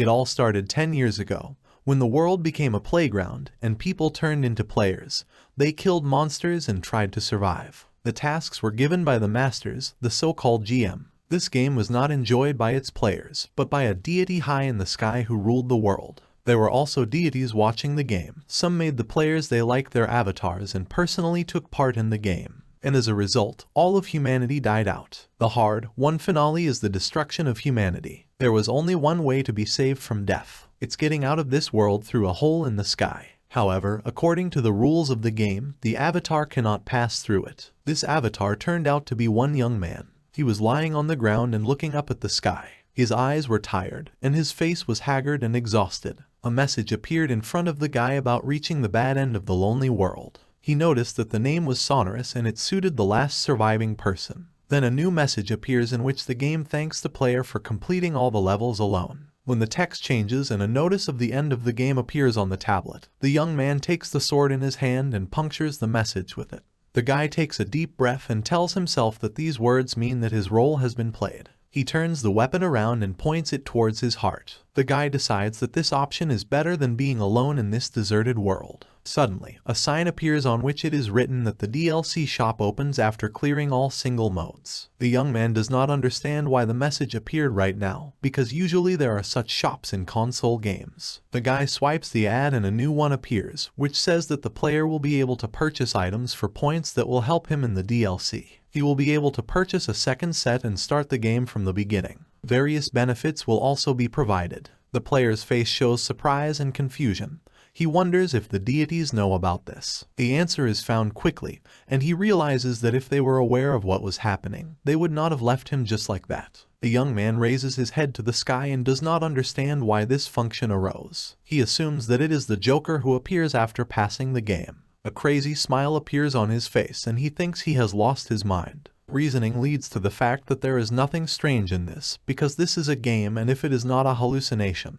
It all started 10 years ago, when the world became a playground and people turned into players. They killed monsters and tried to survive. The tasks were given by the masters, the so-called GM. This game was not enjoyed by its players, but by a deity high in the sky who ruled the world. There were also deities watching the game. Some made the players they liked their avatars and personally took part in the game. And as a result, all of humanity died out. The hard-won finale is the destruction of humanity. There was only one way to be saved from death. It's getting out of this world through a hole in the sky. However, according to the rules of the game, the avatar cannot pass through it. This avatar turned out to be one young man. He was lying on the ground and looking up at the sky. His eyes were tired, and his face was haggard and exhausted. A message appeared in front of the guy about reaching the bad end of the lonely world. He noticed that the name was sonorous and it suited the last surviving person. Then a new message appears in which the game thanks the player for completing all the levels alone. When the text changes and a notice of the end of the game appears on the tablet, the young man takes the sword in his hand and punctures the message with it. The guy takes a deep breath and tells himself that these words mean that his role has been played. He turns the weapon around and points it towards his heart. The guy decides that this option is better than being alone in this deserted world. Suddenly, a sign appears on which it is written that the DLC shop opens after clearing all single modes. The young man does not understand why the message appeared right now, because usually there are such shops in console games. The guy swipes the ad and a new one appears, which says that the player will be able to purchase items for points that will help him in the DLC. He will be able to purchase a second set and start the game from the beginning. Various benefits will also be provided. The player's face shows surprise and confusion. He wonders if the deities know about this. The answer is found quickly, and he realizes that if they were aware of what was happening, they would not have left him just like that. The young man raises his head to the sky and does not understand why this function arose. He assumes that it is the Joker who appears after passing the game. A crazy smile appears on his face and he thinks he has lost his mind. Reasoning leads to the fact that there is nothing strange in this, because this is a game, and if it is not a hallucination,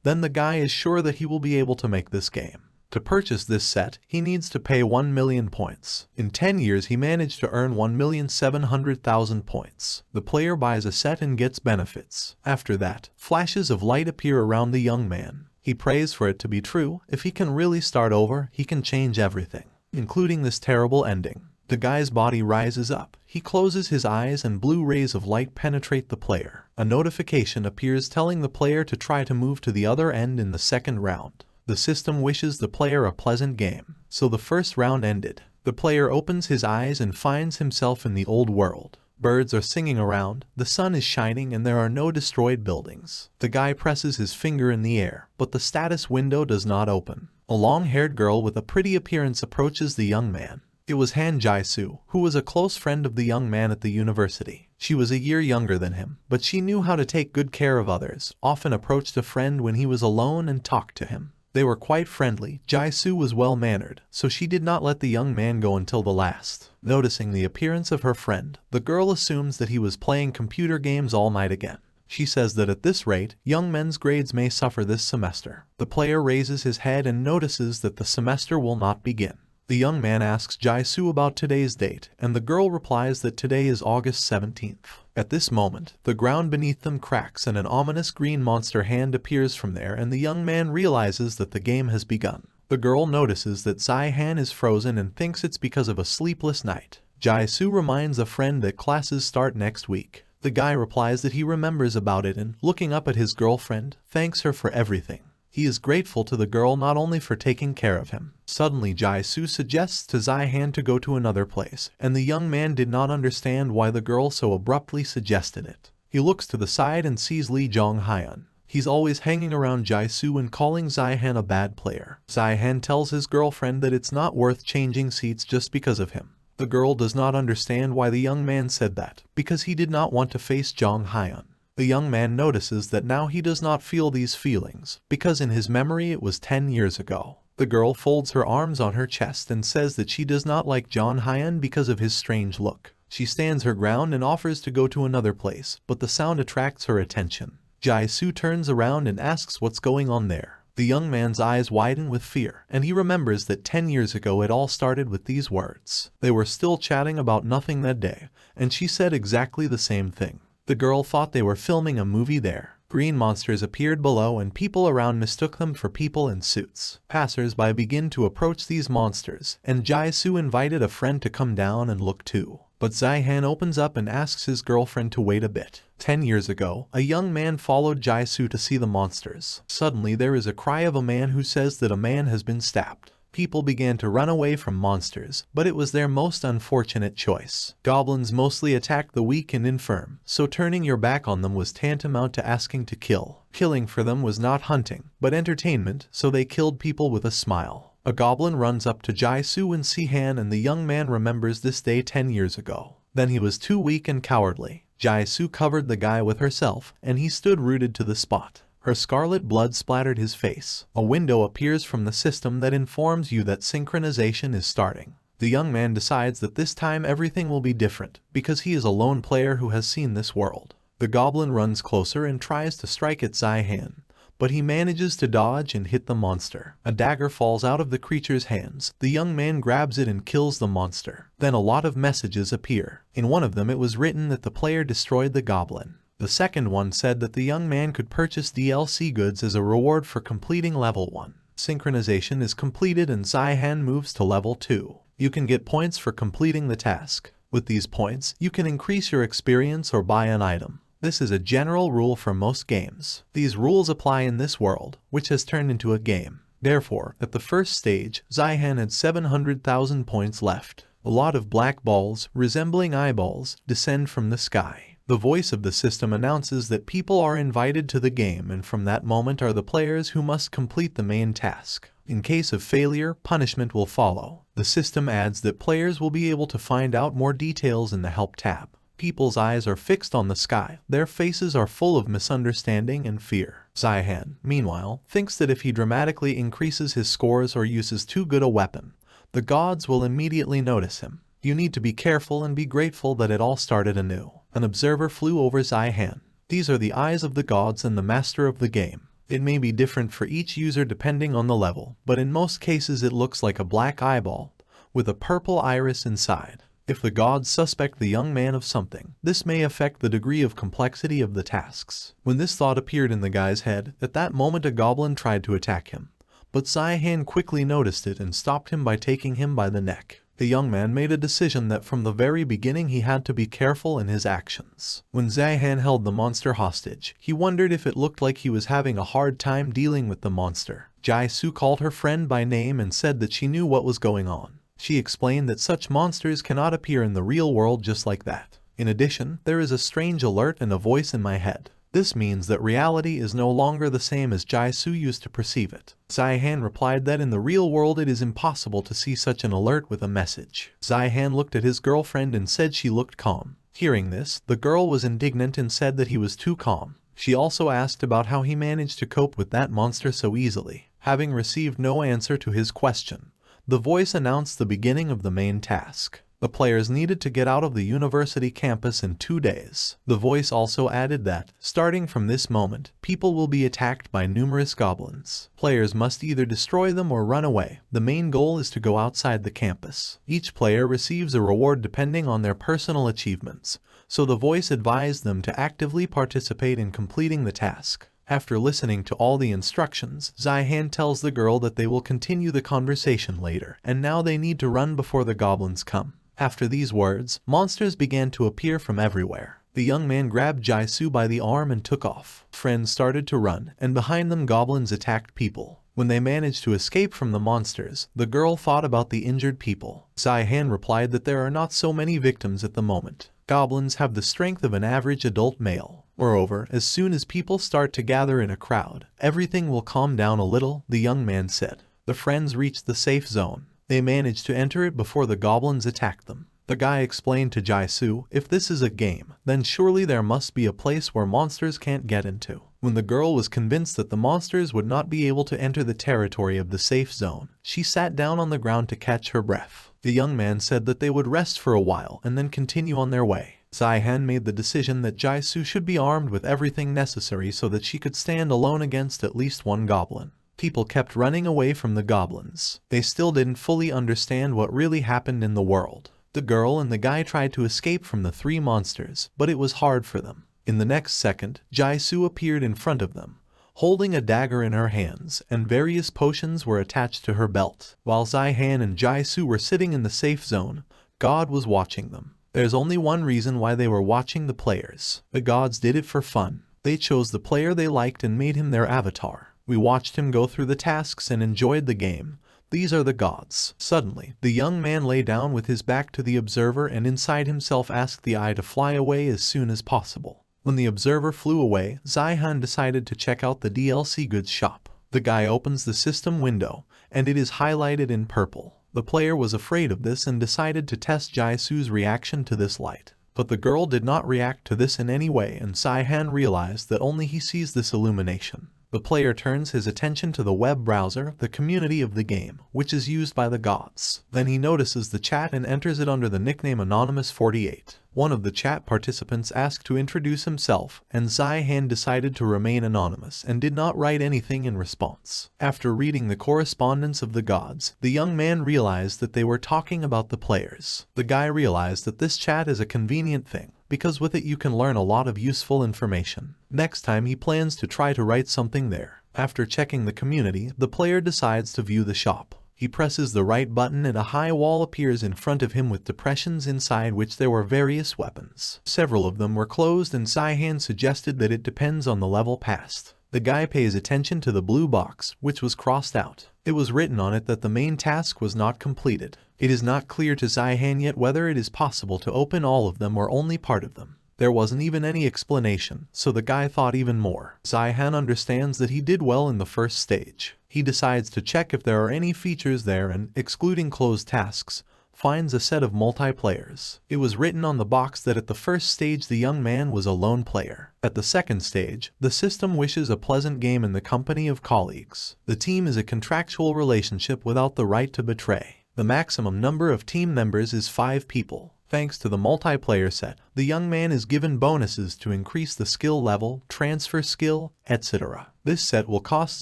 then the guy is sure that he will be able to make this game. To purchase this set, he needs to pay 1 million points. In 10 years he managed to earn 1,700,000 points. The player buys a set and gets benefits. After that, flashes of light appear around the young man. He prays for it to be true. If he can really start over, he can change everything, including this terrible ending. The guy's body rises up. He closes his eyes and blue rays of light penetrate the player. A notification appears telling the player to try to move to the other end in the second round. The system wishes the player a pleasant game. So the first round ended. The player opens his eyes and finds himself in the old world. Birds are singing around, the sun is shining, and there are no destroyed buildings. The guy presses his finger in the air, but the status window does not open. A long-haired girl with a pretty appearance approaches the young man. It was Jaisu, who was a close friend of the young man at the university. She was a year younger than him, but she knew how to take good care of others, often approached a friend when he was alone and talked to him. They were quite friendly. Jaisu was well-mannered, so she did not let the young man go until the last. Noticing the appearance of her friend, the girl assumes that he was playing computer games all night again. She says that at this rate, young men's grades may suffer this semester. The player raises his head and notices that the semester will not begin. The young man asks Jaisu about today's date, and the girl replies that today is August 17th. At this moment, the ground beneath them cracks and an ominous green monster hand appears from there, and the young man realizes that the game has begun. The girl notices that Zihan is frozen and thinks it's because of a sleepless night. Jaisu reminds a friend that classes start next week. The guy replies that he remembers about it and, looking up at his girlfriend, thanks her for everything. He is grateful to the girl not only for taking care of him. Suddenly Jaisu suggests to Zihan to go to another place, and the young man did not understand why the girl so abruptly suggested it. He looks to the side and sees Lee Jonghyun. He's always hanging around Jaisu and calling Zihan a bad player. Zihan tells his girlfriend that it's not worth changing seats just because of him. The girl does not understand why the young man said that, because he did not want to face Jonghyun. The young man notices that now he does not feel these feelings, because in his memory it was 10 years ago. The girl folds her arms on her chest and says that she does not like Jonghyun because of his strange look. She stands her ground and offers to go to another place, but the sound attracts her attention. Jaisu turns around and asks what's going on there. The young man's eyes widen with fear, and he remembers that 10 years ago it all started with these words. They were still chatting about nothing that day, and she said exactly the same thing. The girl thought they were filming a movie there. Green monsters appeared below and people around mistook them for people in suits. Passers-by begin to approach these monsters, and Jaisu invited a friend to come down and look too. But Zihan opens up and asks his girlfriend to wait a bit. 10 years ago, a young man followed Jaisu to see the monsters. Suddenly there is a cry of a man who says that a man has been stabbed. People began to run away from monsters, but it was their most unfortunate choice. Goblins mostly attacked the weak and infirm, so turning your back on them was tantamount to asking to kill. Killing for them was not hunting, but entertainment, so they killed people with a smile. A goblin runs up to Jaisu and Zihan, and the young man remembers this day 10 years ago. Then he was too weak and cowardly. Jaisu covered the guy with herself, and he stood rooted to the spot. Her scarlet blood splattered his face. A window appears from the system that informs you that synchronization is starting. The young man decides that this time everything will be different, because he is a lone player who has seen this world. The goblin runs closer and tries to strike at Zihan, but he manages to dodge and hit the monster. A dagger falls out of the creature's hands. The young man grabs it and kills the monster. Then a lot of messages appear. In one of them it was written that the player destroyed the goblin. The second one said that the young man could purchase DLC goods as a reward for completing level 1. Synchronization is completed and Zihan moves to level 2. You can get points for completing the task. With these points, you can increase your experience or buy an item. This is a general rule for most games. These rules apply in this world, which has turned into a game. Therefore, at the first stage, Zihan had 700,000 points left. A lot of black balls, resembling eyeballs, descend from the sky. The voice of the system announces that people are invited to the game, and from that moment are the players who must complete the main task. In case of failure, punishment will follow. The system adds that players will be able to find out more details in the Help tab. People's eyes are fixed on the sky. Their faces are full of misunderstanding and fear. Zihan, meanwhile, thinks that if he dramatically increases his scores or uses too good a weapon, the gods will immediately notice him. You need to be careful and be grateful that it all started anew. An observer flew over Zihan. These are the eyes of the gods and the master of the game. It may be different for each user depending on the level, but in most cases it looks like a black eyeball with a purple iris inside. If the gods suspect the young man of something, this may affect the degree of complexity of the tasks. When this thought appeared in the guy's head, at that moment a goblin tried to attack him, but Zihan quickly noticed it and stopped him by taking him by the neck. The young man made a decision that from the very beginning he had to be careful in his actions. When Zihan held the monster hostage, he wondered if it looked like he was having a hard time dealing with the monster. Jaisu called her friend by name and said that she knew what was going on. She explained that such monsters cannot appear in the real world just like that. In addition, there is a strange alert and a voice in my head. This means that reality is no longer the same as Jaisu used to perceive it. Zihan replied that in the real world it is impossible to see such an alert with a message. Zihan looked at his girlfriend and said she looked calm. Hearing this, the girl was indignant and said that he was too calm. She also asked about how he managed to cope with that monster so easily. Having received no answer to his question, the voice announced the beginning of the main task. The players needed to get out of the university campus in 2 days. The voice also added that, starting from this moment, people will be attacked by numerous goblins. Players must either destroy them or run away. The main goal is to go outside the campus. Each player receives a reward depending on their personal achievements, so the voice advised them to actively participate in completing the task. After listening to all the instructions, Zihan tells the girl that they will continue the conversation later, and now they need to run before the goblins come. After these words, monsters began to appear from everywhere. The young man grabbed Jaisu by the arm and took off. Friends started to run, and behind them goblins attacked people. When they managed to escape from the monsters, the girl thought about the injured people. Zihan replied that there are not so many victims at the moment. Goblins have the strength of an average adult male. Moreover, as soon as people start to gather in a crowd, everything will calm down a little, the young man said. The friends reached the safe zone. They managed to enter it before the goblins attacked them. The guy explained to Jaisu, if this is a game, then surely there must be a place where monsters can't get into. When the girl was convinced that the monsters would not be able to enter the territory of the safe zone, she sat down on the ground to catch her breath. The young man said that they would rest for a while and then continue on their way. Zihan made the decision that Jaisu should be armed with everything necessary so that she could stand alone against at least one goblin. People kept running away from the goblins. They still didn't fully understand what really happened in the world. The girl and the guy tried to escape from the 3 monsters, but it was hard for them. In the next second, Jaisu appeared in front of them, holding a dagger in her hands, and various potions were attached to her belt. While Zihan and Jaisu were sitting in the safe zone, God was watching them. There's only one reason why they were watching the players. The gods did it for fun. They chose the player they liked and made him their avatar. We watched him go through the tasks and enjoyed the game. These are the gods. Suddenly, the young man lay down with his back to the observer and inside himself asked the eye to fly away as soon as possible. When the observer flew away, Zihan decided to check out the DLC goods shop. The guy opens the system window, and it is highlighted in purple. The player was afraid of this and decided to test Jaisu's reaction to this light. But the girl did not react to this in any way, and Zihan realized that only he sees this illumination. The player turns his attention to the web browser, the community of the game, which is used by the gods. Then he notices the chat and enters it under the nickname Anonymous48. One of the chat participants asked to introduce himself, and Zihan decided to remain anonymous and did not write anything in response. After reading the correspondence of the gods, the young man realized that they were talking about the players. The guy realized that this chat is a convenient thing, because with it you can learn a lot of useful information. Next time he plans to try to write something there. After checking the community, the player decides to view the shop. He presses the right button and a high wall appears in front of him with depressions inside which there were various weapons. Several of them were closed and Zihan suggested that it depends on the level passed. The guy pays attention to the blue box, which was crossed out. It was written on it that the main task was not completed. It is not clear to Zihan yet whether it is possible to open all of them or only part of them. There wasn't even any explanation, so the guy thought even more. Zihan understands that he did well in the first stage. He decides to check if there are any features there and, excluding closed tasks, finds a set of multiplayers. It was written on the box that at the first stage the young man was a lone player. At the second stage, the system wishes a pleasant game in the company of colleagues. The team is a contractual relationship without the right to betray. The maximum number of team members is 5 people. Thanks to the multiplayer set, the young man is given bonuses to increase the skill level, transfer skill, etc. This set will cost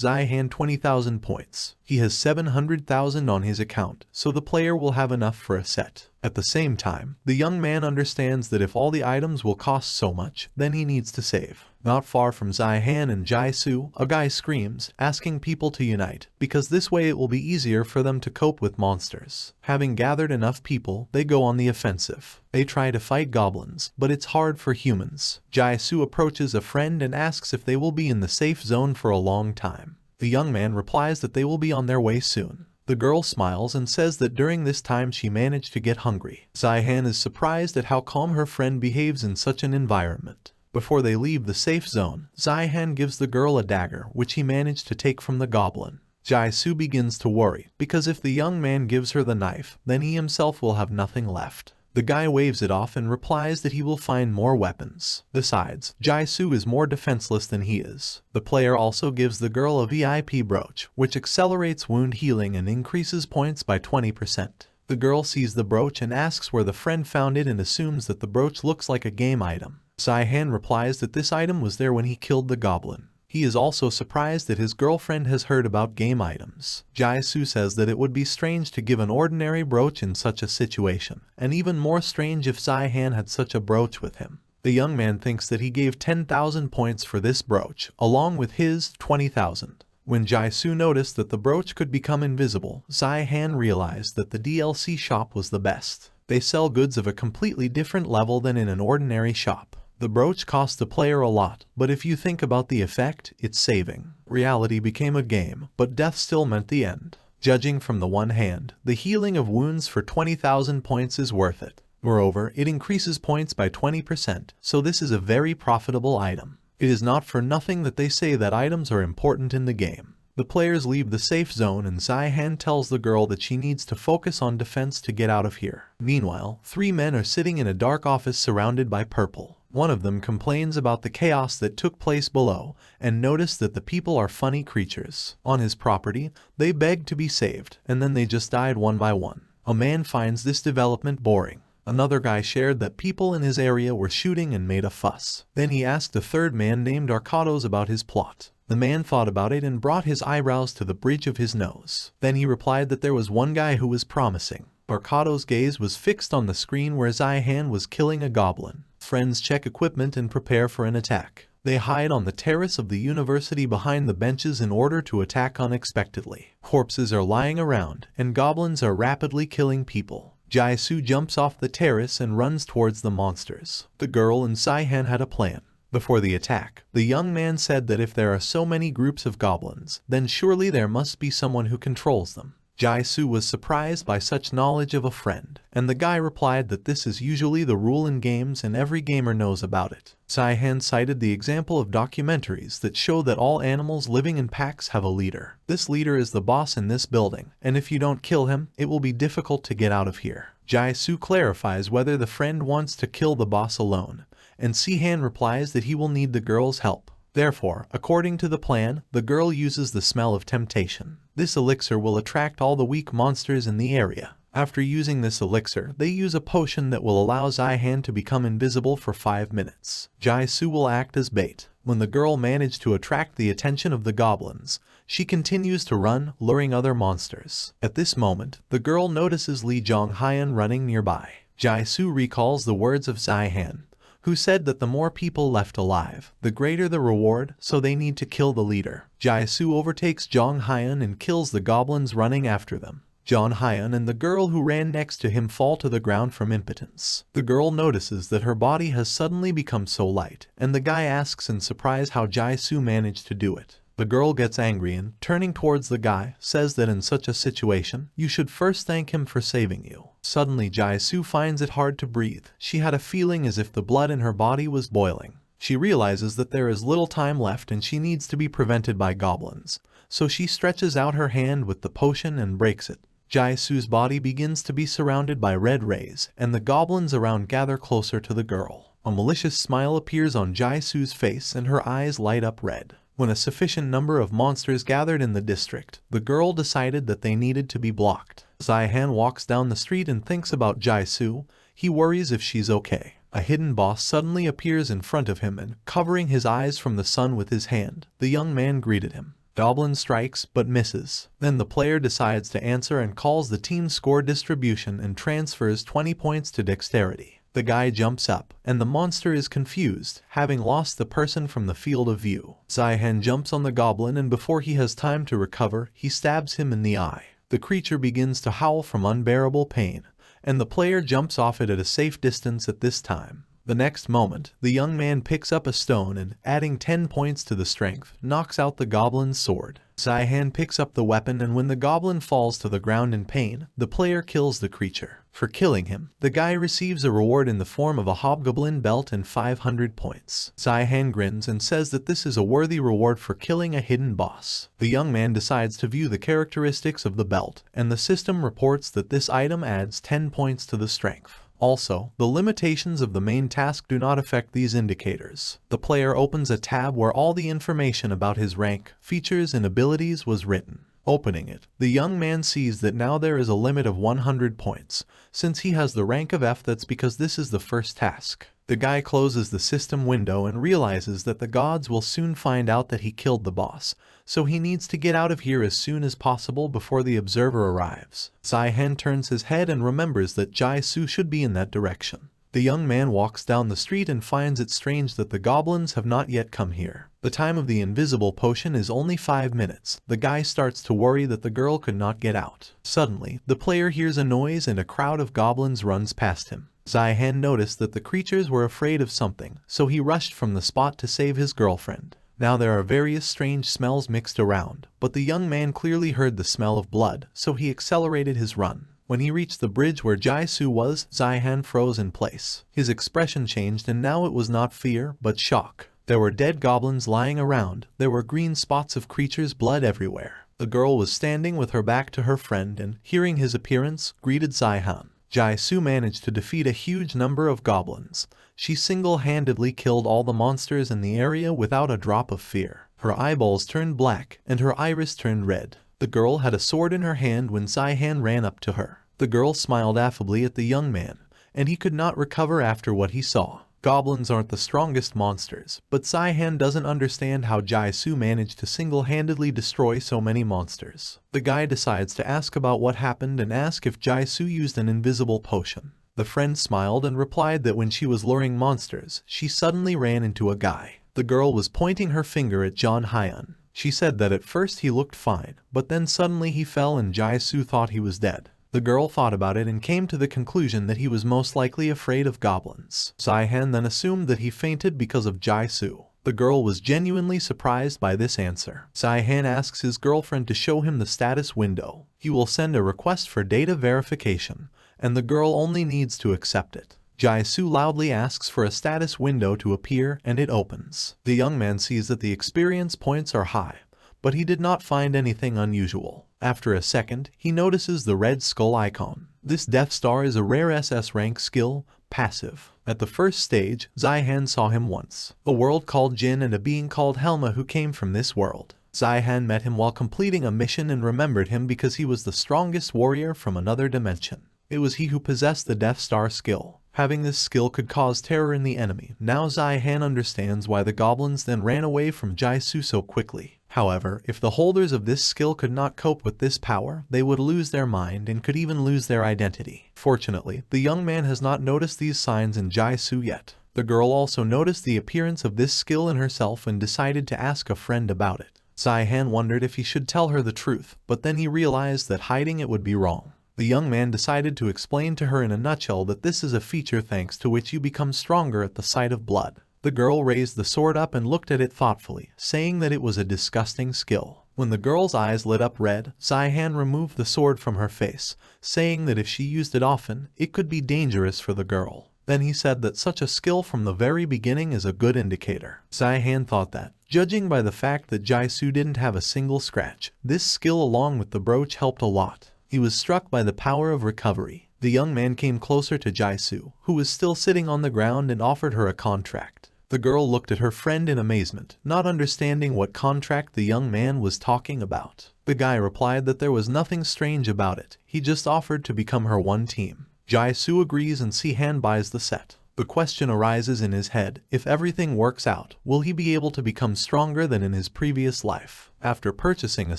Zihan 20,000 points. He has 700,000 on his account, so the player will have enough for a set. At the same time, the young man understands that if all the items will cost so much, then he needs to save. Not far from Zihan and Jaisu, a guy screams, asking people to unite, because this way it will be easier for them to cope with monsters. Having gathered enough people, they go on the offensive. They try to fight goblins, but it's hard for humans. Jaisu approaches a friend and asks if they will be in the safe zone for a long time. The young man replies that they will be on their way soon. The girl smiles and says that during this time she managed to get hungry. Zihan is surprised at how calm her friend behaves in such an environment. Before they leave the safe zone, Zihan gives the girl a dagger which he managed to take from the goblin. Jaisu begins to worry, because if the young man gives her the knife, then he himself will have nothing left. The guy waves it off and replies that he will find more weapons. Besides, Jaisu is more defenseless than he is. The player also gives the girl a VIP brooch, which accelerates wound healing and increases points by 20%. The girl sees the brooch and asks where the friend found it and assumes that the brooch looks like a game item. Zihan replies that this item was there when he killed the goblin. He is also surprised that his girlfriend has heard about game items. Jaisu says that it would be strange to give an ordinary brooch in such a situation, and even more strange if Zihan had such a brooch with him. The young man thinks that he gave 10,000 points for this brooch, along with his 20,000. When Jaisu noticed that the brooch could become invisible, Zihan realized that the DLC shop was the best. They sell goods of a completely different level than in an ordinary shop. The brooch cost the player a lot, but if you think about the effect, it's saving. Reality became a game, but death still meant the end. Judging from the one hand, the healing of wounds for 20,000 points is worth it. Moreover, it increases points by 20%, so this is a very profitable item. It is not for nothing that they say that items are important in the game. The players leave the safe zone and Zihan tells the girl that she needs to focus on defense to get out of here. Meanwhile, 3 men are sitting in a dark office surrounded by purple. One of them complains about the chaos that took place below and notice that the people are funny creatures. On his property, they beg to be saved, and then they just died one by one. A man finds this development boring. Another guy shared that people in his area were shooting and made a fuss. Then he asked a third man named Arcados about his plot. The man thought about it and brought his eyebrows to the bridge of his nose. Then he replied that there was one guy who was promising. Arcados' gaze was fixed on the screen where Zihan was killing a goblin. friends check equipment and prepare for an attack. They hide on the terrace of the university behind the benches in order to attack unexpectedly. Corpses are lying around, and goblins are rapidly killing people. Jaisu jumps off the terrace and runs towards the monsters. The girl and Saihan had a plan. Before the attack, the young man said that if there are so many groups of goblins, then surely there must be someone who controls them. Jaisu was surprised by such knowledge of a friend, and the guy replied that this is usually the rule in games and every gamer knows about it. Saihan cited the example of documentaries that show that all animals living in packs have a leader. This leader is the boss in this building, and if you don't kill him, it will be difficult to get out of here. Jaisu clarifies whether the friend wants to kill the boss alone, and Saihan replies that he will need the girl's help. Therefore, according to the plan, the girl uses the smell of temptation. This elixir will attract all the weak monsters in the area. After using this elixir, they use a potion that will allow Saihan to become invisible for 5 minutes. Jaisu will act as bait. When the girl managed to attract the attention of the goblins, she continues to run, luring other monsters. At this moment, the girl notices Li Zhonghyun running nearby. Jaisu recalls the words of Saihan, who said that the more people left alive, the greater the reward, so they need to kill the leader. Jaisu overtakes Zhonghyun and kills the goblins running after them. Zhonghyun and the girl who ran next to him fall to the ground from impotence. The girl notices that her body has suddenly become so light, and the guy asks in surprise how Jaisu managed to do it. The girl gets angry and, turning towards the guy, says that in such a situation, you should first thank him for saving you. Suddenly Jaisu finds it hard to breathe. She had a feeling as if the blood in her body was boiling. She realizes that there is little time left and she needs to be prevented by goblins, so she stretches out her hand with the potion and breaks it. Jaisu's body begins to be surrounded by red rays, and the goblins around gather closer to the girl. A malicious smile appears on Jaisu's face and her eyes light up red. When a sufficient number of monsters gathered in the district, the girl decided that they needed to be blocked. Saihan walks down the street and thinks about Jaisu. He worries if she's okay. A hidden boss suddenly appears in front of him and, covering his eyes from the sun with his hand, the young man greeted him. Goblin strikes but misses. Then the player decides to answer and calls the team score distribution and transfers 20 points to dexterity. The guy jumps up, and the monster is confused, having lost the person from the field of view. Saihan jumps on the goblin and before he has time to recover, he stabs him in the eye. The creature begins to howl from unbearable pain, and the player jumps off it at a safe distance at this time. The next moment, the young man picks up a stone and, adding 10 points to the strength, knocks out the goblin's sword. Saihan picks up the weapon and when the goblin falls to the ground in pain, the player kills the creature. For killing him, the guy receives a reward in the form of a hobgoblin belt and 500 points. Saihan grins and says that this is a worthy reward for killing a hidden boss. The young man decides to view the characteristics of the belt, and the system reports that this item adds 10 points to the strength. Also, the limitations of the main task do not affect these indicators. The player opens a tab where all the information about his rank, features, and abilities was written. Opening it, the young man sees that now there is a limit of 100 points. Since he has the rank of F, that's because this is the first task. The guy closes the system window and realizes that the gods will soon find out that he killed the boss, so he needs to get out of here as soon as possible before the observer arrives. Saihan turns his head and remembers that Jaisu should be in that direction. The young man walks down the street and finds it strange that the goblins have not yet come here. The time of the invisible potion is only 5 minutes. The guy starts to worry that the girl could not get out. Suddenly, the player hears a noise and a crowd of goblins runs past him. Saihan noticed that the creatures were afraid of something, so he rushed from the spot to save his girlfriend. Now there are various strange smells mixed around, but the young man clearly heard the smell of blood, so he accelerated his run. When he reached the bridge where Jaisu was, Saihan froze in place. His expression changed and now it was not fear, but shock. There were dead goblins lying around. There were green spots of creatures' blood everywhere. The girl was standing with her back to her friend and, hearing his appearance, greeted Saihan. Jaisu managed to defeat a huge number of goblins. She single-handedly killed all the monsters in the area without a drop of fear. Her eyeballs turned black and her iris turned red. The girl had a sword in her hand when Saihan ran up to her. The girl smiled affably at the young man, and he could not recover after what he saw. Goblins aren't the strongest monsters, but Saihan doesn't understand how Jaisu managed to single-handedly destroy so many monsters. The guy decides to ask about what happened and ask if Jaisu used an invisible potion. The friend smiled and replied that when she was luring monsters, she suddenly ran into a guy. The girl was pointing her finger at John Hyun. She said that at first he looked fine, but then suddenly he fell and Jaisu thought he was dead. The girl thought about it and came to the conclusion that he was most likely afraid of goblins. Zihan then assumed that he fainted because of Jaisu. The girl was genuinely surprised by this answer. Zihan asks his girlfriend to show him the status window. He will send a request for data verification, and the girl only needs to accept it. Jaisu loudly asks for a status window to appear and it opens. The young man sees that the experience points are high, but he did not find anything unusual. After a second, he notices the red skull icon. This Death Star is a rare SS rank skill, passive. At the first stage, Zihan saw him once. A world called Jin and a being called Helma who came from this world. Zihan met him while completing a mission and remembered him because he was the strongest warrior from another dimension. It was he who possessed the Death Star skill. Having this skill could cause terror in the enemy. Now Zihan understands why the goblins then ran away from Jaisu so quickly. However, if the holders of this skill could not cope with this power, they would lose their mind and could even lose their identity. Fortunately, the young man has not noticed these signs in Jaisu yet. The girl also noticed the appearance of this skill in herself and decided to ask a friend about it. Zihan wondered if he should tell her the truth, but then he realized that hiding it would be wrong. The young man decided to explain to her in a nutshell that this is a feature thanks to which you become stronger at the sight of blood. The girl raised the sword up and looked at it thoughtfully, saying that it was a disgusting skill. When the girl's eyes lit up red, Zihan removed the sword from her face, saying that if she used it often, it could be dangerous for the girl. Then he said that such a skill from the very beginning is a good indicator. Zihan thought that, judging by the fact that Jaisu didn't have a single scratch, this skill along with the brooch helped a lot. He was struck by the power of recovery. The young man came closer to Jaisu, who was still sitting on the ground, and offered her a contract. The girl looked at her friend in amazement, not understanding what contract the young man was talking about. The guy replied that there was nothing strange about it, he just offered to become her one team. Jaisu agrees and Zihan buys the set. The question arises in his head, if everything works out, will he be able to become stronger than in his previous life? After purchasing a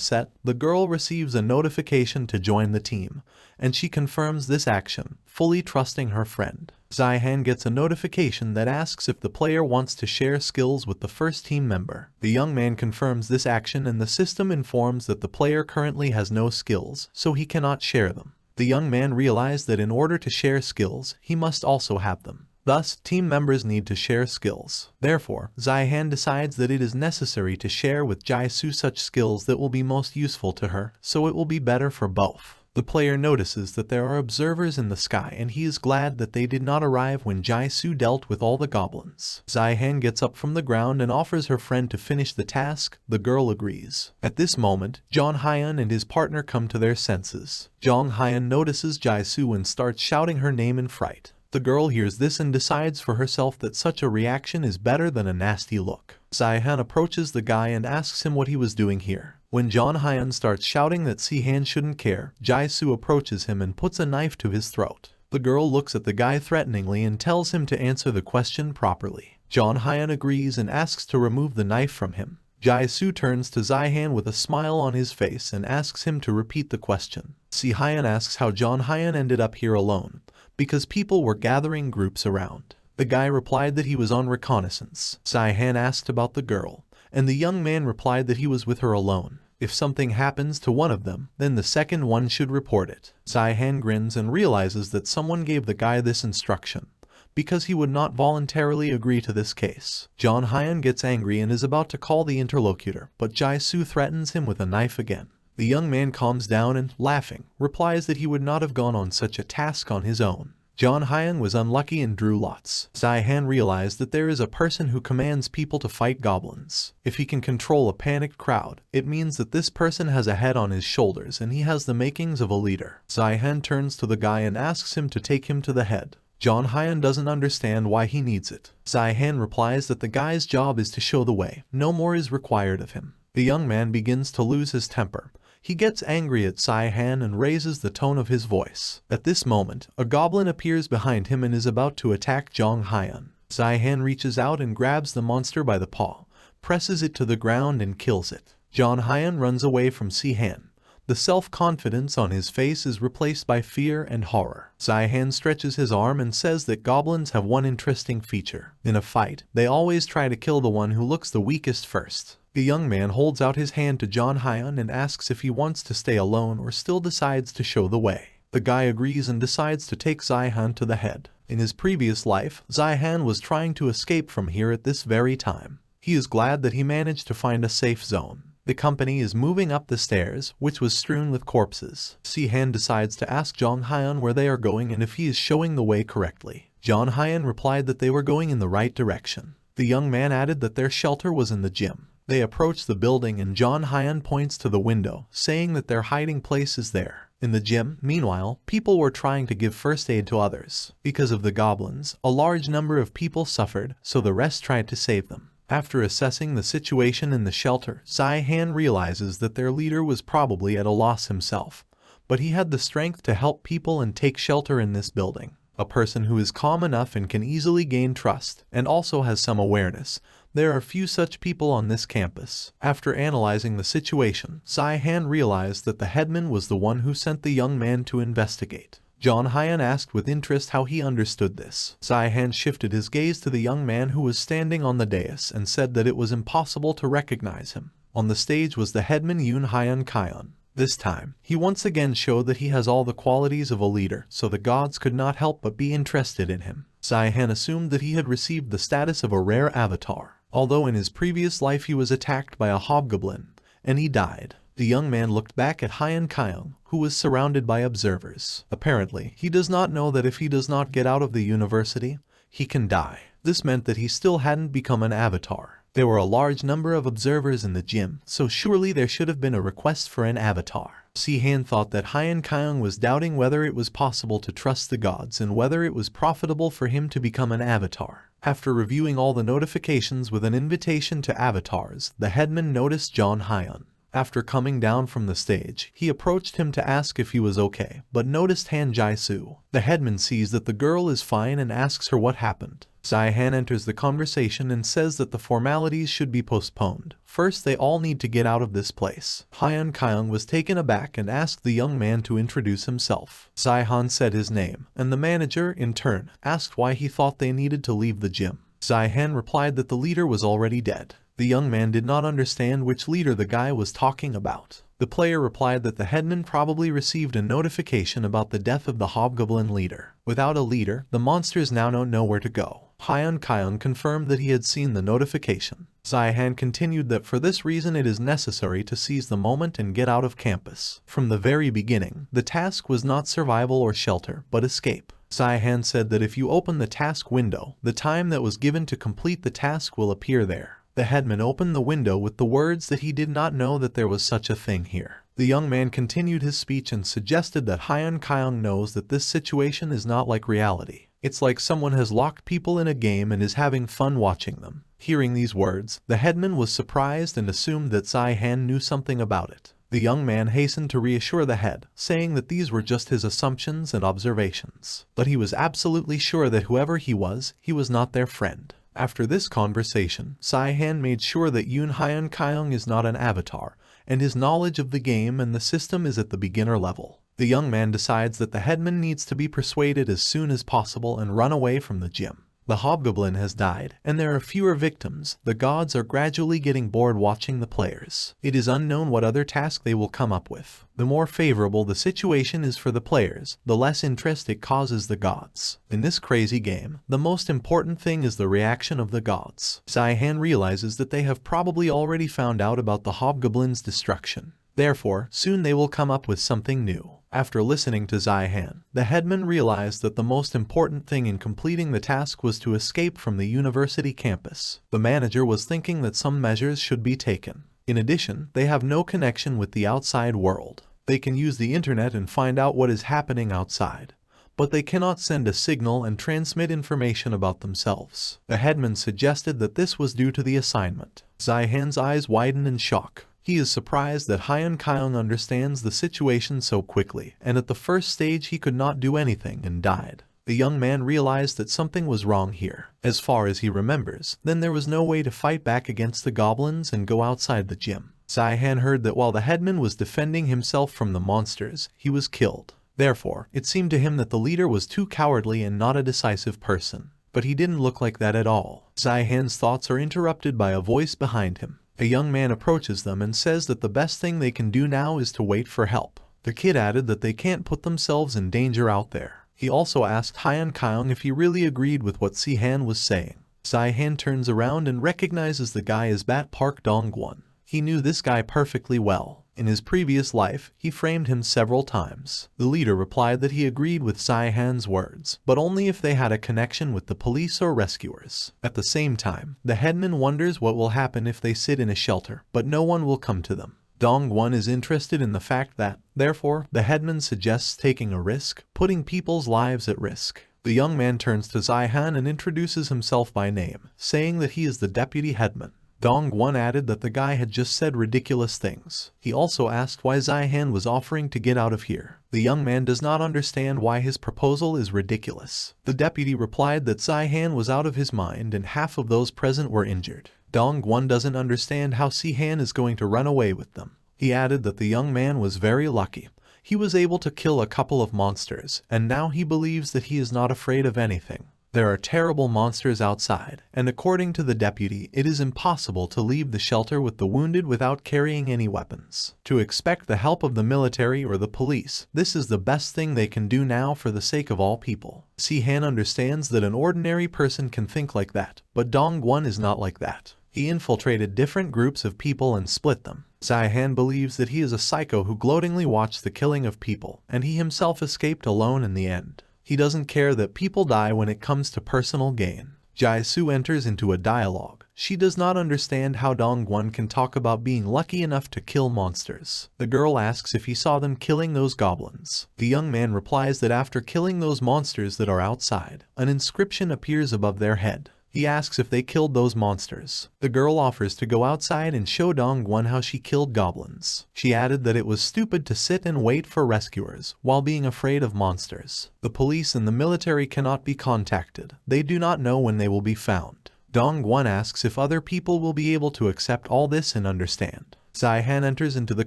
set, the girl receives a notification to join the team, and she confirms this action, fully trusting her friend. Zihan gets a notification that asks if the player wants to share skills with the first team member. The young man confirms this action and the system informs that the player currently has no skills, so he cannot share them. The young man realized that in order to share skills, he must also have them. Thus, team members need to share skills. Therefore, Zihan decides that it is necessary to share with Jaisu such skills that will be most useful to her, so it will be better for both. The player notices that there are observers in the sky and he is glad that they did not arrive when Jaisu dealt with all the goblins. Zihan gets up from the ground and offers her friend to finish the task. The girl agrees. At this moment, John Hyun and his partner come to their senses. Jong Hyun notices Jaisu and starts shouting her name in fright. The girl hears this and decides for herself that such a reaction is better than a nasty look. Zihan approaches the guy and asks him what he was doing here. When John Hyun starts shouting that Zihan shouldn't care, Jaisu approaches him and puts a knife to his throat. The girl looks at the guy threateningly and tells him to answer the question properly. John Hyun agrees and asks to remove the knife from him. Jaisu turns to Zihan with a smile on his face and asks him to repeat the question. Zihan asks how John Hyun ended up here alone, because people were gathering groups around. The guy replied that he was on reconnaissance. Zihan asked about the girl, and the young man replied that he was with her alone. If something happens to one of them, then the second one should report it. Zihan grins and realizes that someone gave the guy this instruction, because he would not voluntarily agree to this case. John Hyun gets angry and is about to call the interlocutor, but Jaisu threatens him with a knife again. The young man calms down and, laughing, replies that he would not have gone on such a task on his own. John Hyun was unlucky and drew lots. Zihan realized that there is a person who commands people to fight goblins. If he can control a panicked crowd, it means that this person has a head on his shoulders and he has the makings of a leader. Zihan turns to the guy and asks him to take him to the head. John Hyun doesn't understand why he needs it. Zihan replies that the guy's job is to show the way, no more is required of him. The young man begins to lose his temper. He gets angry at Zihan and raises the tone of his voice. At this moment, a goblin appears behind him and is about to attack Jong Hyun. Zihan reaches out and grabs the monster by the paw, presses it to the ground and kills it. Jong Hyun runs away from Zihan. The self-confidence on his face is replaced by fear and horror. Zai-Han stretches his arm and says that goblins have one interesting feature. In a fight, they always try to kill the one who looks the weakest first. The young man holds out his hand to John Hyun and asks if he wants to stay alone or still decides to show the way. The guy agrees and decides to take Zai-Han to the head. In his previous life, Zai-Han was trying to escape from here at this very time. He is glad that he managed to find a safe zone. The company is moving up the stairs, which was strewn with corpses. Si-Han decides to ask Jong Hyun where they are going and if he is showing the way correctly. Jong Hyun replied that they were going in the right direction. The young man added that their shelter was in the gym. They approach the building and Jong Hyun points to the window, saying that their hiding place is there. In the gym, meanwhile, people were trying to give first aid to others. Because of the goblins, a large number of people suffered, so the rest tried to save them. After assessing the situation in the shelter, Zai-Han realizes that their leader was probably at a loss himself, but he had the strength to help people and take shelter in this building. A person who is calm enough and can easily gain trust, and also has some awareness. There are few such people on this campus. After analyzing the situation, Zai-Han realized that the headman was the one who sent the young man to investigate. Jong Hyun asked with interest how he understood this. Zai-Han shifted his gaze to the young man who was standing on the dais and said that it was impossible to recognize him. On the stage was the headman Yoon Hyun Kyon. This time, he once again showed that he has all the qualities of a leader, so the gods could not help but be interested in him. Zai-Han assumed that he had received the status of a rare avatar, although in his previous life he was attacked by a hobgoblin, and he died. The young man looked back at Hyun Kyung, who was surrounded by observers. Apparently, he does not know that if he does not get out of the university, he can die. This meant that he still hadn't become an avatar. There were a large number of observers in the gym, so surely there should have been a request for an avatar. Si-Han thought that Hyun Kyung was doubting whether it was possible to trust the gods and whether it was profitable for him to become an avatar. After reviewing all the notifications with an invitation to avatars, the headman noticed Jong Hyun. After coming down from the stage, he approached him to ask if he was okay, but noticed Han Jaisu. The headman sees that the girl is fine and asks her what happened. Zai-Han enters the conversation and says that the formalities should be postponed. First, they all need to get out of this place. Hyun Kyung was taken aback and asked the young man to introduce himself. Zai-Han said his name, and the manager, in turn, asked why he thought they needed to leave the gym. Zai-Han replied that the leader was already dead. The young man did not understand which leader the guy was talking about. The player replied that the headman probably received a notification about the death of the hobgoblin leader. Without a leader, the monsters now don't know where to go. Hyun Kyung confirmed that he had seen the notification. Zai-Han continued that for this reason it is necessary to seize the moment and get out of campus. From the very beginning, the task was not survival or shelter, but escape. Zai-Han said that if you open the task window, the time that was given to complete the task will appear there. The headman opened the window with the words that he did not know that there was such a thing here. The young man continued his speech and suggested that Hyun Kyung knows that this situation is not like reality. It's like someone has locked people in a game and is having fun watching them. Hearing these words, the headman was surprised and assumed that Zai-Han knew something about it. The young man hastened to reassure the head, saying that these were just his assumptions and observations. But he was absolutely sure that whoever he was not their friend. After this conversation, Zai-Han made sure that Yoon Hyun Kyung is not an avatar, and his knowledge of the game and the system is at the beginner level. The young man decides that the headman needs to be persuaded as soon as possible and run away from the gym. The hobgoblin has died, and there are fewer victims. The gods are gradually getting bored watching the players. It is unknown what other task they will come up with. The more favorable the situation is for the players, the less interest it causes the gods. In this crazy game, the most important thing is the reaction of the gods. Zai-Han realizes that they have probably already found out about the hobgoblin's destruction. Therefore, soon they will come up with something new. After listening to Zai-Han, the headman realized that the most important thing in completing the task was to escape from the university campus. The manager was thinking that some measures should be taken. In addition, they have no connection with the outside world. They can use the internet and find out what is happening outside, but they cannot send a signal and transmit information about themselves. The headman suggested that this was due to the assignment. Zai-Han's eyes widen in shock. He is surprised that Hyun Kyung understands the situation so quickly, and at the first stage he could not do anything and died. The young man realized that something was wrong here. As far as he remembers, then there was no way to fight back against the goblins and go outside the gym. Zihan heard that while the headman was defending himself from the monsters, he was killed. Therefore, it seemed to him that the leader was too cowardly and not a decisive person. But he didn't look like that at all. Zihan's thoughts are interrupted by a voice behind him. A young man approaches them and says that the best thing they can do now is to wait for help. The kid added that they can't put themselves in danger out there. He also asked Hyan Kyung if he really agreed with what Zihan was saying. Zihan turns around and recognizes the guy as Bat Park Dongwon. He knew this guy perfectly well. In his previous life, he framed him several times. The leader replied that he agreed with Zihan's words, but only if they had a connection with the police or rescuers. At the same time, the headman wonders what will happen if they sit in a shelter, but no one will come to them. Dongwon is interested in the fact that, therefore, the headman suggests taking a risk, putting people's lives at risk. The young man turns to Zihan and introduces himself by name, saying that he is the deputy headman. Dongwon added that the guy had just said ridiculous things. He also asked why Zihan was offering to get out of here. The young man does not understand why his proposal is ridiculous. The deputy replied that Zihan was out of his mind and half of those present were injured. Dongwon doesn't understand how Zihan is going to run away with them. He added that the young man was very lucky. He was able to kill a couple of monsters, and now he believes that he is not afraid of anything. There are terrible monsters outside, and according to the deputy, it is impossible to leave the shelter with the wounded without carrying any weapons. To expect the help of the military or the police, this is the best thing they can do now for the sake of all people. Zihan understands that an ordinary person can think like that, but Dongwon is not like that. He infiltrated different groups of people and split them. Zihan believes that he is a psycho who gloatingly watched the killing of people, and he himself escaped alone in the end. He doesn't care that people die when it comes to personal gain. Jaisu enters into a dialogue. She does not understand how Dongwon can talk about being lucky enough to kill monsters. The girl asks if he saw them killing those goblins. The young man replies that after killing those monsters that are outside, an inscription appears above their head. He asks if they killed those monsters. The girl offers to go outside and show Dongwon how she killed goblins. She added that it was stupid to sit and wait for rescuers while being afraid of monsters. The police and the military cannot be contacted. They do not know when they will be found. Dongwon asks if other people will be able to accept all this and understand. Zihan enters into the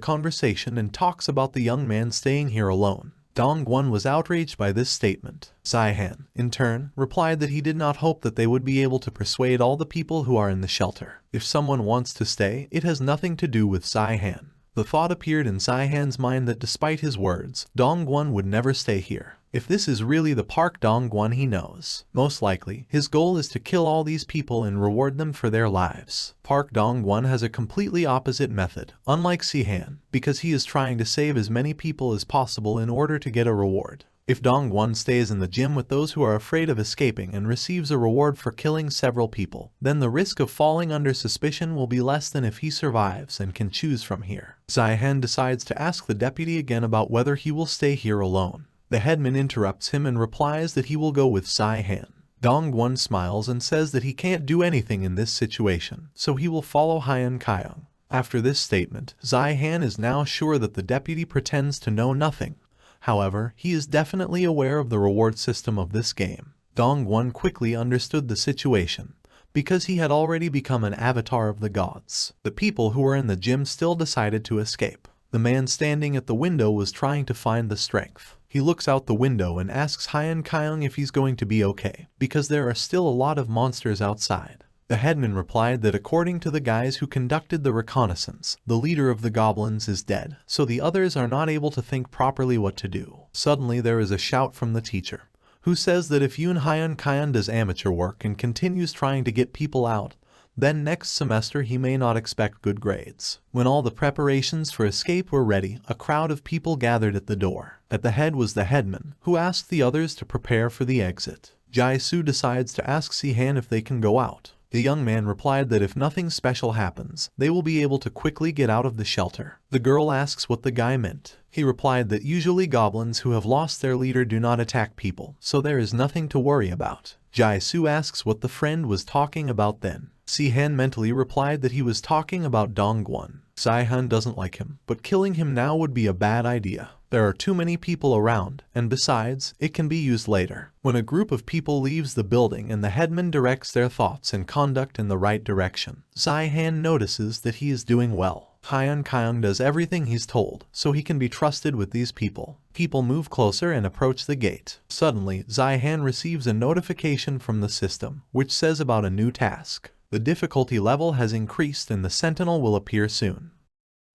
conversation and talks about the young man staying here alone. Dongwon was outraged by this statement. Zihan, in turn, replied that he did not hope that they would be able to persuade all the people who are in the shelter. If someone wants to stay, it has nothing to do with Zihan. The thought appeared in Zihan's mind that despite his words, Dongwon would never stay here. If this is really the Park Dongwon he knows, most likely, his goal is to kill all these people and reward them for their lives. Park Dongwon has a completely opposite method, unlike Zihan, because he is trying to save as many people as possible in order to get a reward. If Dongwon stays in the gym with those who are afraid of escaping and receives a reward for killing several people, then the risk of falling under suspicion will be less than if he survives and can choose from here. Zihan decides to ask the deputy again about whether he will stay here alone. The headman interrupts him and replies that he will go with Zihan. Dongwon smiles and says that he can't do anything in this situation, so he will follow Hyan Kyung. After this statement, Zihan is now sure that the deputy pretends to know nothing. However, he is definitely aware of the reward system of this game. Dongwon quickly understood the situation, because he had already become an avatar of the gods. The people who were in the gym still decided to escape. The man standing at the window was trying to find the strength. He looks out the window and asks Hyan Kyung if he's going to be okay, because there are still a lot of monsters outside. The headman replied that according to the guys who conducted the reconnaissance, the leader of the goblins is dead, so the others are not able to think properly what to do. Suddenly there is a shout from the teacher, who says that if Yoon Hyan Kyung does amateur work and continues trying to get people out, then next semester he may not expect good grades. When all the preparations for escape were ready, a crowd of people gathered at the door. At the head was the headman, who asked the others to prepare for the exit. Jaisu decides to ask Zihan if they can go out. The young man replied that if nothing special happens, they will be able to quickly get out of the shelter. The girl asks what the guy meant. He replied that usually goblins who have lost their leader do not attack people, so there is nothing to worry about. Jaisu asks what the friend was talking about then. Zihan mentally replied that he was talking about Dongwon. Zihan doesn't like him, but killing him now would be a bad idea. There are too many people around, and besides, it can be used later. When a group of people leaves the building and the headman directs their thoughts and conduct in the right direction, Zihan notices that he is doing well. Hyun Kyung does everything he's told, so he can be trusted with these people. People move closer and approach the gate. Suddenly, Zai-Han receives a notification from the system, which says about a new task. The difficulty level has increased and the sentinel will appear soon.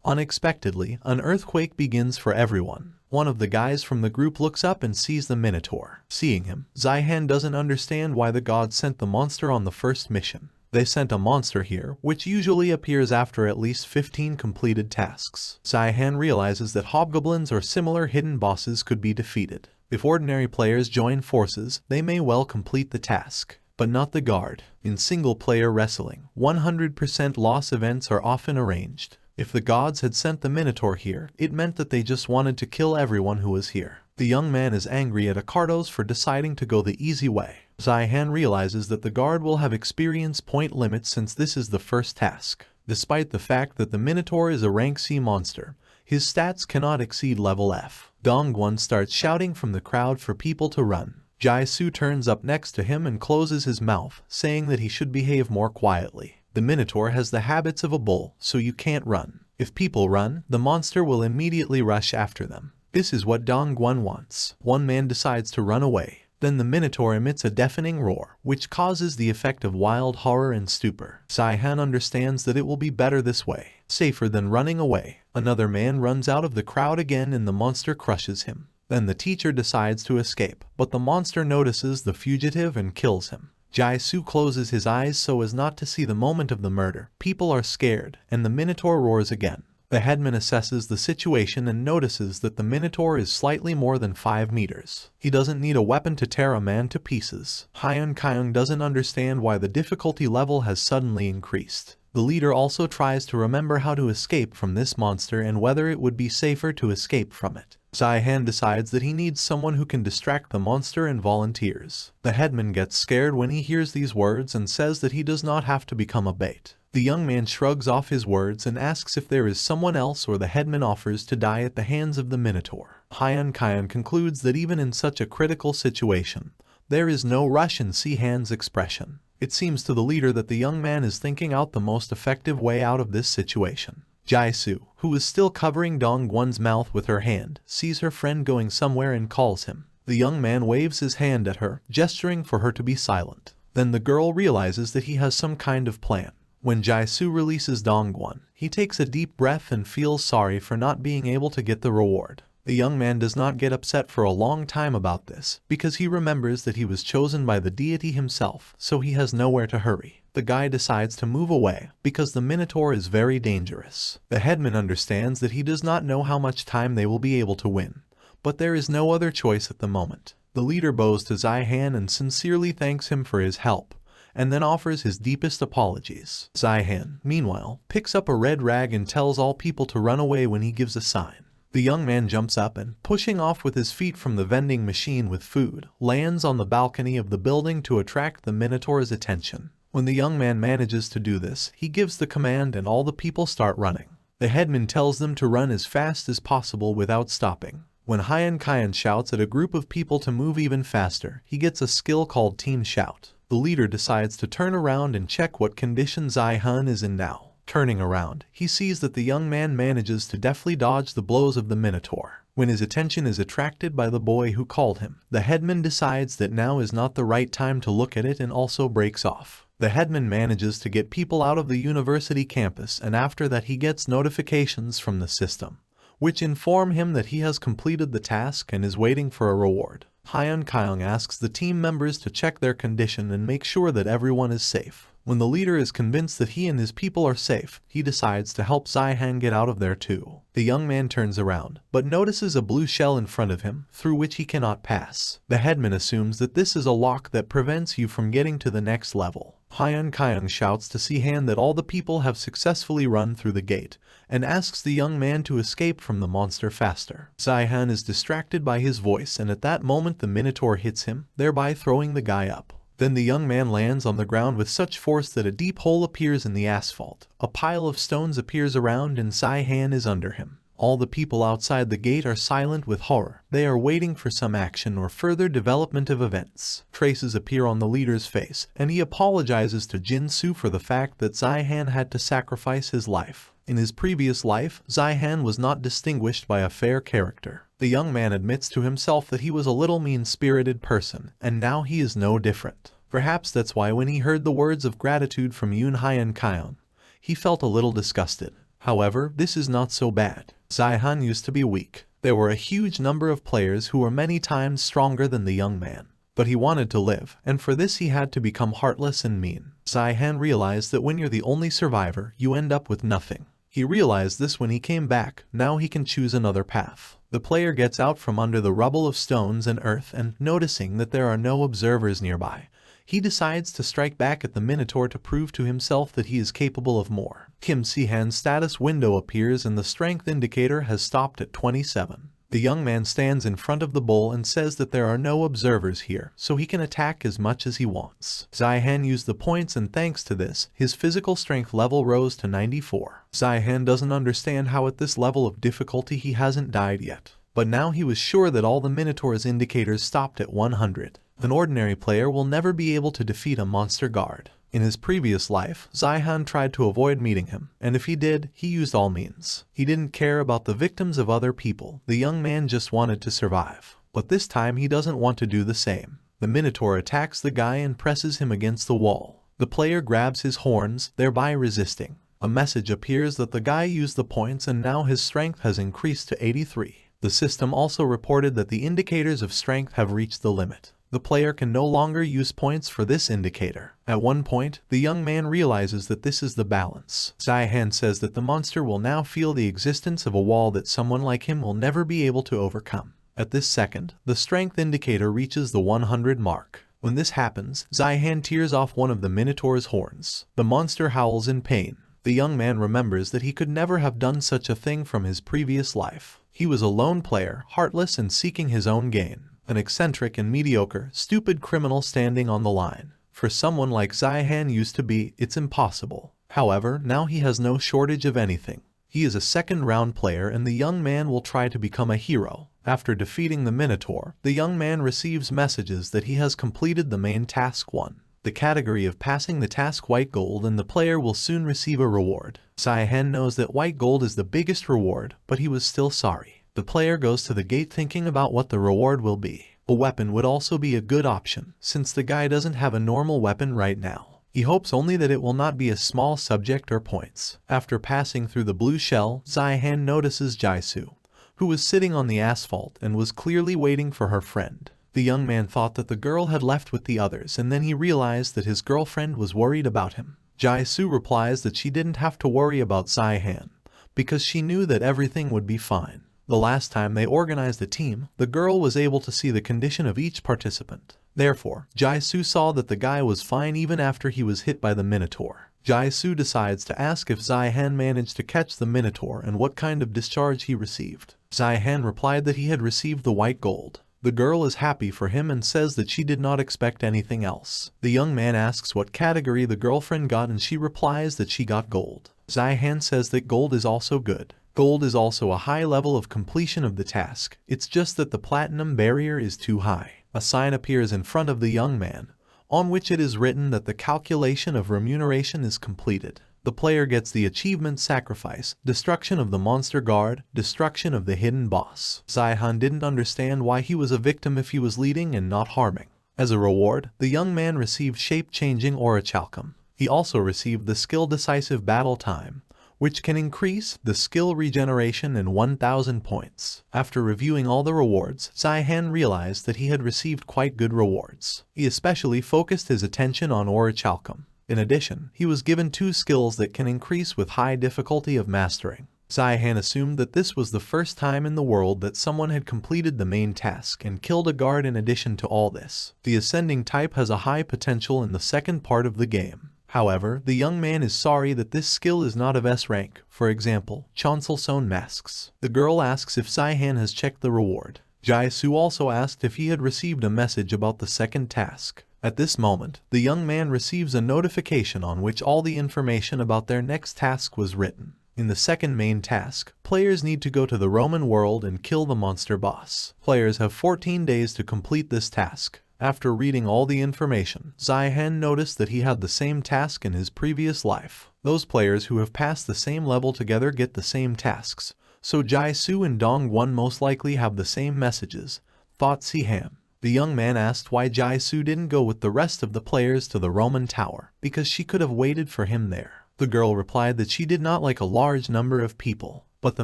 Unexpectedly, an earthquake begins for everyone. One of the guys from the group looks up and sees the Minotaur. Seeing him, Zai-Han doesn't understand why the gods sent the monster on the first mission. They sent a monster here, which usually appears after at least 15 completed tasks. Zai-Han realizes that hobgoblins or similar hidden bosses could be defeated. If ordinary players join forces, they may well complete the task, but not the guard. In single-player wrestling, 100% loss events are often arranged. If the gods had sent the Minotaur here, it meant that they just wanted to kill everyone who was here. The young man is angry at Akartos for deciding to go the easy way. Zai-Han realizes that the guard will have experience point limits since this is the first task. Despite the fact that the Minotaur is a rank C monster, his stats cannot exceed level F. Donghua starts shouting from the crowd for people to run. Jaisu turns up next to him and closes his mouth, saying that he should behave more quietly. The Minotaur has the habits of a bull, so you can't run. If people run, the monster will immediately rush after them. This is what Donghua wants. One man decides to run away. Then the Minotaur emits a deafening roar, which causes the effect of wild horror and stupor. Zai-Han understands that it will be better this way, safer than running away. Another man runs out of the crowd again and the monster crushes him. Then the teacher decides to escape, but the monster notices the fugitive and kills him. Jaisu closes his eyes so as not to see the moment of the murder. People are scared, and the Minotaur roars again. The headman assesses the situation and notices that the Minotaur is slightly more than 5 meters. He doesn't need a weapon to tear a man to pieces. Hyun Kyung doesn't understand why the difficulty level has suddenly increased. The leader also tries to remember how to escape from this monster and whether it would be safer to escape from it. Zai-Han decides that he needs someone who can distract the monster and volunteers. The headman gets scared when he hears these words and says that he does not have to become a bait. The young man shrugs off his words and asks if there is someone else, or the headman offers to die at the hands of the Minotaur. Hyun Kyung concludes that even in such a critical situation, there is no rush in Si-Han's expression. It seems to the leader that the young man is thinking out the most effective way out of this situation. Jaisu, who is still covering Dongwon's mouth with her hand, sees her friend going somewhere and calls him. The young man waves his hand at her, gesturing for her to be silent. Then the girl realizes that he has some kind of plan. When Jaisu releases Dongwon, he takes a deep breath and feels sorry for not being able to get the reward. The young man does not get upset for a long time about this, because he remembers that he was chosen by the deity himself, so he has nowhere to hurry. The guy decides to move away, because the Minotaur is very dangerous. The headman understands that he does not know how much time they will be able to win, but there is no other choice at the moment. The leader bows to Zai-Han and sincerely thanks him for his help, and then offers his deepest apologies. Zai-Han, meanwhile, picks up a red rag and tells all people to run away when he gives a sign. The young man jumps up and, pushing off with his feet from the vending machine with food, lands on the balcony of the building to attract the Minotaur's attention. When the young man manages to do this, he gives the command and all the people start running. The headman tells them to run as fast as possible without stopping. When Hyun Kyung shouts at a group of people to move even faster, he gets a skill called Team Shout. The leader decides to turn around and check what condition Zai-Han is in now. Turning around, he sees that the young man manages to deftly dodge the blows of the Minotaur. When his attention is attracted by the boy who called him, the headman decides that now is not the right time to look at it and also breaks off. The headman manages to get people out of the university campus, and after that he gets notifications from the system, which inform him that he has completed the task and is waiting for a reward. Hyun Kyung asks the team members to check their condition and make sure that everyone is safe. When the leader is convinced that he and his people are safe, he decides to help Zai-Han get out of there too. The young man turns around, but notices a blue shell in front of him, through which he cannot pass. The headman assumes that this is a lock that prevents you from getting to the next level. Hyun Kyung shouts to Si-Han that all the people have successfully run through the gate, and asks the young man to escape from the monster faster. Zai-Han is distracted by his voice, and at that moment the Minotaur hits him, thereby throwing the guy up. Then the young man lands on the ground with such force that a deep hole appears in the asphalt. A pile of stones appears around and Zai-Han is under him. All the people outside the gate are silent with horror. They are waiting for some action or further development of events. Traces appear on the leader's face, and he apologizes to Jin-Soo for the fact that Zai-Han had to sacrifice his life. In his previous life, Zihan was not distinguished by a fair character. The young man admits to himself that he was a little mean-spirited person, and now he is no different. Perhaps that's why when he heard the words of gratitude from Yunhai Kion, he felt a little disgusted. However, this is not so bad. Zihan used to be weak. There were a huge number of players who were many times stronger than the young man. But he wanted to live, and for this he had to become heartless and mean. Zihan realized that when you're the only survivor, you end up with nothing. He realized this when he came back. Now he can choose another path. The player gets out from under the rubble of stones and earth and, noticing that there are no observers nearby, he decides to strike back at the Minotaur to prove to himself that he is capable of more. Kim Si-han's status window appears and the strength indicator has stopped at 27. The young man stands in front of the bull and says that there are no observers here, so he can attack as much as he wants. Zihan used the points and thanks to this, his physical strength level rose to 94. Zihan doesn't understand how at this level of difficulty he hasn't died yet. But now he was sure that all the Minotaur's indicators stopped at 100. An ordinary player will never be able to defeat a monster guard. In his previous life, Zihan tried to avoid meeting him, and if he did, he used all means. He didn't care about the victims of other people. The young man just wanted to survive. But this time he doesn't want to do the same. The Minotaur attacks the guy and presses him against the wall. The player grabs his horns, thereby resisting. A message appears that the guy used the points and now his strength has increased to 83. The system also reported that the indicators of strength have reached the limit. The player can no longer use points for this indicator. At one point, the young man realizes that this is the balance. Zihan says that the monster will now feel the existence of a wall that someone like him will never be able to overcome. At this second, the strength indicator reaches the 100 mark. When this happens, Zihan tears off one of the Minotaur's horns. The monster howls in pain. The young man remembers that he could never have done such a thing from his previous life. He was a lone player, heartless and seeking his own gain. An eccentric and mediocre, stupid criminal standing on the line. For someone like Zihan used to be, it's impossible. However, now he has no shortage of anything. He is a second-round player and the young man will try to become a hero. After defeating the Minotaur, the young man receives messages that he has completed the main task 1. The category of passing the task white gold and the player will soon receive a reward. Zihan knows that white gold is the biggest reward, but he was still sorry. The player goes to the gate thinking about what the reward will be. A weapon would also be a good option, since the guy doesn't have a normal weapon right now. He hopes only that it will not be a small subject or points. After passing through the blue shell, Zihan notices Jaisu, who was sitting on the asphalt and was clearly waiting for her friend. The young man thought that the girl had left with the others and then he realized that his girlfriend was worried about him. Jaisu replies that she didn't have to worry about Zihan, because she knew that everything would be fine. The last time they organized a team, the girl was able to see the condition of each participant. Therefore, Jaisu saw that the guy was fine even after he was hit by the Minotaur. Jaisu decides to ask if Zihan managed to catch the Minotaur and what kind of discharge he received. Zihan replied that he had received the white gold. The girl is happy for him and says that she did not expect anything else. The young man asks what category the girlfriend got and she replies that she got gold. Zihan says that gold is also good. Gold is also a high level of completion of the task. It's just that the platinum barrier is too high. A sign appears in front of the young man, on which it is written that the calculation of remuneration is completed. The player gets the achievement Sacrifice, Destruction of the Monster Guard, Destruction of the Hidden Boss. Zihan didn't understand why he was a victim if he was leading and not harming. As a reward, the young man received Shape-Changing Orichalcum. He also received the skill Decisive Battle Time, which can increase the skill regeneration in 1000 points. After reviewing all the rewards, Zihan realized that he had received quite good rewards. He especially focused his attention on Orichalcum. In addition, he was given 2 skills that can increase with high difficulty of mastering. Zihan assumed that this was the first time in the world that someone had completed the main task and killed a guard. In addition to all this, the ascending type has a high potential in the second part of the game. However, the young man is sorry that this skill is not of S rank, for example, Chancel-sewn masks. The girl asks if Zihan has checked the reward. Jaisu also asked if he had received a message about the second task. At this moment, the young man receives a notification on which all the information about their next task was written. In the second main task, players need to go to the Roman world and kill the monster boss. Players have 14 days to complete this task. After reading all the information, Zihan noticed that he had the same task in his previous life. Those players who have passed the same level together get the same tasks, so Jaisu and Donghua most likely have the same messages, thought Sihan. The young man asked why Jaisu didn't go with the rest of the players to the Roman Tower, because she could have waited for him there. The girl replied that she did not like a large number of people, but the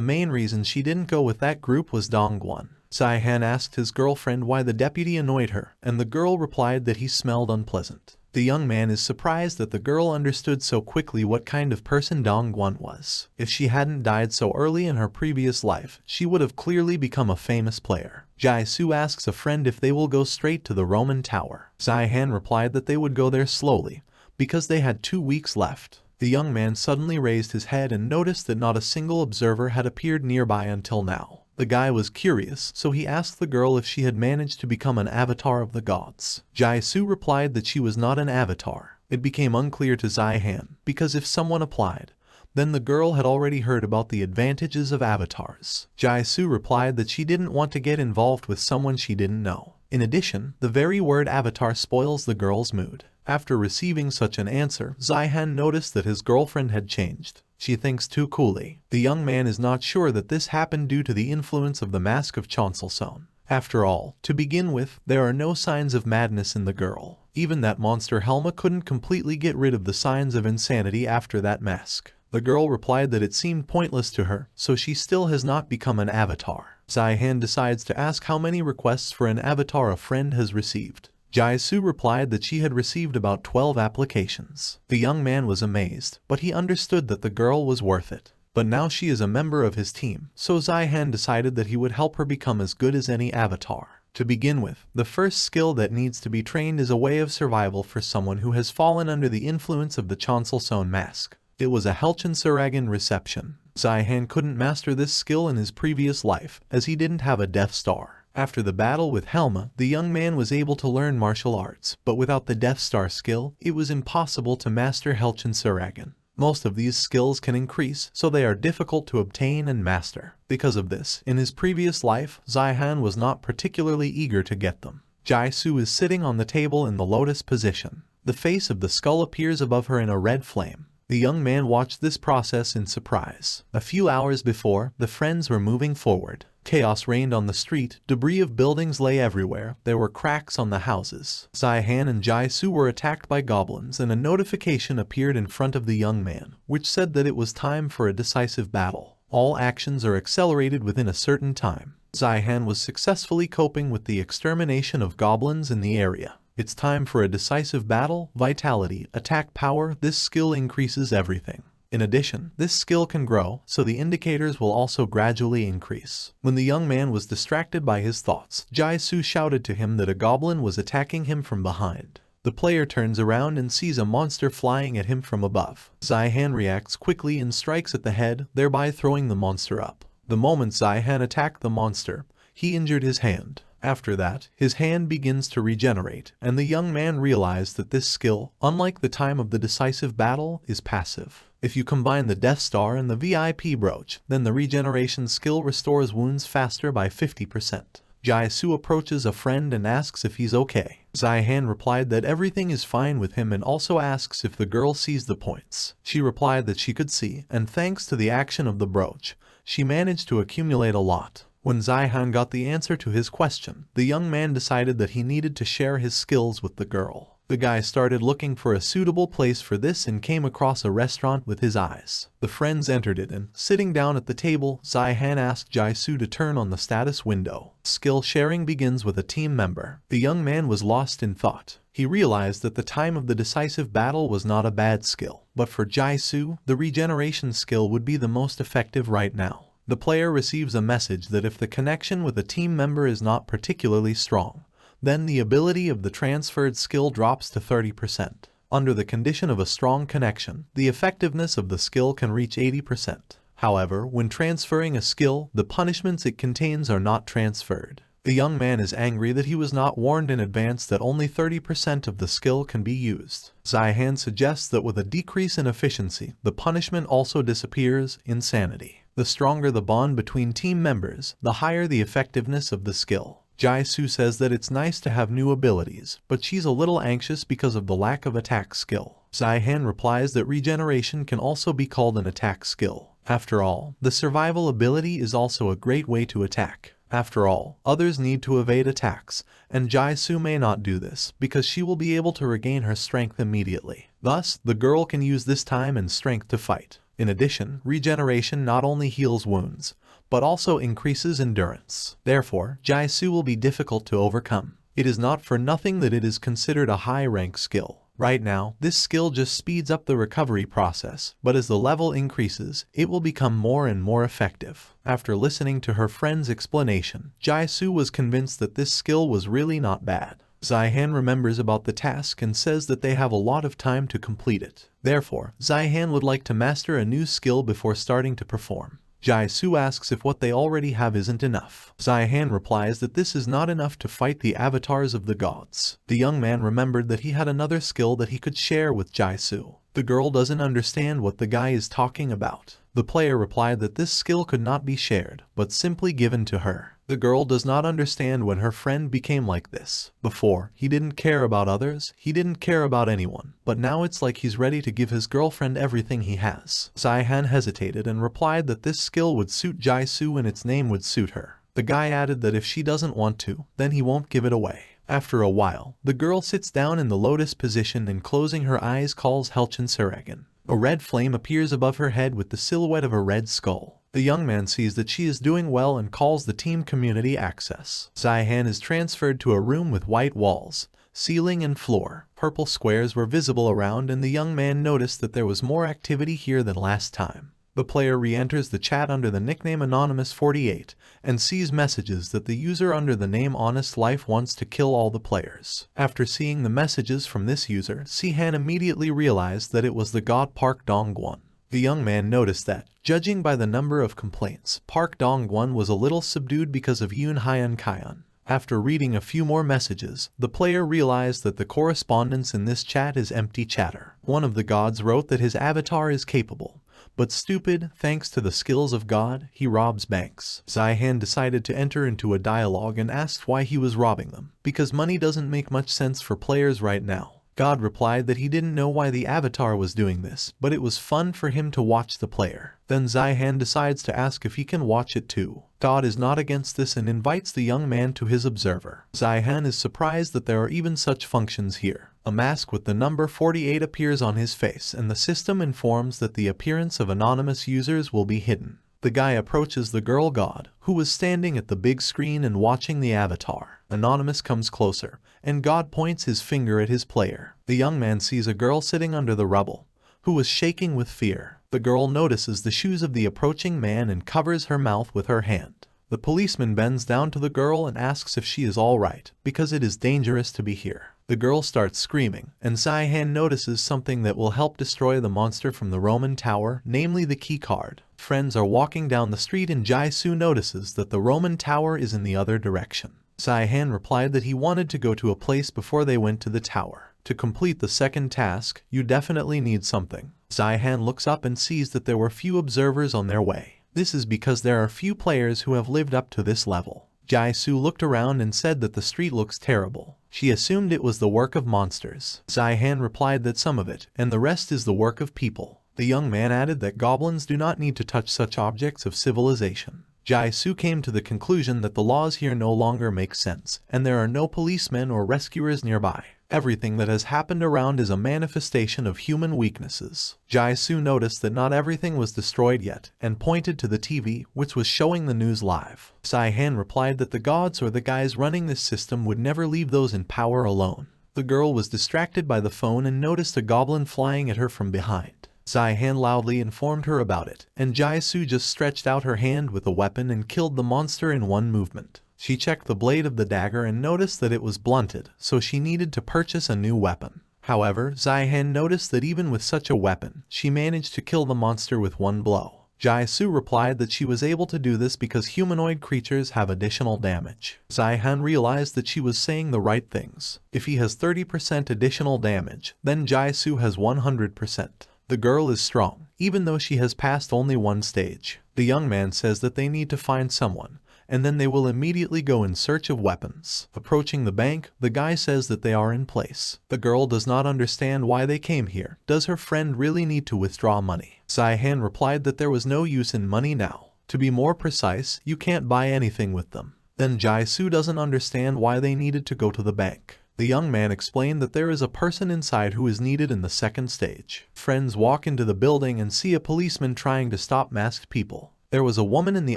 main reason she didn't go with that group was Donghua. Sihan asked his girlfriend why the deputy annoyed her, and the girl replied that he smelled unpleasant. The young man is surprised that the girl understood so quickly what kind of person Donghua was. If she hadn't died so early in her previous life, she would have clearly become a famous player. Jaisu asks a friend if they will go straight to the Roman Tower. Sihan replied that they would go there slowly, because they had 2 weeks left. The young man suddenly raised his head and noticed that not a single observer had appeared nearby until now. The guy was curious, so he asked the girl if she had managed to become an avatar of the gods. Jaisu replied that she was not an avatar. It became unclear to Sihan, because if someone applied, then the girl had already heard about the advantages of avatars. Jaisu replied that she didn't want to get involved with someone she didn't know. In addition, the very word avatar spoils the girl's mood. After receiving such an answer, Sihan noticed that his girlfriend had changed. She thinks too coolly. The young man is not sure that this happened due to the influence of the mask of Chancelson. After all, to begin with, there are no signs of madness in the girl. Even that monster Helma couldn't completely get rid of the signs of insanity after that mask. The girl replied that it seemed pointless to her, so she still has not become an avatar. Sihan decides to ask how many requests for an avatar a friend has received. Jaisu replied that she had received about 12 applications. The young man was amazed, but he understood that the girl was worth it. But now she is a member of his team, so Sihan decided that he would help her become as good as any avatar. To begin with, the first skill that needs to be trained is a way of survival for someone who has fallen under the influence of the Chancelson mask. It was a Helchin reception. Sihan couldn't master this skill in his previous life, as he didn't have a Death Star. After the battle with Helma, the young man was able to learn martial arts, but without the Death Star skill, it was impossible to master Helchin. Most of these skills can increase, so they are difficult to obtain and master. Because of this, in his previous life, Sihan was not particularly eager to get them. Jaisu is sitting on the table in the lotus position. The face of the skull appears above her in a red flame. The young man watched this process in surprise. A few hours before, the friends were moving forward. Chaos reigned on the street, debris of buildings lay everywhere, there were cracks on the houses. Sihan and Jaisu were attacked by goblins and a notification appeared in front of the young man, which said that it was time for a decisive battle. All actions are accelerated within a certain time. Sihan was successfully coping with the extermination of goblins in the area. It's time for a decisive battle, vitality, attack power, this skill increases everything. In addition, this skill can grow, so the indicators will also gradually increase. When the young man was distracted by his thoughts, Jaisu shouted to him that a goblin was attacking him from behind. The player turns around and sees a monster flying at him from above. Sihan reacts quickly and strikes at the head, thereby throwing the monster up. The moment Sihan attacked the monster, he injured his hand. After that, his hand begins to regenerate, and the young man realized that this skill, unlike the time of the decisive battle, is passive. If you combine the Death Star and the VIP brooch, then the regeneration skill restores wounds faster by 50%. Jaisu approaches a friend and asks if he's okay. Sihan replied that everything is fine with him and also asks if the girl sees the points. She replied that she could see, and thanks to the action of the brooch, she managed to accumulate a lot. When Sihan got the answer to his question, the young man decided that he needed to share his skills with the girl. The guy started looking for a suitable place for this and came across a restaurant with his eyes. The friends entered it and, sitting down at the table, Sihan asked Jaisu to turn on the status window. Skill sharing begins with a team member. The young man was lost in thought. He realized that the time of the decisive battle was not a bad skill, but for Jaisu, the regeneration skill would be the most effective right now. The player receives a message that if the connection with a team member is not particularly strong, then the ability of the transferred skill drops to 30%. Under the condition of a strong connection, the effectiveness of the skill can reach 80%. However, when transferring a skill, the punishments it contains are not transferred. The young man is angry that he was not warned in advance that only 30% of the skill can be used. Sihan suggests that with a decrease in efficiency, the punishment also disappears, insanity. The stronger the bond between team members, the higher the effectiveness of the skill. Jaisu says that it's nice to have new abilities, but she's a little anxious because of the lack of attack skill. Zihan replies that regeneration can also be called an attack skill. After all, the survival ability is also a great way to attack. After all, others need to evade attacks, and Jaisu may not do this because she will be able to regain her strength immediately. Thus, the girl can use this time and strength to fight. In addition, regeneration not only heals wounds, but also increases endurance. Therefore, Jaisu will be difficult to overcome. It is not for nothing that it is considered a high-rank skill. Right now, this skill just speeds up the recovery process, but as the level increases, it will become more and more effective. After listening to her friend's explanation, Jaisu was convinced that this skill was really not bad. Zihan remembers about the task and says that they have a lot of time to complete it. Therefore, Zihan would like to master a new skill before starting to perform. Jaisu asks if what they already have isn't enough. Zihan replies that this is not enough to fight the avatars of the gods. The young man remembered that he had another skill that he could share with Jaisu. The girl doesn't understand what the guy is talking about. The player replied that this skill could not be shared, but simply given to her. The girl does not understand when her friend became like this. Before, he didn't care about others, he didn't care about anyone, but now it's like he's ready to give his girlfriend everything he has. Zihan hesitated and replied that this skill would suit Jaisu and its name would suit her. The guy added that if she doesn't want to, then he won't give it away. After a while, the girl sits down in the lotus position and closing her eyes calls Helchen Saragan. A red flame appears above her head with the silhouette of a red skull. The young man sees that she is doing well and calls the team community access. Zihan is transferred to a room with white walls, ceiling and floor. Purple squares were visible around and the young man noticed that there was more activity here than last time. The player re-enters the chat under the nickname Anonymous48 and sees messages that the user under the name Honest Life wants to kill all the players. After seeing the messages from this user, Zihan immediately realized that it was the god Park Dong-gwon. The young man noticed that, judging by the number of complaints, Park Dong-gwon was a little subdued because of Yoon Hyun Kyon. After reading a few more messages, the player realized that the correspondence in this chat is empty chatter. One of the gods wrote that his avatar is capable, but stupid, thanks to the skills of God, he robs banks. Zihan decided to enter into a dialogue and asked why he was robbing them, because money doesn't make much sense for players right now. God replied that he didn't know why the avatar was doing this, but it was fun for him to watch the player. Then Zihan decides to ask if he can watch it too. God is not against this and invites the young man to his observer. Zihan is surprised that there are even such functions here. A mask with the number 48 appears on his face and the system informs that the appearance of anonymous users will be hidden. The guy approaches the girl god, who was standing at the big screen and watching the avatar. Anonymous comes closer, and God points his finger at his player. The young man sees a girl sitting under the rubble, who was shaking with fear. The girl notices the shoes of the approaching man and covers her mouth with her hand. The policeman bends down to the girl and asks if she is all right, because it is dangerous to be here. The girl starts screaming, and Zihan notices something that will help destroy the monster from the Roman tower, namely the key card. Friends are walking down the street and Jaisu notices that the Roman tower is in the other direction. Zihan replied that he wanted to go to a place before they went to the tower. To complete the second task, you definitely need something. Zihan looks up and sees that there were few observers on their way. This is because there are few players who have lived up to this level. Jaisu looked around and said that the street looks terrible. She assumed it was the work of monsters. Zihan replied that some of it, and the rest is the work of people. The young man added that goblins do not need to touch such objects of civilization. Jaisu came to the conclusion that the laws here no longer make sense, and there are no policemen or rescuers nearby. Everything that has happened around is a manifestation of human weaknesses. Jaisu noticed that not everything was destroyed yet, and pointed to the TV, which was showing the news live. Zihan replied that the gods or the guys running this system would never leave those in power alone. The girl was distracted by the phone and noticed a goblin flying at her from behind. Zihan loudly informed her about it, and Jaisu just stretched out her hand with a weapon and killed the monster in one movement. She checked the blade of the dagger and noticed that it was blunted, so she needed to purchase a new weapon. However, Zihan noticed that even with such a weapon, she managed to kill the monster with one blow. Jaisu replied that she was able to do this because humanoid creatures have additional damage. Zihan realized that she was saying the right things. If he has 30% additional damage, then Jaisu has 100%. The girl is strong, even though she has passed only one stage. The young man says that they need to find someone, and then they will immediately go in search of weapons. Approaching the bank, the guy says that they are in place. The girl does not understand why they came here. Does her friend really need to withdraw money? Zihan replied that there was no use in money now. To be more precise, you can't buy anything with them. Then Jaisu doesn't understand why they needed to go to the bank. The young man explained that there is a person inside who is needed in the second stage. Friends walk into the building and see a policeman trying to stop masked people. There was a woman in the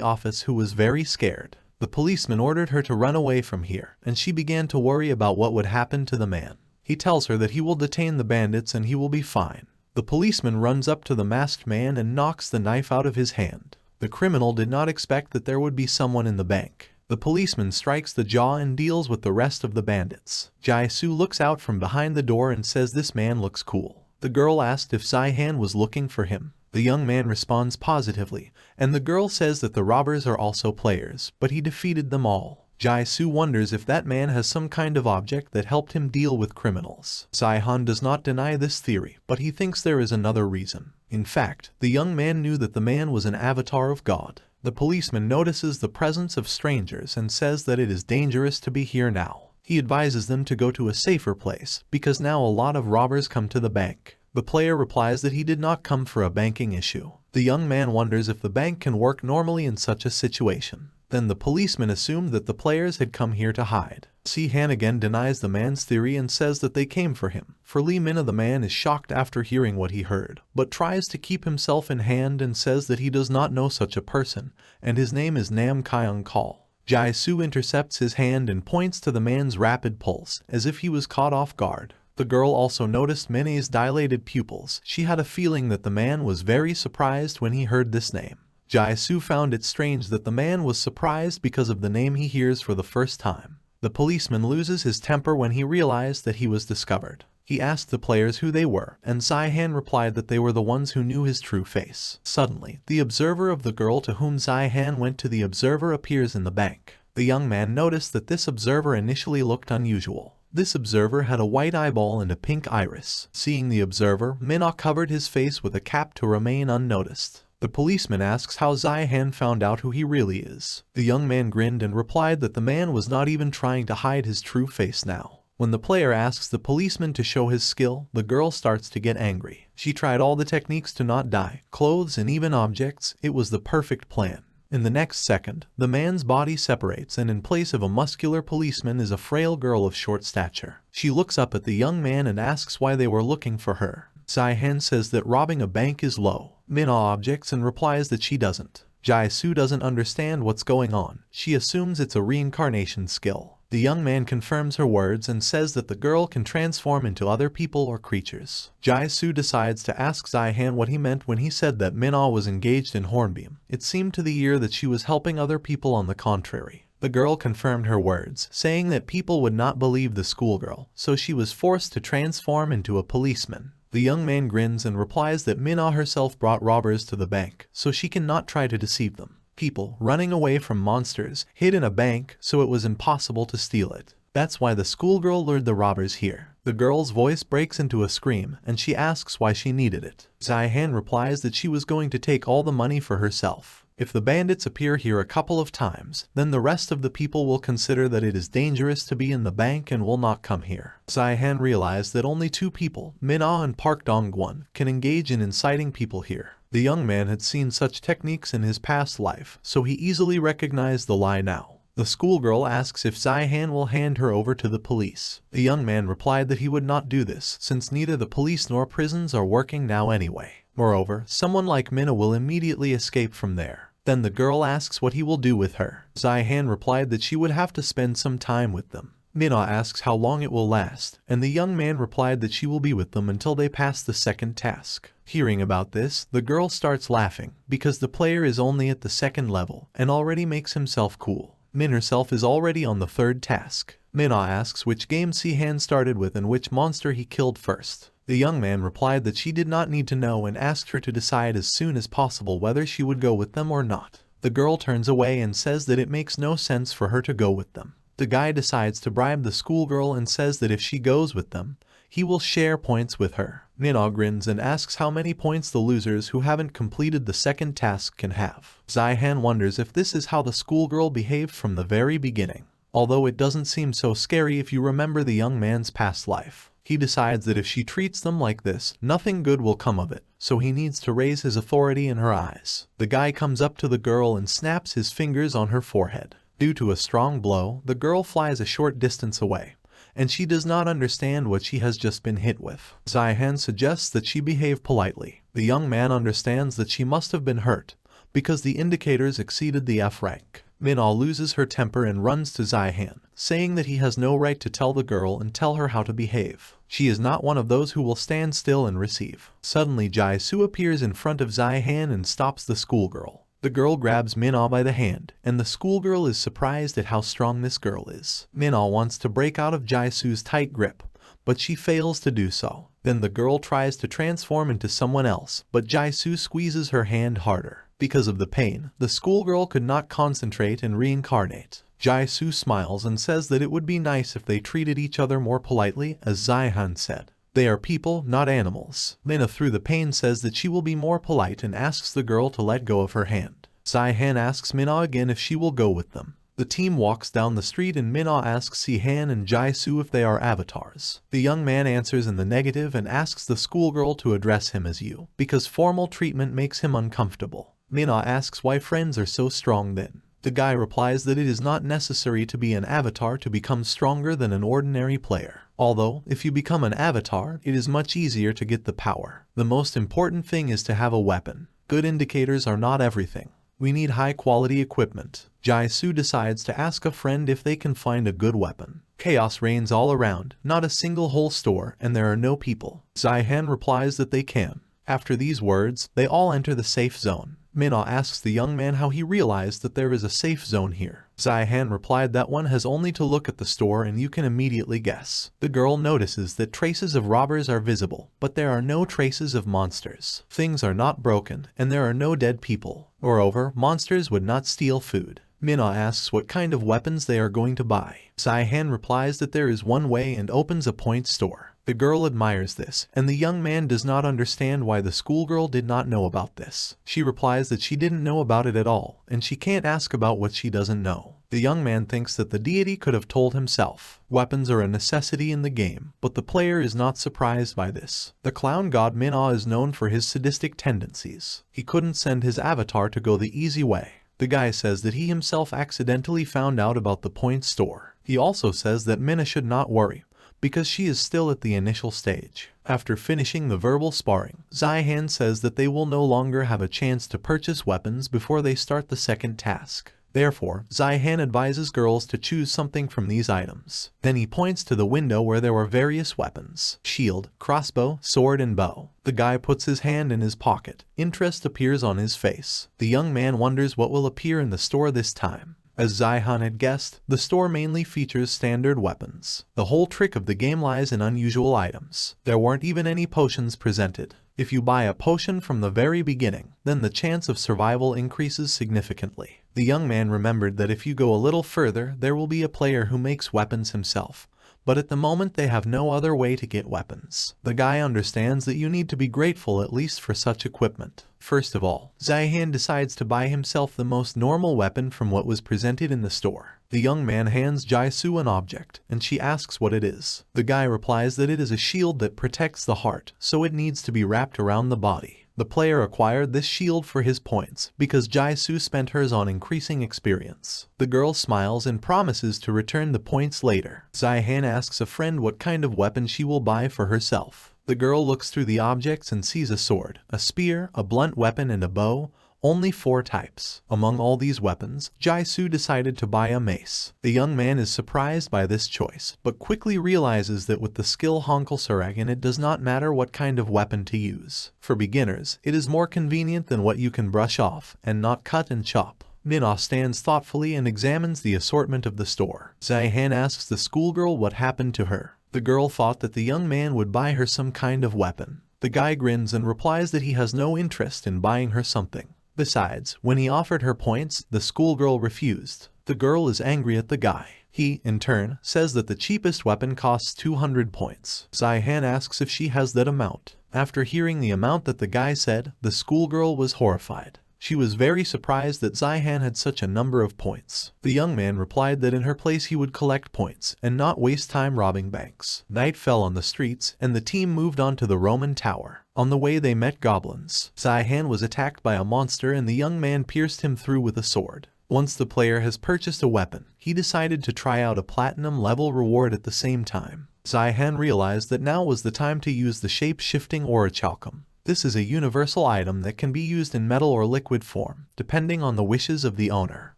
office who was very scared. The policeman ordered her to run away from here, and she began to worry about what would happen to the man. He tells her that he will detain the bandits and he will be fine. The policeman runs up to the masked man and knocks the knife out of his hand. The criminal did not expect that there would be someone in the bank. The policeman strikes the jaw and deals with the rest of the bandits. Jaisu looks out from behind the door and says this man looks cool. The girl asked if Zihan was looking for him. The young man responds positively, and the girl says that the robbers are also players, but he defeated them all. Jaisu wonders if that man has some kind of object that helped him deal with criminals. Zihan does not deny this theory, but he thinks there is another reason. In fact, the young man knew that the man was an avatar of God. The policeman notices the presence of strangers and says that it is dangerous to be here now. He advises them to go to a safer place, because now a lot of robbers come to the bank. The player replies that he did not come for a banking issue. The young man wonders if the bank can work normally in such a situation. Then the policeman assumed that the players had come here to hide. Zihan again denies the man's theory and says that they came for him. For Lee Mina, the man is shocked after hearing what he heard, but tries to keep himself in hand and says that he does not know such a person, and his name is Nam Kyung Kal. Jaisu intercepts his hand and points to the man's rapid pulse, as if he was caught off guard. The girl also noticed Mine's dilated pupils. She had a feeling that the man was very surprised when he heard this name. Jaisu found it strange that the man was surprised because of the name he hears for the first time. The policeman loses his temper when he realized that he was discovered. He asked the players who they were, and Zihan replied that they were the ones who knew his true face. Suddenly, the observer of the girl to whom Zihan went to the observer appears in the bank. The young man noticed that this observer initially looked unusual. This observer had a white eyeball and a pink iris. Seeing the observer, Minna covered his face with a cap to remain unnoticed. The policeman asks how Zihan found out who he really is. The young man grinned and replied that the man was not even trying to hide his true face now. When the player asks the policeman to show his skill, the girl starts to get angry. She tried all the techniques to not die, clothes and even objects. It was the perfect plan. In the next second, the man's body separates and in place of a muscular policeman is a frail girl of short stature. She looks up at the young man and asks why they were looking for her. Zihan says that robbing a bank is low. Minna objects and replies that she doesn't. Jaisu doesn't understand what's going on. She assumes it's a reincarnation skill. The young man confirms her words and says that the girl can transform into other people or creatures. Jaisu decides to ask Zihan what he meant when he said that Minna was engaged in Hornbeam. It seemed to the ear that she was helping other people. On the contrary. The girl confirmed her words, saying that people would not believe the schoolgirl, so she was forced to transform into a policeman. The young man grins and replies that Minna herself brought robbers to the bank, so she cannot try to deceive them. People running away from monsters hid in a bank, so it was impossible to steal it. That's why the schoolgirl lured the robbers here. The girl's voice breaks into a scream, and she asks why she needed it. Zihan replies that she was going to take all the money for herself. If the bandits appear here a couple of times, then the rest of the people will consider that it is dangerous to be in the bank and will not come here. Zihan realized that only two people, Minna and Park Dong-gwon, can engage in inciting people here. The young man had seen such techniques in his past life, so he easily recognized the lie now. The schoolgirl asks if Zihan will hand her over to the police. The young man replied that he would not do this, since neither the police nor prisons are working now anyway. Moreover, someone like Minna will immediately escape from there. Then the girl asks what he will do with her. Zihan replied that she would have to spend some time with them. Minna asks how long it will last, and the young man replied that she will be with them until they pass the second task. Hearing about this, the girl starts laughing, because the player is only at the second level, and already makes himself cool. Min herself is already on the third task. Minna asks which game Zihan started with and which monster he killed first. The young man replied that she did not need to know and asked her to decide as soon as possible whether she would go with them or not. The girl turns away and says that it makes no sense for her to go with them. The guy decides to bribe the schoolgirl and says that if she goes with them, he will share points with her. Minhwa grins and asks how many points the losers who haven't completed the second task can have. Zihan wonders if this is how the schoolgirl behaved from the very beginning. Although it doesn't seem so scary if you remember the young man's past life. He decides that if she treats them like this, nothing good will come of it, so he needs to raise his authority in her eyes. The guy comes up to the girl and snaps his fingers on her forehead. Due to a strong blow, the girl flies a short distance away, and she does not understand what she has just been hit with. Zihan suggests that she behave politely. The young man understands that she must have been hurt, because the indicators exceeded the F rank. Minhwa loses her temper and runs to Zihan, saying that he has no right to tell the girl and tell her how to behave. She is not one of those who will stand still and receive. Suddenly Jaisu appears in front of Zihan and stops the schoolgirl. The girl grabs Minhwa by the hand, and the schoolgirl is surprised at how strong this girl is. Minhwa wants to break out of Jaisu's tight grip, but she fails to do so. Then the girl tries to transform into someone else, but Jaisu squeezes her hand harder. Because of the pain, the schoolgirl could not concentrate and reincarnate. Jaisu smiles and says that it would be nice if they treated each other more politely, as Zihan said. They are people, not animals. Minhwa through the pain says that she will be more polite and asks the girl to let go of her hand. Zihan asks Minhwa again if she will go with them. The team walks down the street and Minhwa asks Zihan and Jaisu if they are avatars. The young man answers in the negative and asks the schoolgirl to address him as you, because formal treatment makes him uncomfortable. Minhwa asks why friends are so strong then. The guy replies that it is not necessary to be an avatar to become stronger than an ordinary player. Although, if you become an avatar, it is much easier to get the power. The most important thing is to have a weapon. Good indicators are not everything. We need high-quality equipment. Jaisu decides to ask a friend if they can find a good weapon. Chaos reigns all around, not a single whole store, and there are no people. Zihan replies that they can. After these words, they all enter the safe zone. Minhwa asks the young man how he realized that there is a safe zone here. Zihan replied that one has only to look at the store and you can immediately guess. The girl notices that traces of robbers are visible, but there are no traces of monsters. Things are not broken, and there are no dead people. Moreover, monsters would not steal food. Minhwa asks what kind of weapons they are going to buy. Zihan replies that there is one way and opens a point store. The girl admires this, and the young man does not understand why the schoolgirl did not know about this. She replies that she didn't know about it at all, and she can't ask about what she doesn't know. The young man thinks that the deity could have told himself. Weapons are a necessity in the game, but the player is not surprised by this. The clown god Minhwa is known for his sadistic tendencies. He couldn't send his avatar to go the easy way. The guy says that he himself accidentally found out about the point store. He also says that Minhwa should not worry, because she is still at the initial stage. After finishing the verbal sparring, Zihan says that they will no longer have a chance to purchase weapons before they start the second task. Therefore, Zihan advises girls to choose something from these items. Then he points to the window where there were various weapons: shield, crossbow, sword, and bow. The guy puts his hand in his pocket. Interest appears on his face. The young man wonders what will appear in the store this time. As Zihan had guessed, the store mainly features standard weapons. The whole trick of the game lies in unusual items. There weren't even any potions presented. If you buy a potion from the very beginning, then the chance of survival increases significantly. The young man remembered that if you go a little further, there will be a player who makes weapons himself. But at the moment they have no other way to get weapons. The guy understands that you need to be grateful at least for such equipment. First of all, Zihan decides to buy himself the most normal weapon from what was presented in the store. The young man hands Jaisu an object, and she asks what it is. The guy replies that it is a shield that protects the heart, so it needs to be wrapped around the body. The player acquired this shield for his points, because Jaisu spent hers on increasing experience. The girl smiles and promises to return the points later. Zihan asks a friend what kind of weapon she will buy for herself. The girl looks through the objects and sees a sword, a spear, a blunt weapon, and a bow. Only 4 types. Among all these weapons, Jaisu decided to buy a mace. The young man is surprised by this choice, but quickly realizes that with the skill Honkelsuragin it does not matter what kind of weapon to use. For beginners, it is more convenient than what you can brush off, and not cut and chop. Minhwa stands thoughtfully and examines the assortment of the store. Zihan asks the schoolgirl what happened to her. The girl thought that the young man would buy her some kind of weapon. The guy grins and replies that he has no interest in buying her something. Besides, when he offered her points, the schoolgirl refused. The girl is angry at the guy. He, in turn, says that the cheapest weapon costs 200 points. Zihan asks if she has that amount. After hearing the amount that the guy said, the schoolgirl was horrified. She was very surprised that Zihan had such a number of points. The young man replied that in her place he would collect points and not waste time robbing banks. Night fell on the streets and the team moved on to the Roman Tower. On the way they met goblins. Zihan was attacked by a monster and the young man pierced him through with a sword. Once the player has purchased a weapon, he decided to try out a platinum level reward at the same time. Zihan realized that now was the time to use the shape-shifting orichalcum. This is a universal item that can be used in metal or liquid form, depending on the wishes of the owner.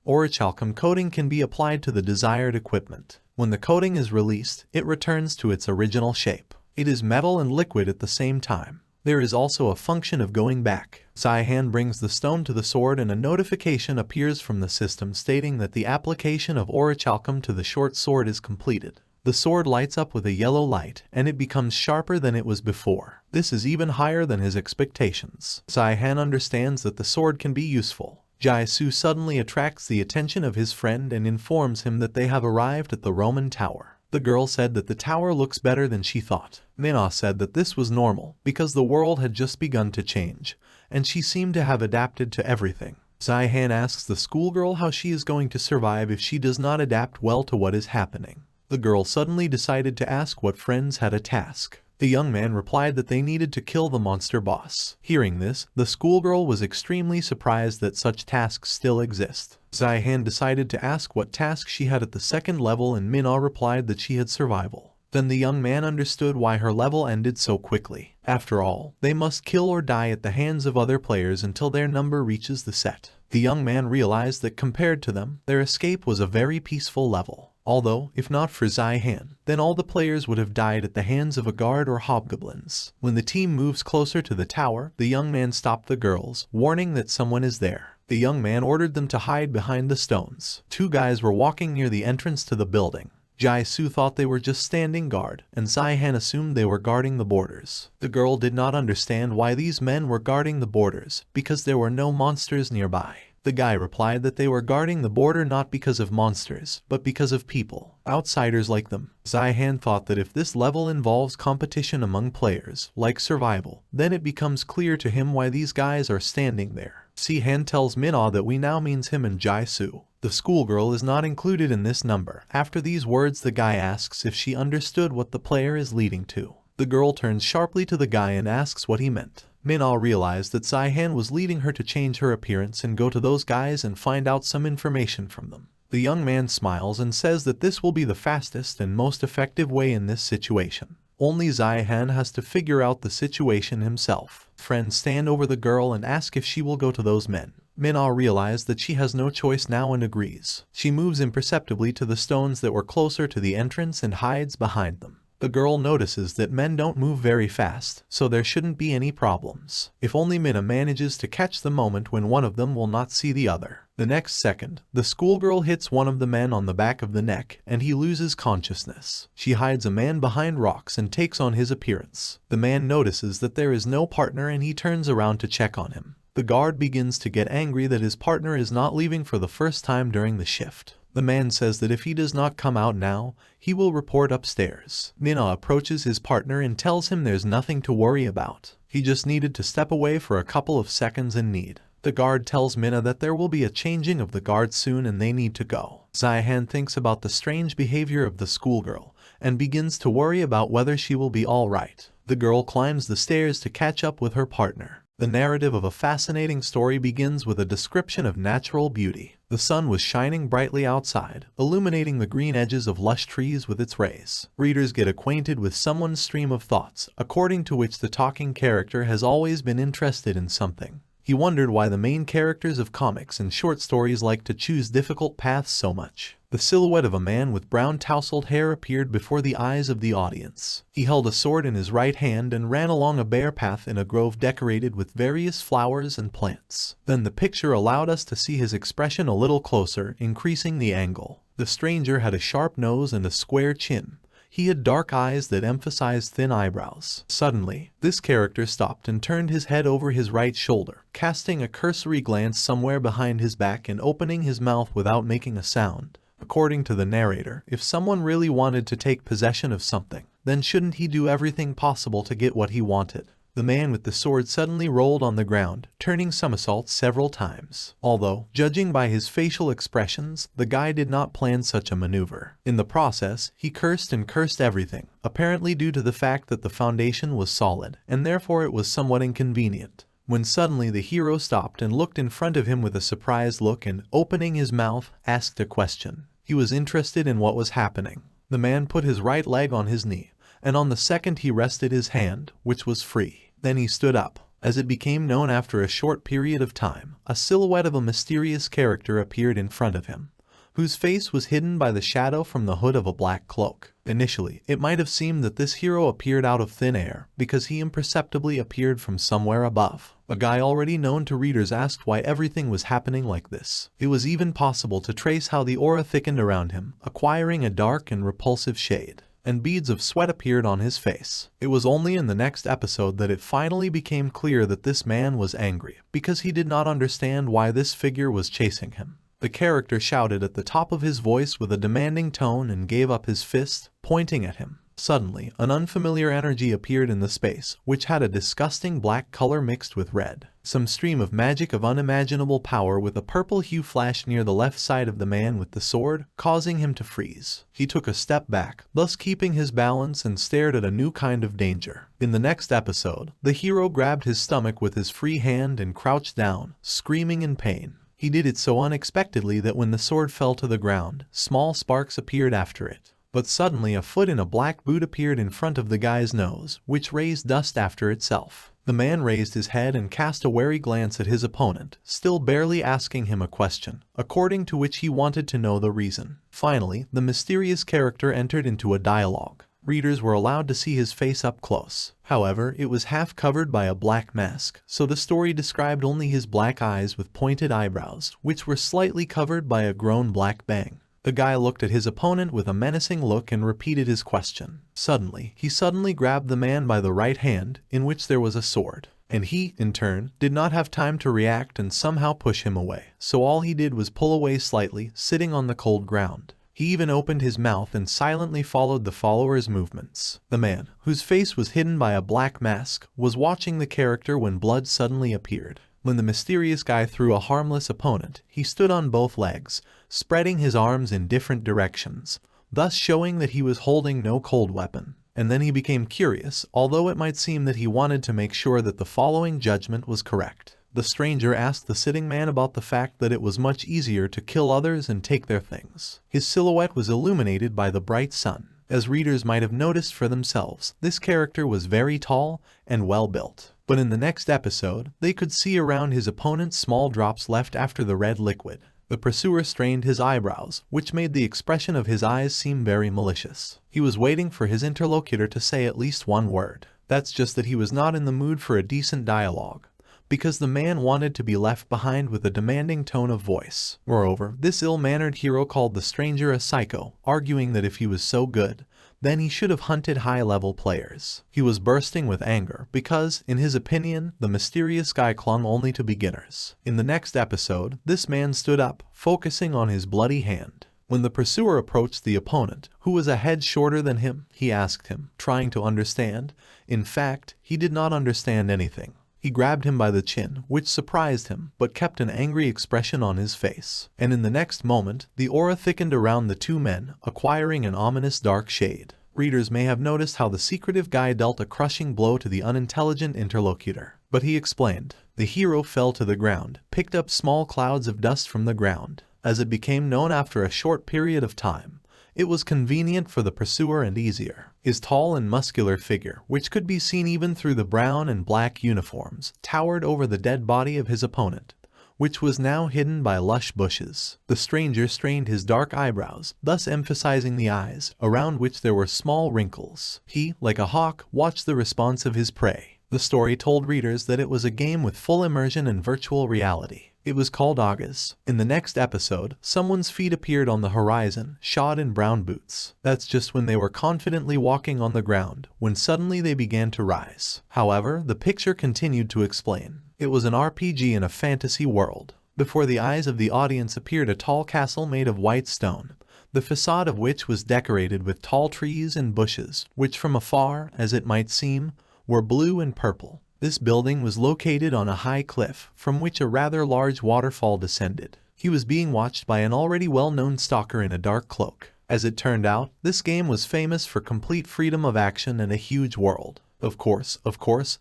Orichalcum coating can be applied to the desired equipment. When the coating is released, it returns to its original shape. It is metal and liquid at the same time. There is also a function of going back. Zihan brings the stone to the sword and a notification appears from the system stating that the application of orichalcum to the short sword is completed. The sword lights up with a yellow light, and it becomes sharper than it was before. This is even higher than his expectations. Zihan understands that the sword can be useful. Jaisu suddenly attracts the attention of his friend and informs him that they have arrived at the Roman Tower. The girl said that the tower looks better than she thought. Manhwa said that this was normal, because the world had just begun to change, and she seemed to have adapted to everything. Zihan asks the schoolgirl how she is going to survive if she does not adapt well to what is happening. The girl suddenly decided to ask what friends had a task. The young man replied that they needed to kill the monster boss. Hearing this, the schoolgirl was extremely surprised that such tasks still exist. Zihan decided to ask what task she had at the second level and Manhwa replied that she had survival. Then the young man understood why her level ended so quickly. After all, they must kill or die at the hands of other players until their number reaches the set. The young man realized that compared to them, their escape was a very peaceful level. Although, if not for Zihan, then all the players would have died at the hands of a guard or hobgoblins. When the team moves closer to the tower, the young man stopped the girls, warning that someone is there. The young man ordered them to hide behind the stones. Two guys were walking near the entrance to the building. Jaisu thought they were just standing guard, and Zihan assumed they were guarding the borders. The girl did not understand why these men were guarding the borders, because there were no monsters nearby. The guy replied that they were guarding the border not because of monsters, but because of people, outsiders like them. Zihan thought that if this level involves competition among players, like survival, then it becomes clear to him why these guys are standing there. Zihan tells Manhwa that we now means him and Jaisu. The schoolgirl is not included in this number. After these words, the guy asks if she understood what the player is leading to. The girl turns sharply to the guy and asks what he meant. Manhwa realized that Zihan was leading her to change her appearance and go to those guys and find out some information from them. The young man smiles and says that this will be the fastest and most effective way in this situation. Only Zihan has to figure out the situation himself. Friends stand over the girl and ask if she will go to those men. Manhwa realized that she has no choice now and agrees. She moves imperceptibly to the stones that were closer to the entrance and hides behind them. The girl notices that men don't move very fast, so there shouldn't be any problems. If only Manhwa manages to catch the moment when one of them will not see the other. The next second, the schoolgirl hits one of the men on the back of the neck, and he loses consciousness. She hides a man behind rocks and takes on his appearance. The man notices that there is no partner and he turns around to check on him. The guard begins to get angry that his partner is not leaving for the first time during the shift. The man says that if he does not come out now, he will report upstairs. Manhwa approaches his partner and tells him there's nothing to worry about. He just needed to step away for a couple of seconds in need. The guard tells Manhwa that there will be a changing of the guard soon and they need to go. Zihan thinks about the strange behavior of the schoolgirl and begins to worry about whether she will be alright. The girl climbs the stairs to catch up with her partner. The narrative of a fascinating story begins with a description of natural beauty. The sun was shining brightly outside, illuminating the green edges of lush trees with its rays. Readers get acquainted with someone's stream of thoughts, according to which the talking character has always been interested in something. He wondered why the main characters of comics and short stories like to choose difficult paths so much. The silhouette of a man with brown tousled hair appeared before the eyes of the audience. He held a sword in his right hand and ran along a bare path in a grove decorated with various flowers and plants. Then the picture allowed us to see his expression a little closer, increasing the angle. The stranger had a sharp nose and a square chin. He had dark eyes that emphasized thin eyebrows. Suddenly, this character stopped and turned his head over his right shoulder, casting a cursory glance somewhere behind his back and opening his mouth without making a sound. According to the narrator, if someone really wanted to take possession of something, then shouldn't he do everything possible to get what he wanted? The man with the sword suddenly rolled on the ground, turning somersaults several times. Although, judging by his facial expressions, the guy did not plan such a maneuver. In the process, he cursed and cursed everything, apparently due to the fact that the foundation was solid, and therefore it was somewhat inconvenient. When suddenly the hero stopped and looked in front of him with a surprised look and, opening his mouth, asked a question. He was interested in what was happening. The man put his right leg on his knee, and on the second he rested his hand, which was free. Then he stood up. As it became known after a short period of time, a silhouette of a mysterious character appeared in front of him, whose face was hidden by the shadow from the hood of a black cloak. Initially, it might have seemed that this hero appeared out of thin air, because he imperceptibly appeared from somewhere above. A guy already known to readers asked why everything was happening like this. It was even possible to trace how the aura thickened around him, acquiring a dark and repulsive shade, and beads of sweat appeared on his face. It was only in the next episode that it finally became clear that this man was angry, because he did not understand why this figure was chasing him. The character shouted at the top of his voice with a demanding tone and gave up his fist, pointing at him. Suddenly, an unfamiliar energy appeared in the space, which had a disgusting black color mixed with red. Some stream of magic of unimaginable power with a purple hue flashed near the left side of the man with the sword, causing him to freeze. He took a step back, thus keeping his balance, and stared at a new kind of danger. In the next episode, the hero grabbed his stomach with his free hand and crouched down, screaming in pain. He did it so unexpectedly that when the sword fell to the ground, small sparks appeared after it. But suddenly a foot in a black boot appeared in front of the guy's nose, which raised dust after itself. The man raised his head and cast a wary glance at his opponent, still barely asking him a question, according to which he wanted to know the reason. Finally, the mysterious character entered into a dialogue. Readers were allowed to see his face up close. However, it was half covered by a black mask, so the story described only his black eyes with pointed eyebrows, which were slightly covered by a grown black bang. The guy looked at his opponent with a menacing look and repeated his question. Suddenly, he grabbed the man by the right hand, in which there was a sword. And he, in turn, did not have time to react and somehow push him away. So all he did was pull away slightly, sitting on the cold ground. He even opened his mouth and silently followed the follower's movements. The man, whose face was hidden by a black mask, was watching the character when blood suddenly appeared. When the mysterious guy threw a harmless opponent, he stood on both legs, spreading his arms in different directions, thus showing that he was holding no cold weapon. And then he became curious, although it might seem that he wanted to make sure that the following judgment was correct. The stranger asked the sitting man about the fact that it was much easier to kill others and take their things. His silhouette was illuminated by the bright sun. As readers might have noticed for themselves, this character was very tall and well built. But in the next episode, they could see around his opponent small drops left after the red liquid. The pursuer strained his eyebrows, which made the expression of his eyes seem very malicious. He was waiting for his interlocutor to say at least one word. That's just that he was not in the mood for a decent dialogue, because the man wanted to be left behind with a demanding tone of voice. Moreover, this ill-mannered hero called the stranger a psycho, arguing that if he was so good, then he should have hunted high-level players. He was bursting with anger because, in his opinion, the mysterious guy clung only to beginners. In the next episode, this man stood up, focusing on his bloody hand. When the pursuer approached the opponent, who was a head shorter than him, he asked him, trying to understand. In fact, he did not understand anything. He grabbed him by the chin, which surprised him, but kept an angry expression on his face. And in the next moment, the aura thickened around the two men, acquiring an ominous dark shade. Readers may have noticed how the secretive guy dealt a crushing blow to the unintelligent interlocutor. But he explained. The hero fell to the ground, picked up small clouds of dust from the ground. As it became known after a short period of time, it was convenient for the pursuer and easier. His tall and muscular figure, which could be seen even through the brown and black uniforms, towered over the dead body of his opponent, which was now hidden by lush bushes. The stranger strained his dark eyebrows, thus emphasizing the eyes, around which there were small wrinkles. He, like a hawk, watched the response of his prey. The story told readers that it was a game with full immersion and virtual reality. It was called August. In the next episode, someone's feet appeared on the horizon, shod in brown boots. That's just when they were confidently walking on the ground, when suddenly they began to rise. However, the picture continued to explain. It was an RPG in a fantasy world. Before the eyes of the audience appeared a tall castle made of white stone, the facade of which was decorated with tall trees and bushes, which from afar, as it might seem, were blue and purple. This building was located on a high cliff, from which a rather large waterfall descended. He was being watched by an already well-known stalker in a dark cloak. As it turned out, this game was famous for complete freedom of action and a huge world. Of course,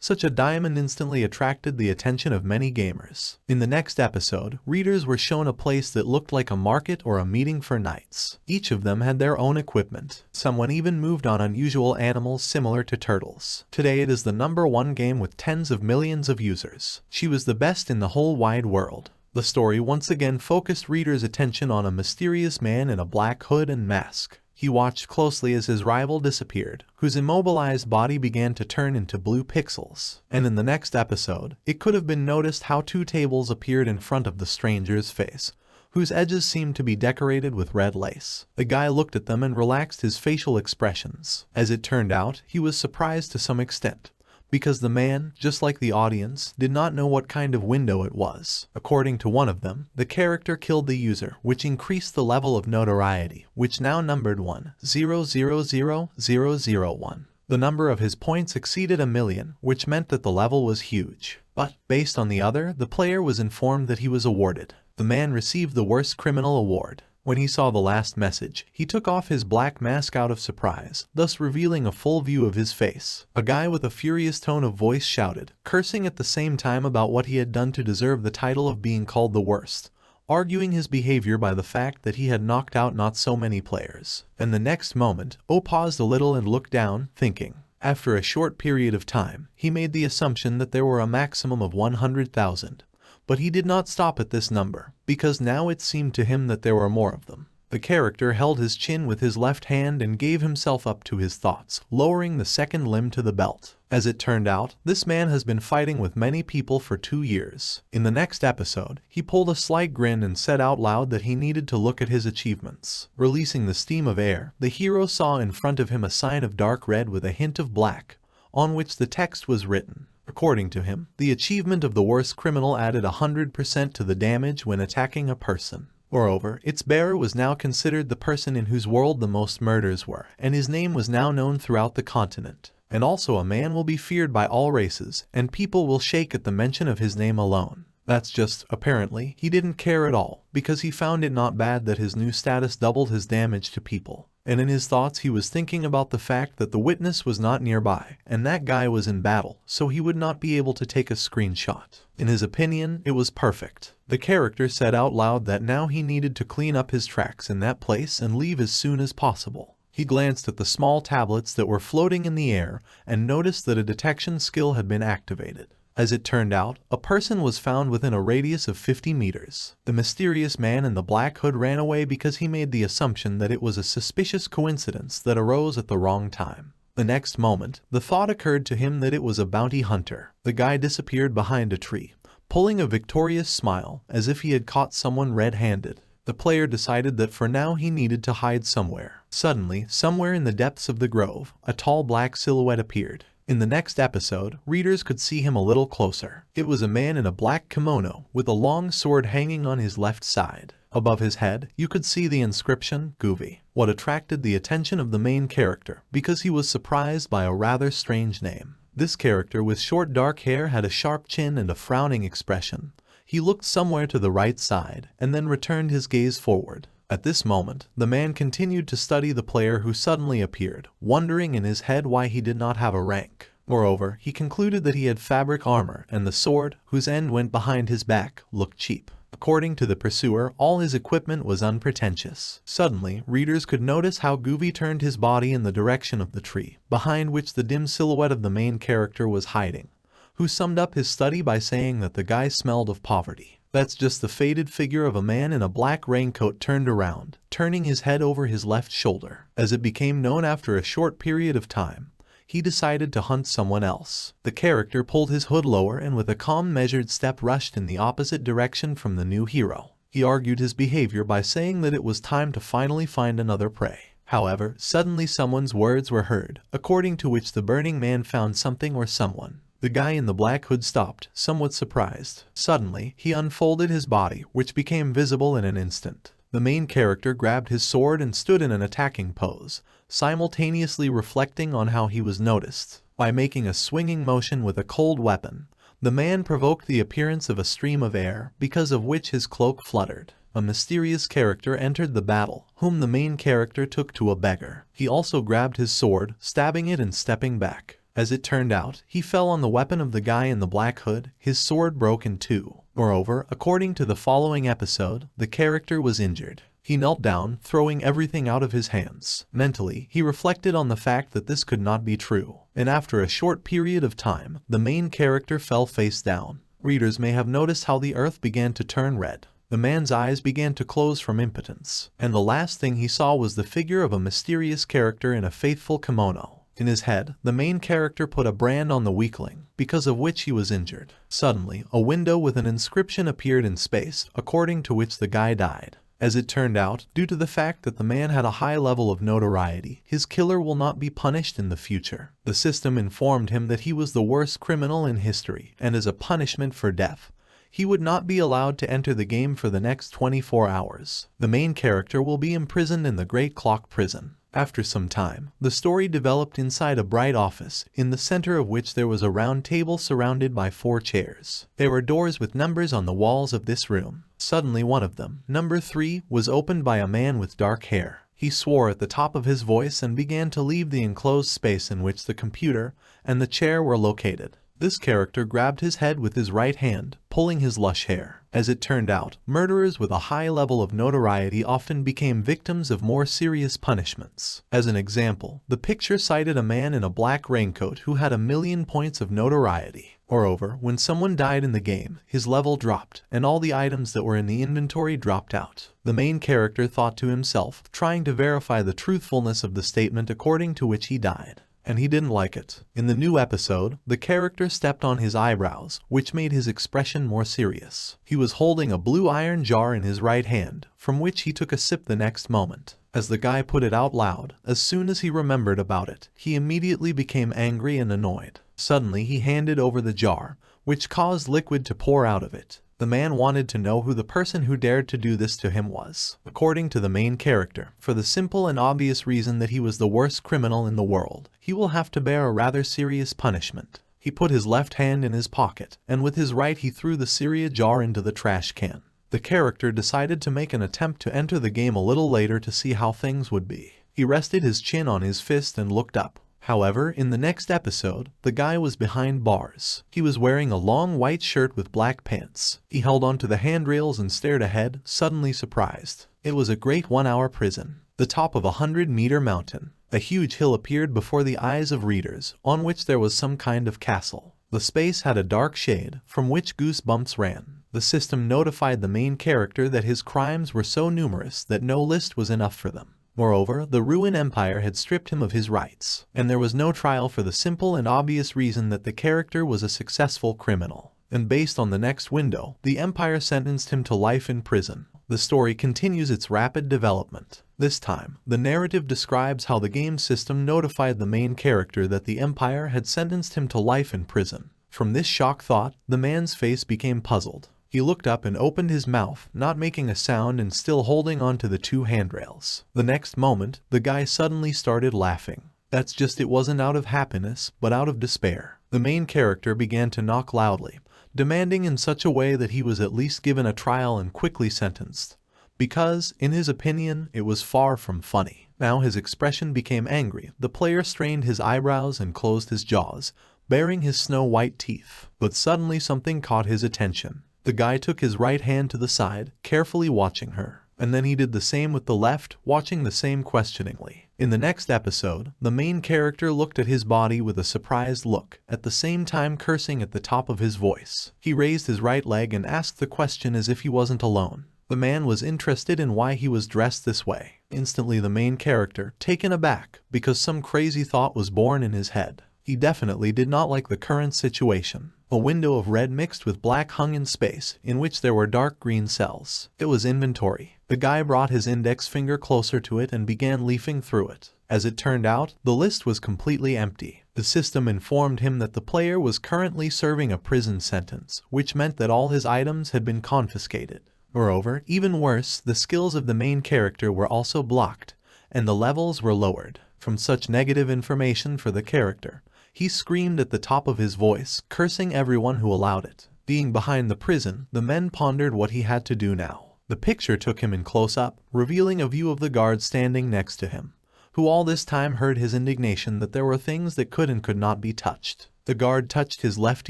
such a diamond instantly attracted the attention of many gamers. In the next episode, readers were shown a place that looked like a market or a meeting for knights. Each of them had their own equipment. Someone even moved on unusual animals similar to turtles. Today it is the #1 game with tens of millions of users. She was the best in the whole wide world. The story once again focused readers' attention on a mysterious man in a black hood and mask. He watched closely as his rival disappeared, whose immobilized body began to turn into blue pixels. And in the next episode, it could have been noticed how 2 tables appeared in front of the stranger's face, whose edges seemed to be decorated with red lace. The guy looked at them and relaxed his facial expressions. As it turned out, he was surprised to some extent, because the man, just like the audience, did not know what kind of window it was. According to one of them, the character killed the user, which increased the level of notoriety, which now numbered 1,000,001. The number of his points exceeded 1,000,000, which meant that the level was huge. But, based on the other, the player was informed that he was awarded. The man received the worst criminal award. When he saw the last message, he took off his black mask out of surprise, thus revealing a full view of his face. A guy with a furious tone of voice shouted, cursing at the same time about what he had done to deserve the title of being called the worst, arguing his behavior by the fact that he had knocked out not so many players. And the next moment, O paused a little and looked down, thinking. After a short period of time, he made the assumption that there were a maximum of 100,000. But he did not stop at this number, because now it seemed to him that there were more of them. The character held his chin with his left hand and gave himself up to his thoughts, lowering the second limb to the belt. As it turned out, this man has been fighting with many people for 2 years. In the next episode, he pulled a slight grin and said out loud that he needed to look at his achievements. Releasing the steam of air, the hero saw in front of him a sign of dark red with a hint of black, on which the text was written. According to him, the achievement of the worst criminal added 100% to the damage when attacking a person. Moreover, its bearer was now considered the person in whose world the most murders were, and his name was now known throughout the continent. And also a man will be feared by all races, and people will shake at the mention of his name alone. That's just, apparently, he didn't care at all, because he found it not bad that his new status doubled his damage to people. And in his thoughts he was thinking about the fact that the witness was not nearby, and that guy was in battle, so he would not be able to take a screenshot. In his opinion, it was perfect. The character said out loud that now he needed to clean up his tracks in that place and leave as soon as possible. He glanced at the small tablets that were floating in the air and noticed that a detection skill had been activated. As it turned out, a person was found within a radius of 50 meters. The mysterious man in the black hood ran away because he made the assumption that it was a suspicious coincidence that arose at the wrong time. The next moment, the thought occurred to him that it was a bounty hunter. The guy disappeared behind a tree, pulling a victorious smile as if he had caught someone red-handed. The player decided that for now he needed to hide somewhere. Suddenly, somewhere in the depths of the grove, a tall black silhouette appeared. In the next episode, readers could see him a little closer. It was a man in a black kimono, with a long sword hanging on his left side. Above his head, you could see the inscription, Goofy. What attracted the attention of the main character, because he was surprised by a rather strange name. This character with short dark hair had a sharp chin and a frowning expression. He looked somewhere to the right side, and then returned his gaze forward. At this moment, the man continued to study the player who suddenly appeared, wondering in his head why he did not have a rank. Moreover, he concluded that he had fabric armor, and the sword, whose end went behind his back, looked cheap. According to the pursuer, all his equipment was unpretentious. Suddenly, readers could notice how Goofy turned his body in the direction of the tree, behind which the dim silhouette of the main character was hiding, who summed up his study by saying that the guy smelled of poverty. That's just the faded figure of a man in a black raincoat turned around, turning his head over his left shoulder. As it became known after a short period of time, he decided to hunt someone else. The character pulled his hood lower and with a calm measured step rushed in the opposite direction from the new hero. He argued his behavior by saying that it was time to finally find another prey. However, suddenly someone's words were heard, according to which the burning man found something or someone. The guy in the black hood stopped, somewhat surprised. Suddenly, he unfolded his body, which became visible in an instant. The main character grabbed his sword and stood in an attacking pose, simultaneously reflecting on how he was noticed. By making a swinging motion with a cold weapon, the man provoked the appearance of a stream of air, because of which his cloak fluttered. A mysterious character entered the battle, whom the main character took to a beggar. He also grabbed his sword, stabbing it and stepping back. As it turned out, he fell on the weapon of the guy in the black hood, his sword broke in two. Moreover, according to the following episode, the character was injured. He knelt down, throwing everything out of his hands. Mentally, he reflected on the fact that this could not be true. And after a short period of time, the main character fell face down. Readers may have noticed how the earth began to turn red. The man's eyes began to close from impotence, and the last thing he saw was the figure of a mysterious character in a faithful kimono. In his head, the main character put a brand on the weakling, because of which he was injured. Suddenly, a window with an inscription appeared in space, according to which the guy died. As it turned out, due to the fact that the man had a high level of notoriety, his killer will not be punished in the future. The system informed him that he was the worst criminal in history, and as a punishment for death, he would not be allowed to enter the game for the next 24 hours. The main character will be imprisoned in the Great Clock Prison. After some time, the story developed inside a bright office, in the center of which there was a round table surrounded by 4 chairs. There were doors with numbers on the walls of this room. Suddenly one of them, number 3, was opened by a man with dark hair. He swore at the top of his voice and began to leave the enclosed space in which the computer and the chair were located. This character grabbed his head with his right hand, pulling his lush hair. As it turned out, murderers with a high level of notoriety often became victims of more serious punishments. As an example, the picture cited a man in a black raincoat who had 1,000,000 points of notoriety. Moreover, when someone died in the game, his level dropped, and all the items that were in the inventory dropped out. The main character thought to himself, trying to verify the truthfulness of the statement according to which he died. And he didn't like it. In the new episode, the character stepped on his eyebrows, which made his expression more serious. He was holding a blue iron jar in his right hand, from which he took a sip the next moment. As the guy put it out loud, as soon as he remembered about it, he immediately became angry and annoyed. Suddenly he handed over the jar, which caused liquid to pour out of it. The man wanted to know who the person who dared to do this to him was. According to the main character, for the simple and obvious reason that he was the worst criminal in the world, he will have to bear a rather serious punishment. He put his left hand in his pocket, and with his right he threw the cereal jar into the trash can. The character decided to make an attempt to enter the game a little later to see how things would be. He rested his chin on his fist and looked up. However, in the next episode, the guy was behind bars. He was wearing a long white shirt with black pants. He held onto the handrails and stared ahead, suddenly surprised. It was a great 1-hour prison. The top of a 100-meter mountain. A huge hill appeared before the eyes of readers, on which there was some kind of castle. The space had a dark shade, from which goosebumps ran. The system notified the main character that his crimes were so numerous that no list was enough for them. Moreover, the Ruin Empire had stripped him of his rights, and there was no trial for the simple and obvious reason that the character was a successful criminal. And based on the next window, the Empire sentenced him to life in prison. The story continues its rapid development. This time, the narrative describes how the game system notified the main character that the Empire had sentenced him to life in prison. From this shock thought, the man's face became puzzled. He looked up and opened his mouth, not making a sound and still holding on to the 2 handrails. The next moment, the guy suddenly started laughing. That's just it, wasn't out of happiness, but out of despair. The main character began to knock loudly, demanding in such a way that he was at least given a trial and quickly sentenced. Because, in his opinion, it was far from funny. Now his expression became angry. The player strained his eyebrows and closed his jaws, baring his snow-white teeth. But suddenly something caught his attention. The guy took his right hand to the side, carefully watching her. And then he did the same with the left, watching the same questioningly. In the next episode, the main character looked at his body with a surprised look, at the same time cursing at the top of his voice. He raised his right leg and asked the question as if he wasn't alone. The man was interested in why he was dressed this way. Instantly the main character, taken aback, because some crazy thought was born in his head. He definitely did not like the current situation. A window of red mixed with black hung in space, in which there were dark green cells. It was inventory. The guy brought his index finger closer to it and began leafing through it. As it turned out, the list was completely empty. The system informed him that the player was currently serving a prison sentence, which meant that all his items had been confiscated. Moreover, even worse, the skills of the main character were also blocked, and the levels were lowered. From such negative information for the character, he screamed at the top of his voice, cursing everyone who allowed it. Being behind the prison, the men pondered what he had to do now. The picture took him in close-up, revealing a view of the guard standing next to him, who all this time heard his indignation that there were things that could and could not be touched. The guard touched his left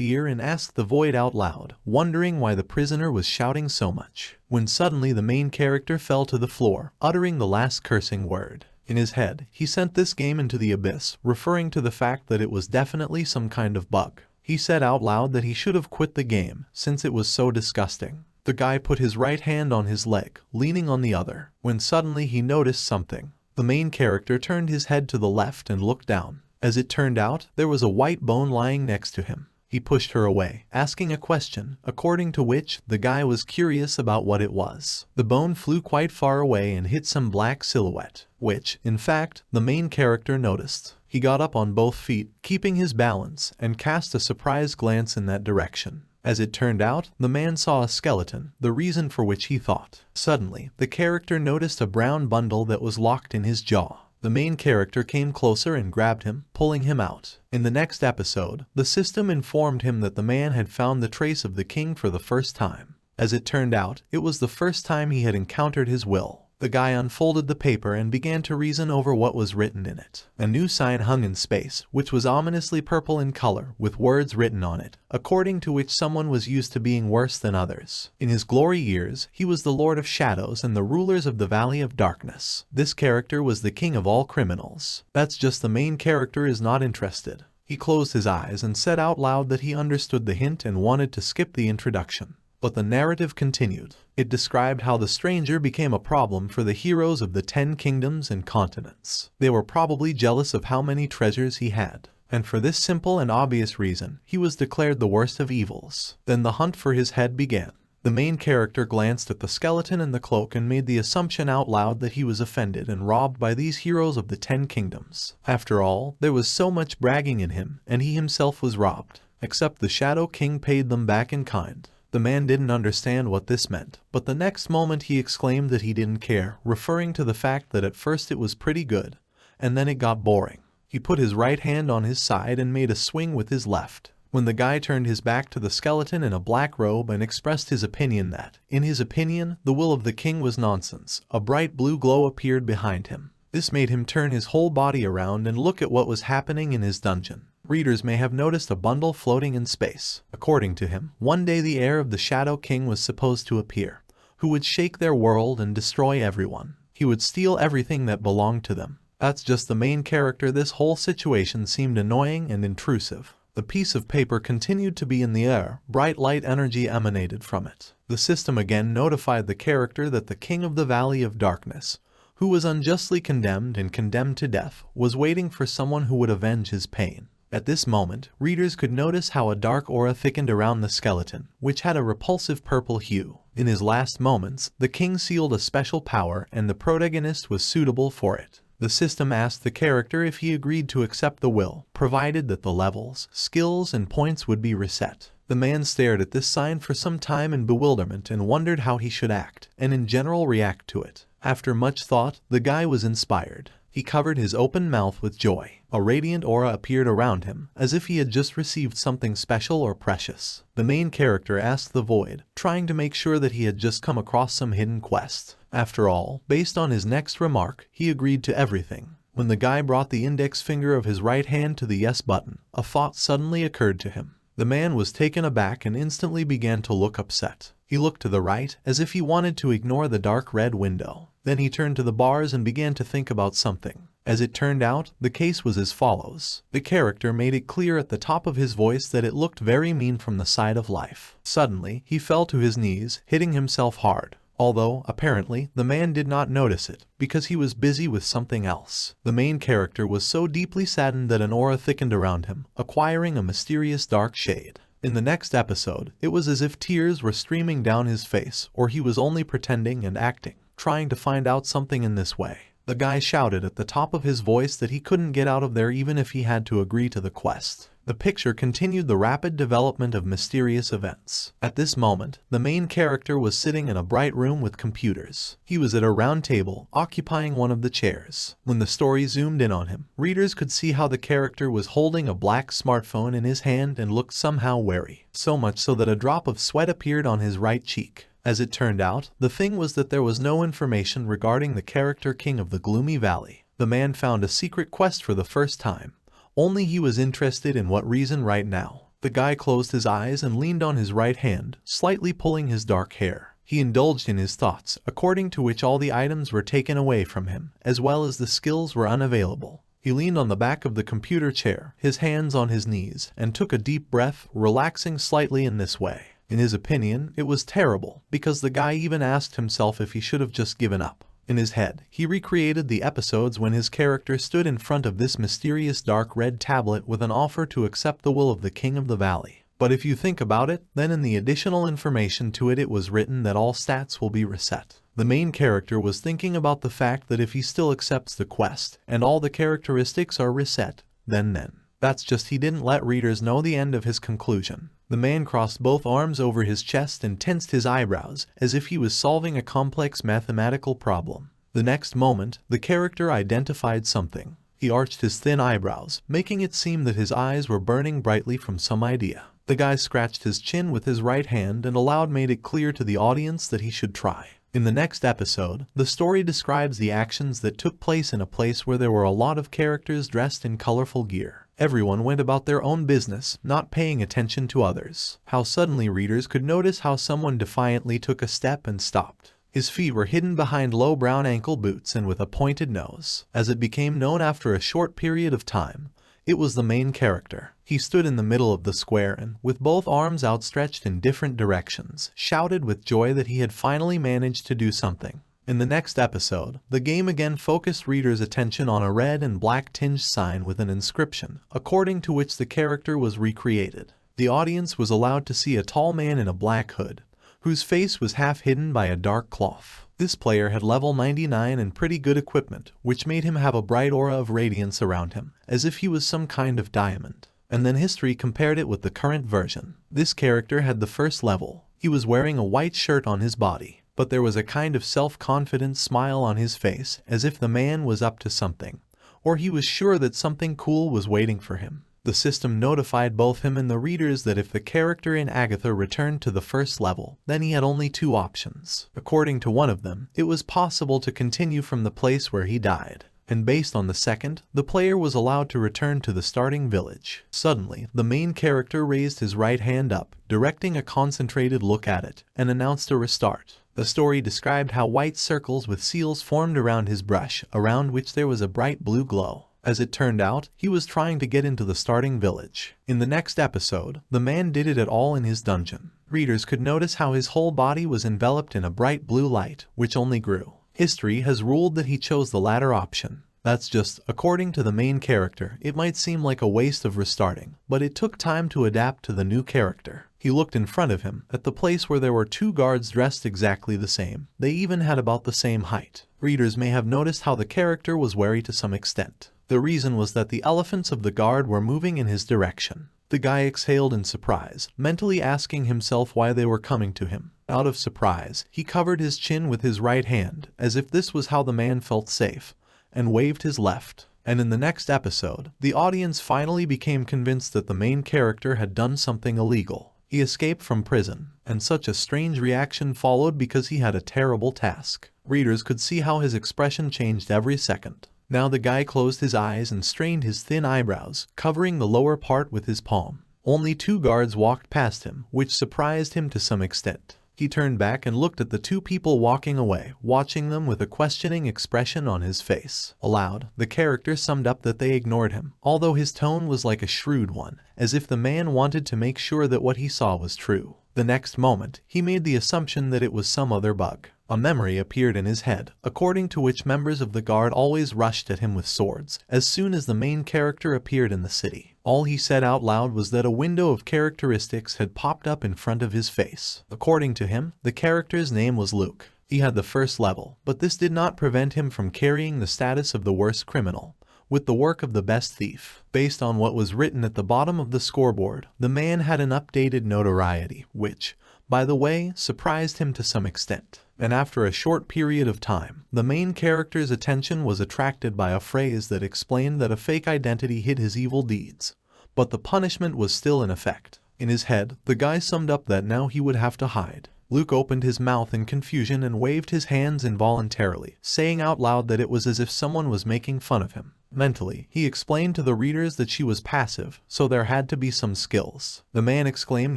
ear and asked the void out loud, wondering why the prisoner was shouting so much, when suddenly the main character fell to the floor, uttering the last cursing word. In his head, he sent this game into the abyss, referring to the fact that it was definitely some kind of bug. He said out loud that he should have quit the game, since it was so disgusting. The guy put his right hand on his leg, leaning on the other, when suddenly he noticed something. The main character turned his head to the left and looked down. As it turned out, there was a white bone lying next to him. He pushed her away, asking a question, according to which the guy was curious about what it was. The bone flew quite far away and hit some black silhouette, which, in fact, the main character noticed. He got up on both feet, keeping his balance, and cast a surprised glance in that direction. As it turned out, the man saw a skeleton, the reason for which he thought. Suddenly, the character noticed a brown bundle that was locked in his jaw. The main character came closer and grabbed him, pulling him out. In the next episode, the system informed him that the man had found the trace of the king for the first time. As it turned out, it was the first time he had encountered his will. The guy unfolded the paper and began to reason over what was written in it. A new sign hung in space, which was ominously purple in color, with words written on it, according to which someone was used to being worse than others. In his glory years, he was the Lord of Shadows and the rulers of the Valley of Darkness. This character was the king of all criminals. That's just the main character is not interested. He closed his eyes and said out loud that he understood the hint and wanted to skip the introduction. But the narrative continued. It described how the stranger became a problem for the heroes of the 10 kingdoms and continents. They were probably jealous of how many treasures he had, and for this simple and obvious reason, he was declared the worst of evils. Then the hunt for his head began. The main character glanced at the skeleton and the cloak and made the assumption out loud that he was offended and robbed by these heroes of the 10 kingdoms. After all, there was so much bragging in him, and he himself was robbed. Except the Shadow King paid them back in kind. The man didn't understand what this meant, but the next moment he exclaimed that he didn't care, referring to the fact that at first it was pretty good, and then it got boring. He put his right hand on his side and made a swing with his left, when the guy turned his back to the skeleton in a black robe and expressed his opinion that, in his opinion, the will of the king was nonsense. A bright blue glow appeared behind him. This made him turn his whole body around and look at what was happening in his dungeon. Readers may have noticed a bundle floating in space. According to him, one day the heir of the Shadow King was supposed to appear, who would shake their world and destroy everyone. He would steal everything that belonged to them. That's just the main character. This whole situation seemed annoying and intrusive. The piece of paper continued to be in the air. Bright light energy emanated from it. The system again notified the character that the king of the Valley of Darkness, who was unjustly condemned and condemned to death, was waiting for someone who would avenge his pain. At this moment, readers could notice how a dark aura thickened around the skeleton, which had a repulsive purple hue. In his last moments, the king sealed a special power and the protagonist was suitable for it. The system asked the character if he agreed to accept the will, provided that the levels, skills, and points would be reset. The man stared at this sign for some time in bewilderment and wondered how he should act, and in general react to it. After much thought, the guy was inspired. He covered his open mouth with joy. A radiant aura appeared around him, as if he had just received something special or precious. The main character asked the void, trying to make sure that he had just come across some hidden quest. After all, based on his next remark, he agreed to everything. When the guy brought the index finger of his right hand to the yes button, a thought suddenly occurred to him. The man was taken aback and instantly began to look upset. He looked to the right, as if he wanted to ignore the dark red window. Then he turned to the bars and began to think about something. As it turned out, the case was as follows. The character made it clear at the top of his voice that it looked very mean from the side of life. Suddenly, he fell to his knees, hitting himself hard. Although, apparently, the man did not notice it, because he was busy with something else. The main character was so deeply saddened that an aura thickened around him, acquiring a mysterious dark shade. In the next episode, it was as if tears were streaming down his face, or he was only pretending and acting, trying to find out something in this way. The guy shouted at the top of his voice that he couldn't get out of there even if he had to agree to the quest. The picture continued the rapid development of mysterious events. At this moment, the main character was sitting in a bright room with computers. He was at a round table, occupying one of the chairs. When the story zoomed in on him, readers could see how the character was holding a black smartphone in his hand and looked somehow wary, so much so that a drop of sweat appeared on his right cheek. As it turned out, the thing was that there was no information regarding the character king of the gloomy valley. The man found a secret quest for the first time. Only he was interested in what reason right now. The guy closed his eyes and leaned on his right hand, slightly pulling his dark hair. He indulged in his thoughts, according to which all the items were taken away from him, as well as the skills were unavailable. He leaned on the back of the computer chair, his hands on his knees, and took a deep breath, relaxing slightly in this way. In his opinion, it was terrible, because the guy even asked himself if he should have just given up. In his head, he recreated the episodes when his character stood in front of this mysterious dark red tablet with an offer to accept the will of the king of the valley. But if you think about it, then in the additional information to it was written that all stats will be reset. The main character was thinking about the fact that if he still accepts the quest, and all the characteristics are reset, then. That's just he didn't let readers know the end of his conclusion. The man crossed both arms over his chest and tensed his eyebrows, as if he was solving a complex mathematical problem. The next moment, the character identified something. He arched his thin eyebrows, making it seem that his eyes were burning brightly from some idea. The guy scratched his chin with his right hand and aloud made it clear to the audience that he should try. In the next episode, the story describes the actions that took place in a place where there were a lot of characters dressed in colorful gear. Everyone went about their own business, not paying attention to others. How suddenly readers could notice how someone defiantly took a step and stopped. His feet were hidden behind low brown ankle boots and with a pointed nose. As it became known after a short period of time, it was the main character. He stood in the middle of the square and, with both arms outstretched in different directions, shouted with joy that he had finally managed to do something. In the next episode, the game again focused readers' attention on a red and black tinged sign with an inscription, according to which the character was recreated. The audience was allowed to see a tall man in a black hood, whose face was half hidden by a dark cloth. This player had level 99 and pretty good equipment, which made him have a bright aura of radiance around him, as if he was some kind of diamond. And then history compared it with the current version. This character had the first level. He was wearing a white shirt on his body, but there was a kind of self-confident smile on his face, as if the man was up to something, or he was sure that something cool was waiting for him. The system notified both him and the readers that if the character in Agatha returned to the first level, then he had only two options. According to one of them, it was possible to continue from the place where he died. And based on the second, the player was allowed to return to the starting village. Suddenly, the main character raised his right hand up, directing a concentrated look at it, and announced a restart. The story described how white circles with seals formed around his brush, around which there was a bright blue glow. As it turned out, he was trying to get into the starting village. In the next episode, the man did it all in his dungeon. Readers could notice how his whole body was enveloped in a bright blue light, which only grew. History has ruled that he chose the latter option. That's just, according to the main character, it might seem like a waste of restarting, but it took time to adapt to the new character. He looked in front of him, at the place where there were two guards dressed exactly the same. They even had about the same height. Readers may have noticed how the character was wary to some extent. The reason was that the elephants of the guard were moving in his direction. The guy exhaled in surprise, mentally asking himself why they were coming to him. Out of surprise, he covered his chin with his right hand, as if this was how the man felt safe, and waved his left. And in the next episode, the audience finally became convinced that the main character had done something illegal. He escaped from prison, and such a strange reaction followed because he had a terrible task. Readers could see how his expression changed every second. Now the guy closed his eyes and strained his thin eyebrows, covering the lower part with his palm. Only two guards walked past him, which surprised him to some extent. He turned back and looked at the two people walking away, watching them with a questioning expression on his face. Aloud, the character summed up that they ignored him, although his tone was like a shrewd one, as if the man wanted to make sure that what he saw was true. The next moment, he made the assumption that it was some other bug. A memory appeared in his head, according to which members of the guard always rushed at him with swords as soon as the main character appeared in the city. All he said out loud was that a window of characteristics had popped up in front of his face. According to him, the character's name was Luke. He had the first level, but this did not prevent him from carrying the status of the worst criminal, with the work of the best thief. Based on what was written at the bottom of the scoreboard, the man had an updated notoriety, which, by the way, surprised him to some extent. And after a short period of time, the main character's attention was attracted by a phrase that explained that a fake identity hid his evil deeds, but the punishment was still in effect. In his head, the guy summed up that now he would have to hide. Luke opened his mouth in confusion and waved his hands involuntarily, saying out loud that it was as if someone was making fun of him. Mentally, he explained to the readers that she was passive, so there had to be some skills. The man exclaimed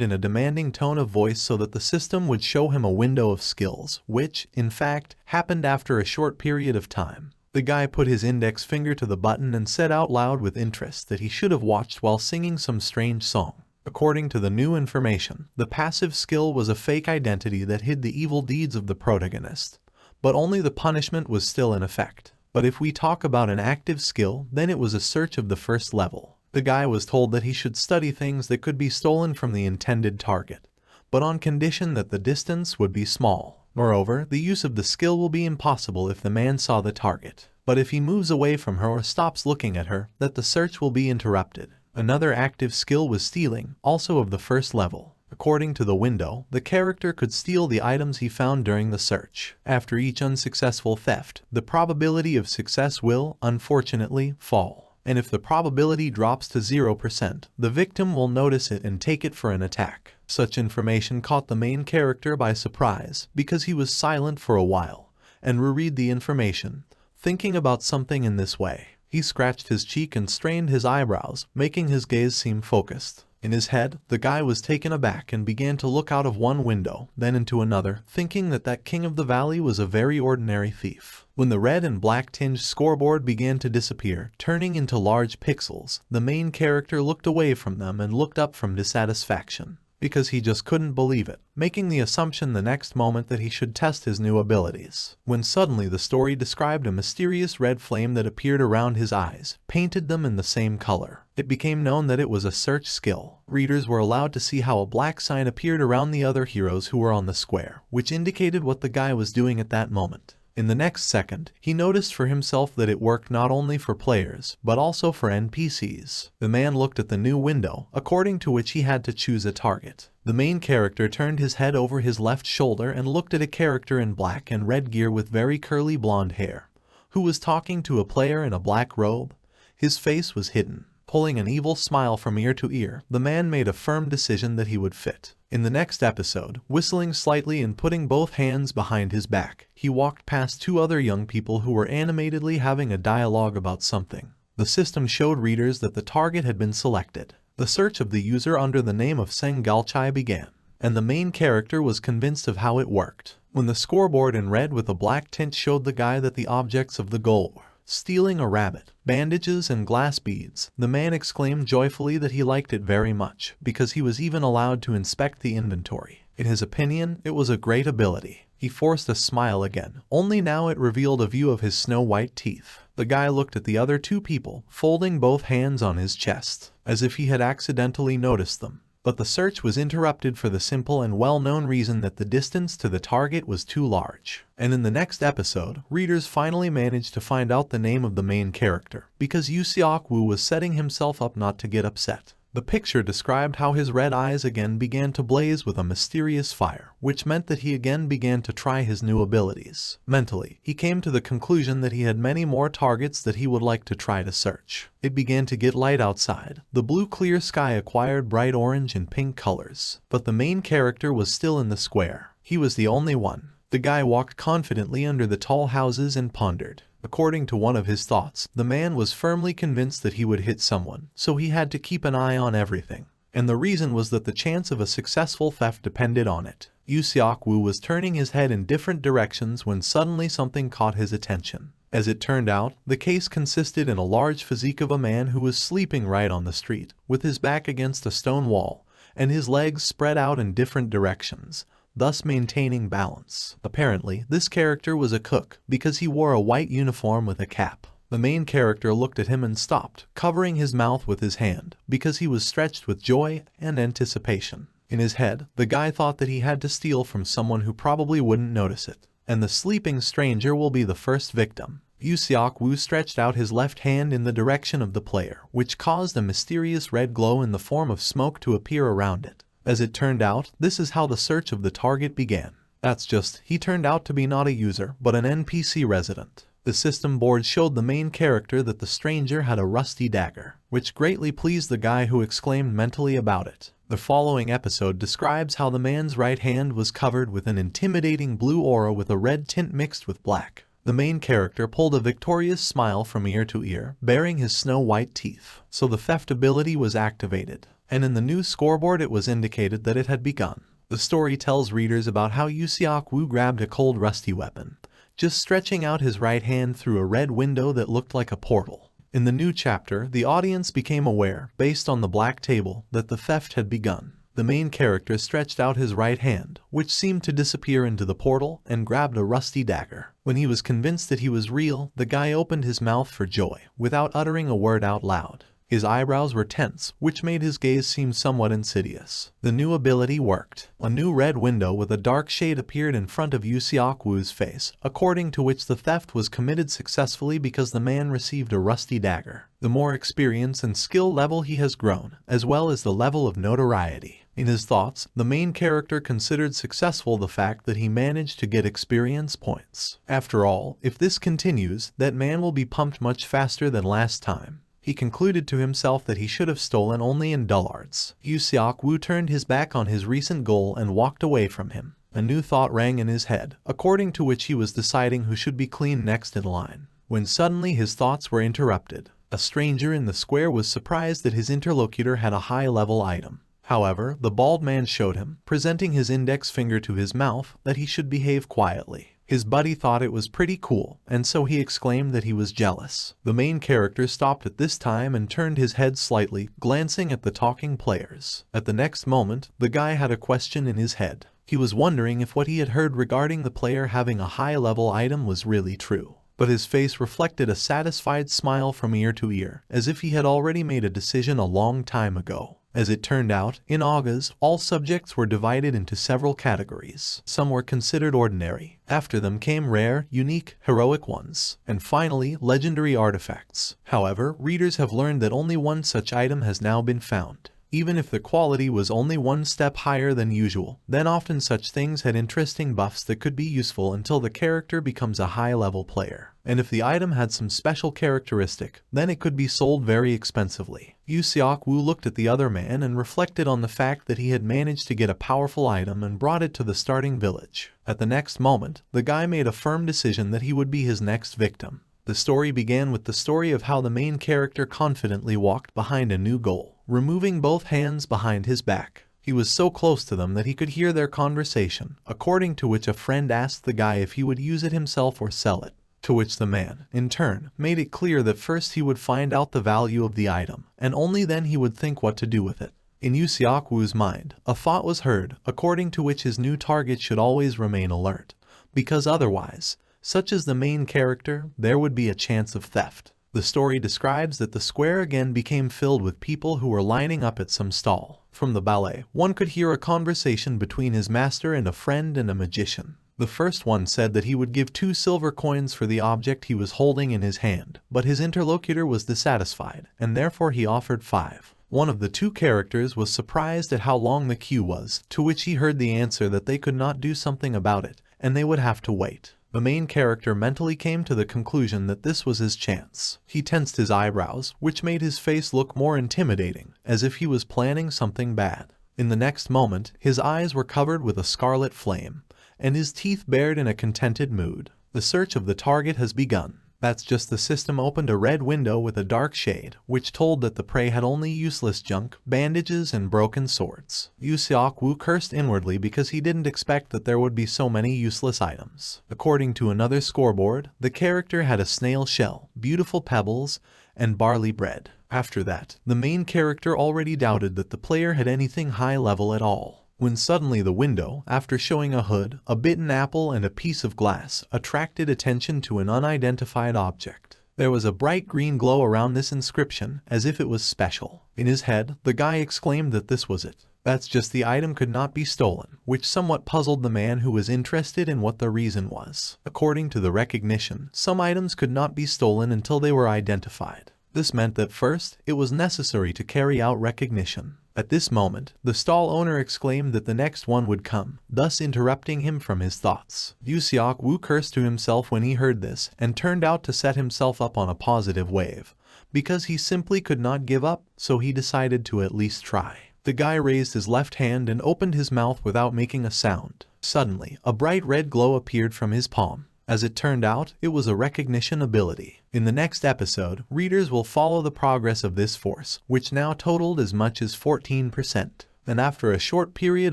in a demanding tone of voice so that the system would show him a window of skills, which, in fact, happened after a short period of time. The guy put his index finger to the button and said out loud with interest that he should have watched while singing some strange song. According to the new information, the passive skill was a fake identity that hid the evil deeds of the protagonist, but only the punishment was still in effect. But if we talk about an active skill, then it was a search of the first level. The guy was told that he should study things that could be stolen from the intended target, but on condition that the distance would be small. Moreover, the use of the skill will be impossible if the man saw the target, but if he moves away from her or stops looking at her, that the search will be interrupted. Another active skill was stealing, also of the first level. According to the window, the character could steal the items he found during the search. After each unsuccessful theft, the probability of success will, unfortunately, fall. And if the probability drops to 0%, the victim will notice it and take it for an attack. Such information caught the main character by surprise, because he was silent for a while, and reread the information, thinking about something in this way. He scratched his cheek and strained his eyebrows, making his gaze seem focused. In his head, the guy was taken aback and began to look out of one window, then into another, thinking that king of the valley was a very ordinary thief. When the red and black tinged scoreboard began to disappear, turning into large pixels, the main character looked away from them and looked up from dissatisfaction, because he just couldn't believe it, making the assumption the next moment that he should test his new abilities. When suddenly the story described a mysterious red flame that appeared around his eyes, painted them in the same color. It became known that it was a search skill. Readers were allowed to see how a black sign appeared around the other heroes who were on the square, which indicated what the guy was doing at that moment. In the next second, he noticed for himself that it worked not only for players, but also for NPCs. The man looked at the new window, according to which he had to choose a target. The main character turned his head over his left shoulder and looked at a character in black and red gear with very curly blonde hair, who was talking to a player in a black robe. His face was hidden. Pulling an evil smile from ear to ear, the man made a firm decision that he would fit. In the next episode, whistling slightly and putting both hands behind his back, he walked past two other young people who were animatedly having a dialogue about something. The system showed readers that the target had been selected. The search of the user under the name of Seng Galchai began, and the main character was convinced of how it worked. When the scoreboard in red with a black tint showed the guy that the objects of the goal were stealing a rabbit, bandages, and glass beads, the man exclaimed joyfully that he liked it very much, because he was even allowed to inspect the inventory. In his opinion, it was a great ability. He forced a smile again, only now it revealed a view of his snow-white teeth. The guy looked at the other two people, folding both hands on his chest, as if he had accidentally noticed them. But the search was interrupted for the simple and well-known reason that the distance to the target was too large. And in the next episode, readers finally managed to find out the name of the main character, because Yu Seok-woo was setting himself up not to get upset. The picture described how his red eyes again began to blaze with a mysterious fire, which meant that he again began to try his new abilities. Mentally, he came to the conclusion that he had many more targets that he would like to try to search. It began to get light outside. The blue clear sky acquired bright orange and pink colors, but the main character was still in the square. He was the only one. The guy walked confidently under the tall houses and pondered. According to one of his thoughts, the man was firmly convinced that he would hit someone, so he had to keep an eye on everything. And the reason was that the chance of a successful theft depended on it. Yu Seok-woo was turning his head in different directions when suddenly something caught his attention. As it turned out, the case consisted in a large physique of a man who was sleeping right on the street, with his back against a stone wall, and his legs spread out in different directions, thus maintaining balance. Apparently, this character was a cook because he wore a white uniform with a cap. The main character looked at him and stopped, covering his mouth with his hand, because he was stretched with joy and anticipation. In his head, the guy thought that he had to steal from someone who probably wouldn't notice it, and the sleeping stranger will be the first victim. Yu Wu stretched out his left hand in the direction of the player, which caused a mysterious red glow in the form of smoke to appear around it. As it turned out, this is how the search of the target began. That's just, he turned out to be not a user, but an NPC resident. The system board showed the main character that the stranger had a rusty dagger, which greatly pleased the guy who exclaimed mentally about it. The following episode describes how the man's right hand was covered with an intimidating blue aura with a red tint mixed with black. The main character pulled a victorious smile from ear to ear, baring his snow-white teeth. So the theft ability was activated, and in the new scoreboard it was indicated that it had begun. The story tells readers about how Yu Wu grabbed a cold rusty weapon, just stretching out his right hand through a red window that looked like a portal. In the new chapter, the audience became aware, based on the black table, that the theft had begun. The main character stretched out his right hand, which seemed to disappear into the portal, and grabbed a rusty dagger. When he was convinced that he was real, the guy opened his mouth for joy, without uttering a word out loud. His eyebrows were tense, which made his gaze seem somewhat insidious. The new ability worked. A new red window with a dark shade appeared in front of Yu Wu's face, according to which the theft was committed successfully because the man received a rusty dagger. The more experience and skill level he has grown, as well as the level of notoriety. In his thoughts, the main character considered successful the fact that he managed to get experience points. After all, if this continues, that man will be pumped much faster than last time. He concluded to himself that he should have stolen only in dullards. Yu Wu turned his back on his recent goal and walked away from him. A new thought rang in his head, according to which he was deciding who should be clean next in line. When suddenly his thoughts were interrupted. A stranger in the square was surprised that his interlocutor had a high-level item. However, the bald man showed him, presenting his index finger to his mouth, that he should behave quietly. His buddy thought it was pretty cool, and so he exclaimed that he was jealous. The main character stopped at this time and turned his head slightly, glancing at the talking players. At the next moment, the guy had a question in his head. He was wondering if what he had heard regarding the player having a high-level item was really true. But his face reflected a satisfied smile from ear to ear, as if he had already made a decision a long time ago. As it turned out, in August, all subjects were divided into several categories. Some were considered ordinary. After them came rare, unique, heroic ones, and finally, legendary artifacts. However, readers have learned that only one such item has now been found. Even if the quality was only one step higher than usual, then often such things had interesting buffs that could be useful until the character becomes a high-level player. And if the item had some special characteristic, then it could be sold very expensively. Yu Wu looked at the other man and reflected on the fact that he had managed to get a powerful item and brought it to the starting village. At the next moment, the guy made a firm decision that he would be his next victim. The story began with the story of how the main character confidently walked behind a new goal, removing both hands behind his back. He was so close to them that he could hear their conversation, according to which a friend asked the guy if he would use it himself or sell it. To which the man, in turn, made it clear that first he would find out the value of the item, and only then he would think what to do with it. In Yu Wu's mind, a thought was heard, according to which his new target should always remain alert, because otherwise, such as the main character, there would be a chance of theft. The story describes that the square again became filled with people who were lining up at some stall. From the ballet, one could hear a conversation between his master and a friend and a magician. The first one said that he would give 2 silver coins for the object he was holding in his hand, but his interlocutor was dissatisfied, and therefore he offered 5. One of the 2 characters was surprised at how long the queue was, to which he heard the answer that they could not do something about it, and they would have to wait. The main character mentally came to the conclusion that this was his chance. He tensed his eyebrows, which made his face look more intimidating, as if he was planning something bad. In the next moment, his eyes were covered with a scarlet flame, and his teeth bared in a contented mood. The search of the target has begun. That's just the system opened a red window with a dark shade, which told that the prey had only useless junk, bandages, and broken swords. Yu Wu cursed inwardly because he didn't expect that there would be so many useless items. According to another scoreboard, the character had a snail shell, beautiful pebbles, and barley bread. After that, the main character already doubted that the player had anything high level at all. when suddenly the window, after showing a hood, a bitten apple and a piece of glass, attracted attention to an unidentified object. There was a bright green glow around this inscription, as if it was special. In his head, the guy exclaimed that this was it. That's just the item could not be stolen, which somewhat puzzled the man who was interested in what the reason was. According to the recognition, some items could not be stolen until they were identified. This meant that first, it was necessary to carry out recognition. At this moment, the stall owner exclaimed that the next one would come, thus interrupting him from his thoughts. Yu Xiaoku cursed to himself when he heard this and turned out to set himself up on a positive wave. Because he simply could not give up, so he decided to at least try. The guy raised his left hand and opened his mouth without making a sound. Suddenly, a bright red glow appeared from his palm. As it turned out, it was a recognition ability. In the next episode, readers will follow the progress of this force, which now totaled as much as 14%. And after a short period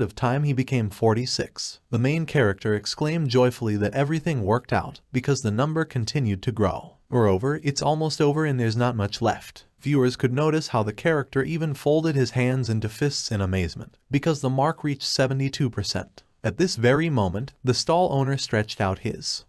of time he became 46. The main character exclaimed joyfully that everything worked out, because the number continued to grow. Moreover, it's almost over and there's not much left. Viewers could notice how the character even folded his hands into fists in amazement, because the mark reached 72%. At this very moment, the stall owner stretched out his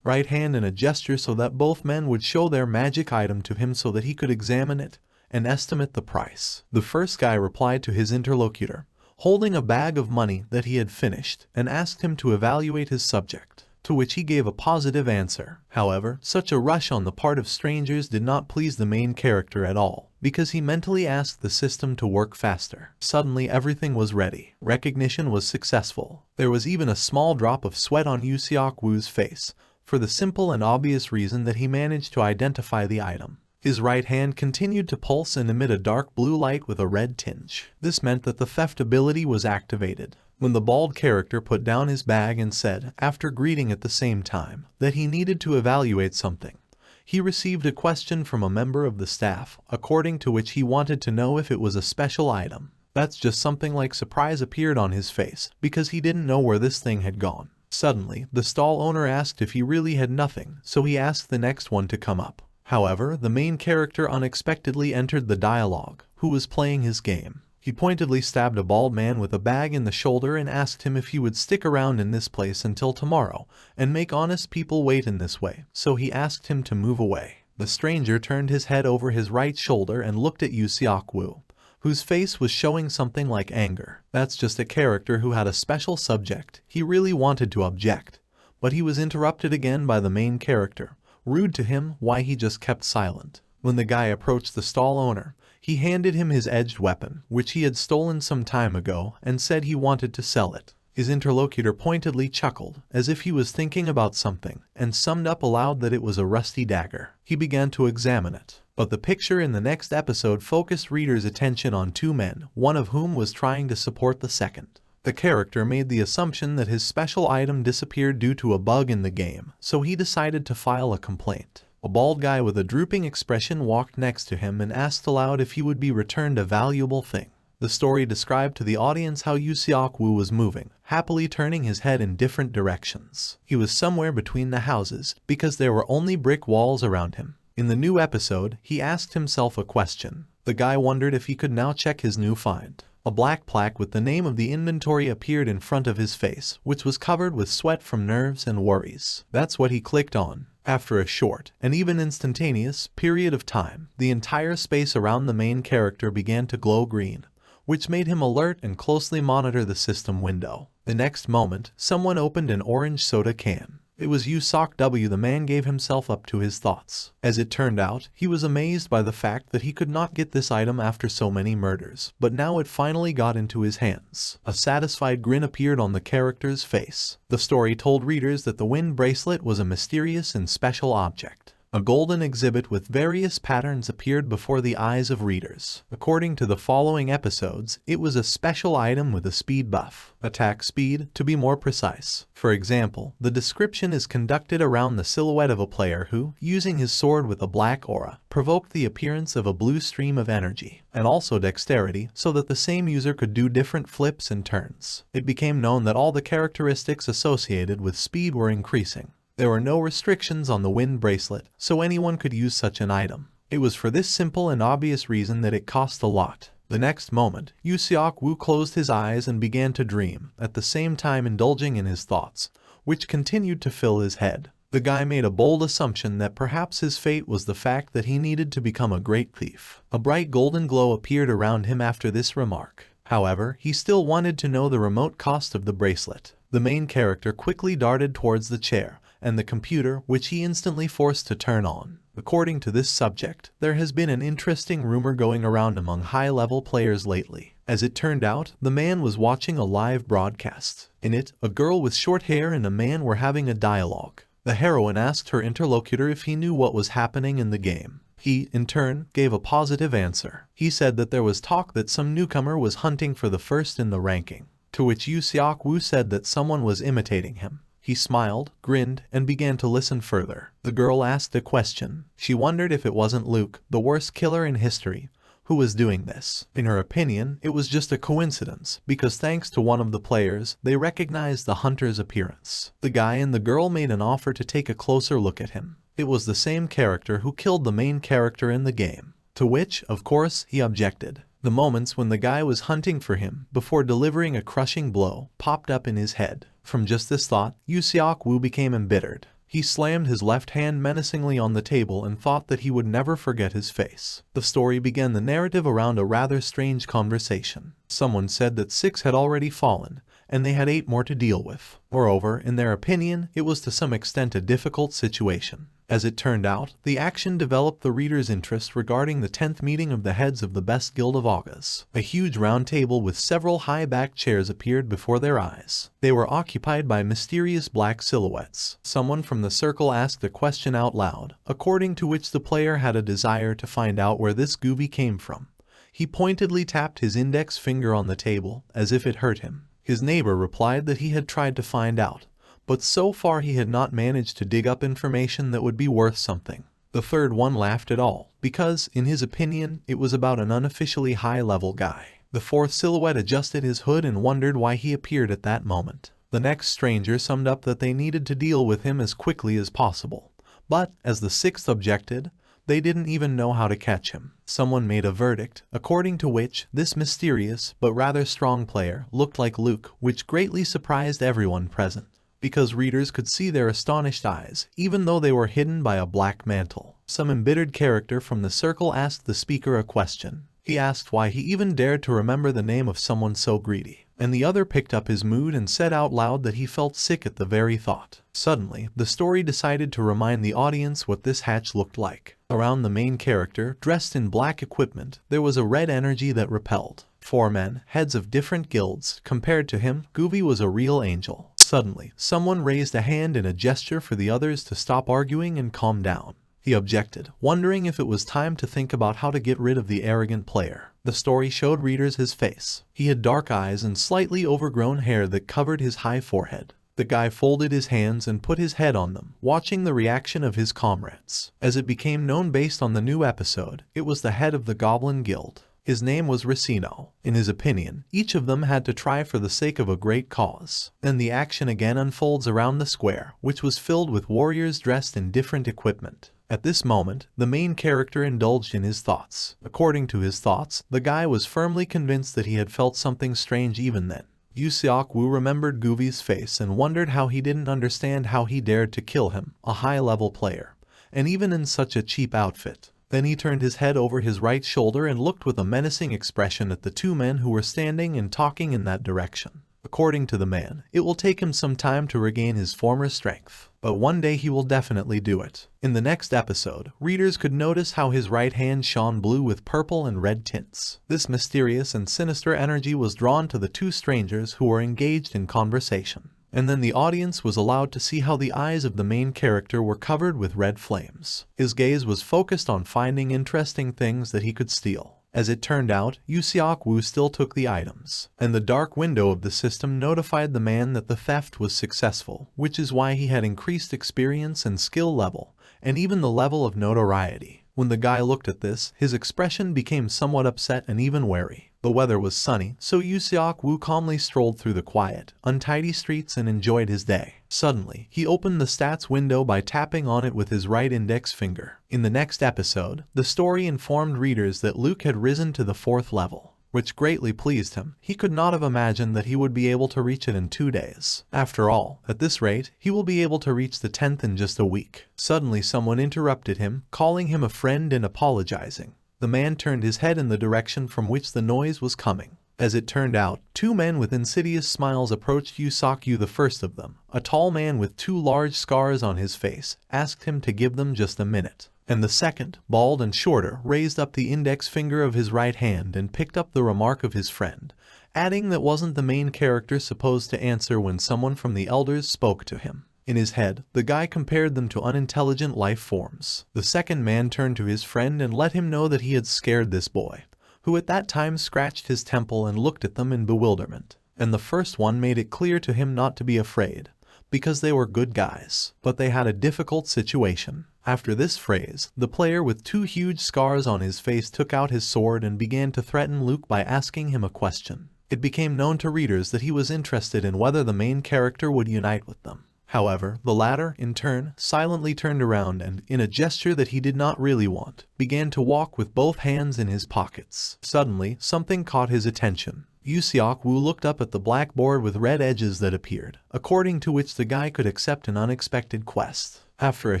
right hand in a gesture so that both men would show their magic item to him so that he could examine it and estimate the price. The first guy replied to his interlocutor, holding a bag of money that he had finished, and asked him to evaluate his subject, to which he gave a positive answer. However, such a rush on the part of strangers did not please the main character at all, because he mentally asked the system to work faster. Suddenly everything was ready. Recognition was successful. There was even a small drop of sweat on Yu Xiaoku's face, for the simple and obvious reason that he managed to identify the item. His right hand continued to pulse and emit a dark blue light with a red tinge. This meant that the theft ability was activated. When the bald character put down his bag and said, after greeting at the same time, that he needed to evaluate something, he received a question from a member of the staff, according to which he wanted to know if it was a special item. That's just something like surprise appeared on his face, because he didn't know where this thing had gone. Suddenly, the stall owner asked if he really had nothing, so he asked the next one to come up. However, the main character unexpectedly entered the dialogue, who was playing his game. He pointedly stabbed a bald man with a bag in the shoulder and asked him if he would stick around in this place until tomorrow, and make honest people wait in this way, so he asked him to move away. The stranger turned his head over his right shoulder and looked at Yu Xiaoku, whose face was showing something like anger. That's just a character who had a special subject. He really wanted to object, but he was interrupted again by the main character, rude to him why he just kept silent. When the guy approached the stall owner, he handed him his edged weapon, which he had stolen some time ago, and said he wanted to sell it. His interlocutor pointedly chuckled, as if he was thinking about something, and summed up aloud that it was a rusty dagger. He began to examine it. But the picture in the next episode focused readers' attention on two men, one of whom was trying to support the second. The character made the assumption that his special item disappeared due to a bug in the game, so he decided to file a complaint. A bald guy with a drooping expression walked next to him and asked aloud if he would be returned a valuable thing. The story described to the audience how Yu Xiaoku was moving, happily turning his head in different directions. He was somewhere between the houses, because there were only brick walls around him. In the new episode, he asked himself a question. The guy wondered if he could now check his new find. A black plaque with the name of the inventory appeared in front of his face, which was covered with sweat from nerves and worries. That's what he clicked on. After a short, and even instantaneous, period of time, the entire space around the main character began to glow green, which made him alert and closely monitor the system window. The next moment, someone opened an orange soda can. It was Yu Xiaoku. The man gave himself up to his thoughts. As it turned out, he was amazed by the fact that he could not get this item after so many murders, but now it finally got into his hands. A satisfied grin appeared on the character's face. The story told readers that the wind bracelet was a mysterious and special object. A golden exhibit with various patterns appeared before the eyes of readers. According to the following episodes, it was a special item with a speed buff. Attack speed, to be more precise. For example, the description is conducted around the silhouette of a player who, using his sword with a black aura, provoked the appearance of a blue stream of energy, and also dexterity, so that the same user could do different flips and turns. It became known that all the characteristics associated with speed were increasing. There were no restrictions on the wind bracelet, so anyone could use such an item. It was for this simple and obvious reason that it cost a lot. The next moment, Yu Seok-woo closed his eyes and began to dream, at the same time indulging in his thoughts, which continued to fill his head. The guy made a bold assumption that perhaps his fate was the fact that he needed to become a great thief. A bright golden glow appeared around him after this remark. However, he still wanted to know the remote cost of the bracelet. The main character quickly darted towards the chair and the computer, which he instantly forced to turn on. According to this subject, there has been an interesting rumor going around among high-level players lately. As it turned out, the man was watching a live broadcast. In it, a girl with short hair and a man were having a dialogue. The heroine asked her interlocutor if he knew what was happening in the game. He, in turn, gave a positive answer. He said that there was talk that some newcomer was hunting for the first in the ranking, to which Yu Seok-woo said that someone was imitating him. He smiled, grinned, and began to listen further. The girl asked a question. She wondered if it wasn't Luke, the worst killer in history, who was doing this. In her opinion, it was just a coincidence, because thanks to one of the players, they recognized the hunter's appearance. The guy and the girl made an offer to take a closer look at him. It was the same character who killed the main character in the game, to which, of course, he objected. The moments when the guy was hunting for him, before delivering a crushing blow, popped up in his head. From just this thought, Yu Seok-woo became embittered. He slammed his left hand menacingly on the table and thought that he would never forget his face. The story began the narrative around a rather strange conversation. Someone said that 6 had already fallen, and they had 8 more to deal with. Moreover, in their opinion, it was to some extent a difficult situation. As it turned out, the action developed the reader's interest regarding the 10th meeting of the heads of the best guild of August. A huge round table with several high-backed chairs appeared before their eyes. They were occupied by mysterious black silhouettes. Someone from the circle asked a question out loud, according to which the player had a desire to find out where this gooby came from. He pointedly tapped his index finger on the table, as if it hurt him. His neighbor replied that he had tried to find out, but so far he had not managed to dig up information that would be worth something. The third one laughed at all, because, in his opinion, it was about an unofficially high-level guy. The fourth silhouette adjusted his hood and wondered why he appeared at that moment. The next stranger summed up that they needed to deal with him as quickly as possible. But, as the sixth objected, they didn't even know how to catch him. Someone made a verdict, according to which this mysterious but rather strong player looked like Luke, which greatly surprised everyone present, because readers could see their astonished eyes, even though they were hidden by a black mantle. Some embittered character from the circle asked the speaker a question. He asked why he even dared to remember the name of someone so greedy, and the other picked up his mood and said out loud that he felt sick at the very thought. Suddenly, the story decided to remind the audience what this hatch looked like. Around the main character, dressed in black equipment, there was a red energy that repelled. 4 men, heads of different guilds. Compared to him, Gooby was a real angel. Suddenly, someone raised a hand in a gesture for the others to stop arguing and calm down. He objected, wondering if it was time to think about how to get rid of the arrogant player. The story showed readers his face. He had dark eyes and slightly overgrown hair that covered his high forehead. The guy folded his hands and put his head on them, watching the reaction of his comrades. As it became known based on the new episode, it was the head of the Goblin Guild. His name was Racino. In his opinion, each of them had to try for the sake of a great cause. Then the action again unfolds around the square, which was filled with warriors dressed in different equipment. At this moment, the main character indulged in his thoughts. According to his thoughts, the guy was firmly convinced that he had felt something strange even then. Yu Seok-woo remembered Gooby's face and wondered how he didn't understand how he dared to kill him, a high-level player, and even in such a cheap outfit. Then he turned his head over his right shoulder and looked with a menacing expression at the 2 men who were standing and talking in that direction. According to the man, it will take him some time to regain his former strength, but one day he will definitely do it. In the next episode, readers could notice how his right hand shone blue with purple and red tints. This mysterious and sinister energy was drawn to the 2 strangers who were engaged in conversation. And then the audience was allowed to see how the eyes of the main character were covered with red flames. His gaze was focused on finding interesting things that he could steal. As it turned out, Yu Seok-woo still took the items, and the dark window of the system notified the man that the theft was successful, which is why he had increased experience and skill level, and even the level of notoriety. When the guy looked at this, his expression became somewhat upset and even wary. The weather was sunny, so Yu Seok-woo calmly strolled through the quiet, untidy streets and enjoyed his day. Suddenly, he opened the stats window by tapping on it with his right index finger. In the next episode, the story informed readers that Luke had risen to the 4th level, which greatly pleased him. He could not have imagined that he would be able to reach it in 2 days. After all, at this rate, he will be able to reach the 10th in just a week. Suddenly someone interrupted him, calling him a friend and apologizing. The man turned his head in the direction from which the noise was coming. As it turned out, 2 men with insidious smiles approached Yu Seok-woo. The first of them, a tall man with 2 large scars on his face, asked him to give them just a minute. And the second, bald and shorter, raised up the index finger of his right hand and picked up the remark of his friend, adding that wasn't the main character supposed to answer when someone from the elders spoke to him. In his head, the guy compared them to unintelligent life forms. The second man turned to his friend and let him know that he had scared this boy, who at that time scratched his temple and looked at them in bewilderment. And the first one made it clear to him not to be afraid, because they were good guys. But they had a difficult situation. After this phrase, the player with 2 huge scars on his face took out his sword and began to threaten Luke by asking him a question. It became known to readers that he was interested in whether the main character would unite with them. However, the latter, in turn, silently turned around and, in a gesture that he did not really want, began to walk with both hands in his pockets. Suddenly, something caught his attention. Yu Seok-woo looked up at the blackboard with red edges that appeared, according to which the guy could accept an unexpected quest. After a